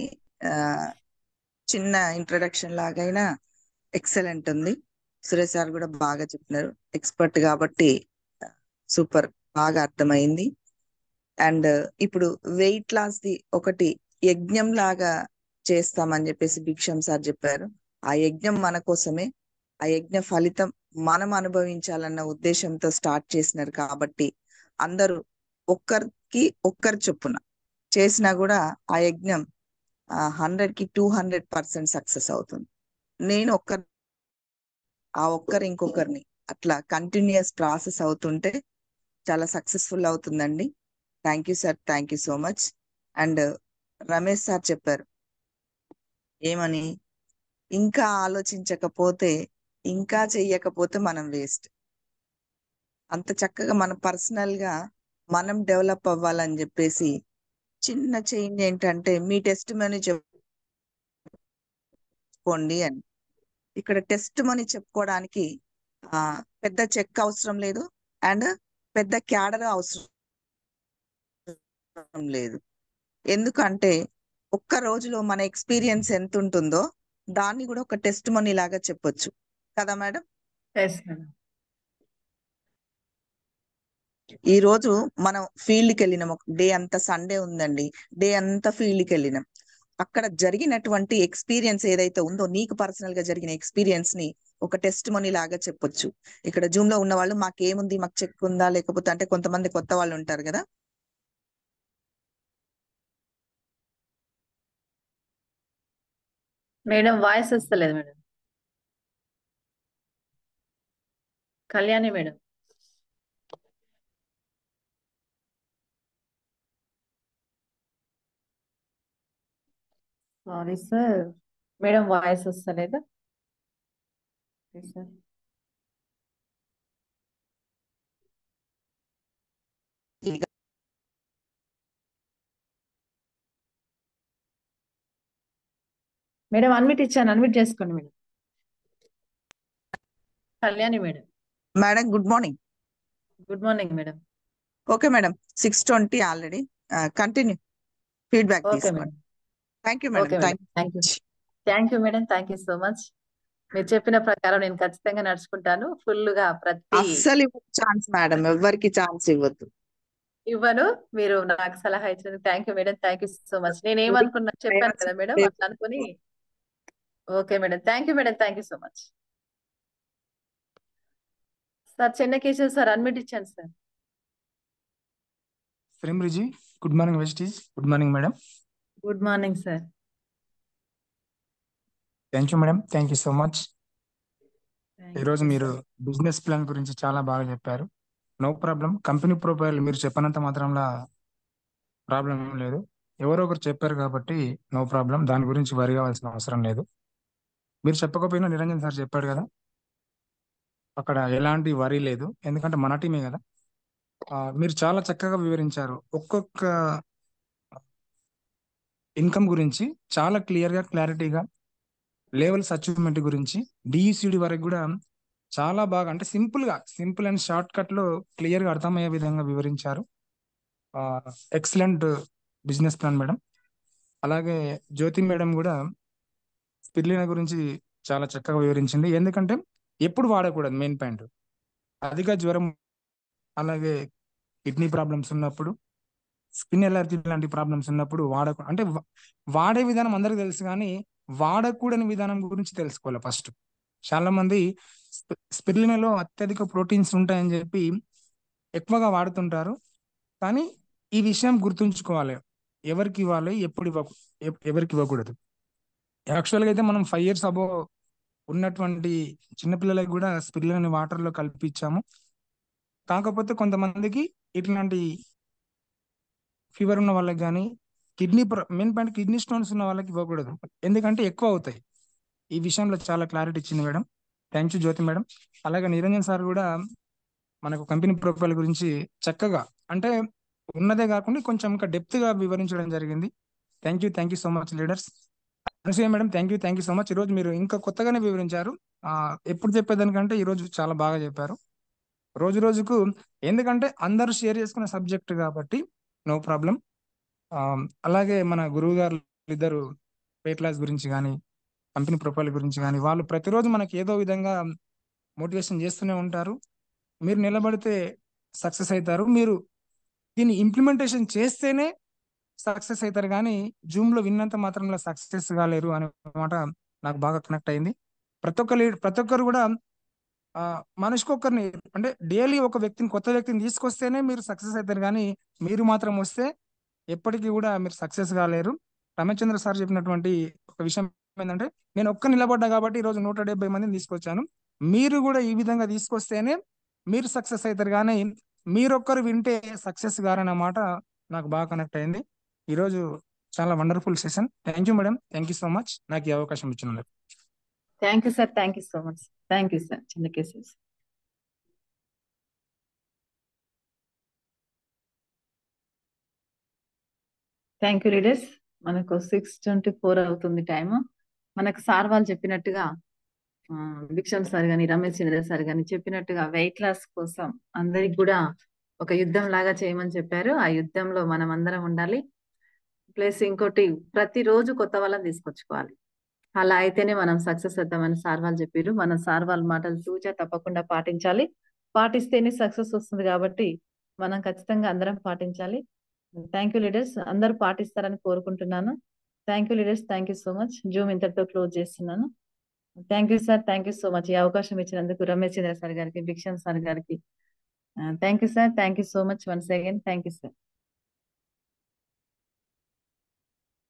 చిన్న ఇంట్రడక్షన్ లాగైనా ఎక్సలెంట్ ఉంది. సురేష్ సార్ కూడా బాగా చెప్పినారు. ఎక్స్పర్ట్ కాబట్టి సూపర్, బాగా అర్థమైంది. అండ్ ఇప్పుడు వెయిట్ లాస్ ది ఒకటి యజ్ఞం లాగా చేస్తామని చెప్పేసి భిక్షం సార్ చెప్పారు. ఆ యజ్ఞం మన కోసమే. ఆ యజ్ఞ ఫలితం మనం అనుభవించాలన్న ఉద్దేశంతో స్టార్ట్ చేసినారు కాబట్టి అందరూ ఒక్కరు చొప్పున చేసినా కూడా ఆ యజ్ఞం 100కి 200% సక్సెస్ అవుతుంది. నేను ఒక్కరు ఇంకొకరిని అట్లా కంటిన్యూస్ ప్రాసెస్ అవుతుంటే చాలా సక్సెస్ఫుల్ అవుతుందండి. Thank you sir. Thank you so much. And Ramesh sir చెప్పారు ఏమని, ఇంకా ఆలోచించకపోతే, ఇంకా చెయ్యకపోతే మనం వేస్ట్. అంత చక్కగా మన పర్సనల్ గా మనం డెవలప్ అవ్వాలని చెప్పేసి చిన్న చేంజ్ ఏంటంటే మీ టెస్ట్ మనీ చెప్పుకోండి అని. ఇక్కడ టెస్ట్ మనీ చెప్పుకోవడానికి పెద్ద చెక్ అవసరం లేదు అండ్ పెద్ద క్యాడర్ అవసరం లేదు. ఎందుకంటే ఒక్క రోజులో మన ఎక్స్పీరియన్స్ ఎంత ఉంటుందో దాన్ని కూడా ఒక టెస్ట్ మనీ లాగా చెప్పొచ్చు కదా మేడం. ఈ రోజు మనం ఫీల్డ్కి వెళ్ళినాం, ఒక డే అంతా సండే ఉందండి, డే అంతా ఫీల్డ్కి వెళ్ళినాం. అక్కడ జరిగినటువంటి ఎక్స్పీరియన్స్ ఏదైతే ఉందో నీకు పర్సనల్ గా జరిగిన ఎక్స్పీరియన్స్ ని ఒక టెస్ట్ మనీ లాగా చెప్పొచ్చు. ఇక్కడ జూమ్ లో ఉన్న వాళ్ళు మాకేముంది, మాకు చెక్ ఉందా, లేకపోతే అంటే కొంతమంది కొత్త వాళ్ళు ఉంటారు కదా. మేడం వాయిస్ వస్తలేదు madam. Kalyani madam. Sorry sir, madam voice వస్తలేదా? సార్ మేడం అన్మిట్ ఇచ్చాను, అన్మిట్ చేసుకోండి madam. Kalyani madam. Madam good morning. Good morning madam. Okay madam, 6:20 already. Continue, feedback okay తీసుకోండి. Madam. Thank you madam. Okay madam, thank you. Thank you madam, thank you so much. మీరు చెప్పిన ప్రకారం నేను ఖచ్చితంగా నడుచుకుంటాను. Full గా ప్రతి అస్సలు ఛాన్స్ మేడం, ఎవరికి ఛాన్స్ ఇవ్వద్దు. ఇవ్వను. మీరు నాకు సలహా ఇచ్చినందుకు thank you madam, thank you so much. నేను ఏమనుకున్నా చెప్పాను కదా మేడం, అట్లా అనుకుని. Okay madam, thank you madam, thank you so much. Sir Chennakeshwar sir unmute ఇచ్చాను సార్. శ్రీమృజి, good morning Vestige. Good morning madam. Good morning sir. Thank you madam, thank you so much. ఈరోజు మీరు బిజినెస్ ప్లాన్ గురించి చాలా బాగా చెప్పారు. No problem. Company profile మీరు చెప్పనంత మాత్రంలో problem ఏం లేదు. ఎవరో ఒకరు చెప్పారు కాబట్టి నో ప్రాబ్లం, దాని గురించి వరి కావాల్సిన అవసరం లేదు. మీరు చెప్పకపోయినా నిరంజన్ సార్ చెప్పాడు కదా, అక్కడ ఎలాంటి వరి లేదు, ఎందుకంటే మన టీమే కదా. మీరు చాలా చక్కగా వివరించారు. ఒక్కొక్క ఇన్కమ్ గురించి చాలా క్లియర్గా, క్లారిటీగా, లెవెల్స్ అచీవ్మెంట్ గురించి డిఈసిడి వరకు కూడా చాలా బాగా, అంటే సింపుల్ అండ్ షార్ట్ కట్ లో క్లియర్గా అర్థమయ్యే విధంగా వివరించారు. Excellent business plan madam. అలాగే జ్యోతి మేడం కూడా స్పిర్లినా గురించి చాలా చక్కగా వివరించింది. ఎందుకంటే ఎప్పుడు వాడకూడదు, మెయిన్ పాయింట్. అధిక జ్వరం, అలాగే కిడ్నీ ప్రాబ్లమ్స్ ఉన్నప్పుడు, స్కిన్ ఎలర్జీ లాంటి ప్రాబ్లమ్స్ ఉన్నప్పుడు అంటే వాడే విధానం అందరికీ తెలుసు, కానీ వాడకూడని విధానం గురించి తెలుసుకోవాలి ఫస్ట్. చాలా మంది స్పిర్లినాలో అత్యధిక ప్రోటీన్స్ ఉంటాయని చెప్పి ఎక్కువగా వాడుతుంటారు, కానీ ఈ విషయం గుర్తుంచుకోవాలి, ఎవరికి ఇవ్వాలి, ఎప్పుడు ఎవరికి ఇవ్వకూడదు. యాక్చువల్గా అయితే మనం 5 years అబో ఉన్నటువంటి చిన్నపిల్లలకి కూడా స్పిర్లినాని వాటర్లో కల్పించాము. కాకపోతే కొంతమందికి ఇట్లాంటి ఫీవర్ ఉన్న వాళ్ళకి కానీ, మెయిన్ పాయింట్ కిడ్నీ స్టోన్స్ ఉన్న వాళ్ళకి ఇవ్వకూడదు, ఎందుకంటే ఎక్కువ అవుతాయి. ఈ విషయంలో చాలా క్లారిటీ ఇచ్చింది madam. Thank you Jyothi madam. అలాగే నిరంజన్ సార్ కూడా మనకు కంపెనీ ప్రొఫైల్ గురించి చక్కగా, అంటే ఉన్నదే కాకుండా కొంచెం ఇంకా డెప్త్ గా వివరించడం జరిగింది. Thank you so much leaders. Anasuya madam, thank you so much. ఈరోజు మీరు ఇంకా కొత్తగానే వివరించారు. ఎప్పుడు చెప్పేదానికంటే ఈరోజు చాలా బాగా చెప్పారు. రోజు రోజుకు, ఎందుకంటే అందరూ షేర్ చేసుకున్న సబ్జెక్ట్ కాబట్టి నో ప్రాబ్లం. అలాగే మన గురువు గారు ఇద్దరు వెయిట్ లాస్ గురించి కానీ, కంపెనీ ప్రొఫైల్ గురించి కానీ, వాళ్ళు ప్రతిరోజు మనకి ఏదో విధంగా మోటివేషన్ చేస్తూనే ఉంటారు. మీరు నిలబడితే సక్సెస్ అవుతారు. మీరు దీన్ని ఇంప్లిమెంటేషన్ చేస్తేనే సక్సెస్ అవుతారు, కానీ జూమ్లో విన్నంత మాత్రంలో సక్సెస్ కాలేరు అనే మాట నాకు బాగా కనెక్ట్ అయింది. ప్రతి ఒక్కరు కూడా మనిషికి ఒక్కరిని, అంటే డైలీ ఒక వ్యక్తిని, కొత్త వ్యక్తిని తీసుకొస్తేనే మీరు సక్సెస్ అవుతారు, కానీ మీరు మాత్రం వస్తే ఎప్పటికీ కూడా మీరు సక్సెస్ కాలేరు. రామచంద్ర సార్ చెప్పినటువంటి ఒక విషయం ఏంటంటే, నేను నిలబడ్డా కాబట్టి ఈరోజు 170 మందిని తీసుకొచ్చాను. మీరు కూడా ఈ విధంగా తీసుకొస్తేనే మీరు సక్సెస్ అవుతారు, కానీ మీరొక్కరు వింటే సక్సెస్ గారన్న మాట నాకు బాగా కనెక్ట్ అయింది. ఈరోజు చాలా wonderful session. Thank you madam, thank you so much నాకు ఈ అవకాశం ఇచ్చినందుకు. Thank you sir, thank you so much. Thank you sir. చిన్న కేసెస్. Thank you leaders. మనకు 6:24 అవుతుంది టైం. మనకు సార్ వాళ్ళు చెప్పినట్టుగా భిక్షం సార్ గాని రమేష్ చంద్ర సార్ గాని చెప్పినట్టుగా వెయిట్ లాస్ కోసం అందరికి కూడా ఒక యుద్ధం లాగా చేయమని చెప్పారు. ఆ యుద్ధంలో మనం అందరం ఉండాలి. ప్లస్ ఇంకోటి, ప్రతిరోజు కొత్త వాళ్ళని తీసుకొచ్చుకోవాలి. అలా అయితేనే మనం సక్సెస్ అవుతామని సార్ వాళ్ళు చెప్పారు. మనం సార్ వాళ్ళ మాటలు తూచా తప్పకుండా పాటించాలి. పాటిస్తేనే సక్సెస్ వస్తుంది కాబట్టి మనం ఖచ్చితంగా అందరం పాటించాలి. Thank you leaders. అందరూ పాటిస్తారని కోరుకుంటున్నాను. Thank you leaders, thank you so much. Zoom ఇంతటితో క్లోజ్ చేస్తున్నాను. Thank you sir, thank you so much. ఈ అవకాశం ఇచ్చినందుకు రమేష్ చంద్ర సార్ గారికి, భిక్షం సార్ గారికి thank you sir, thank you so much once again. Thank you sir.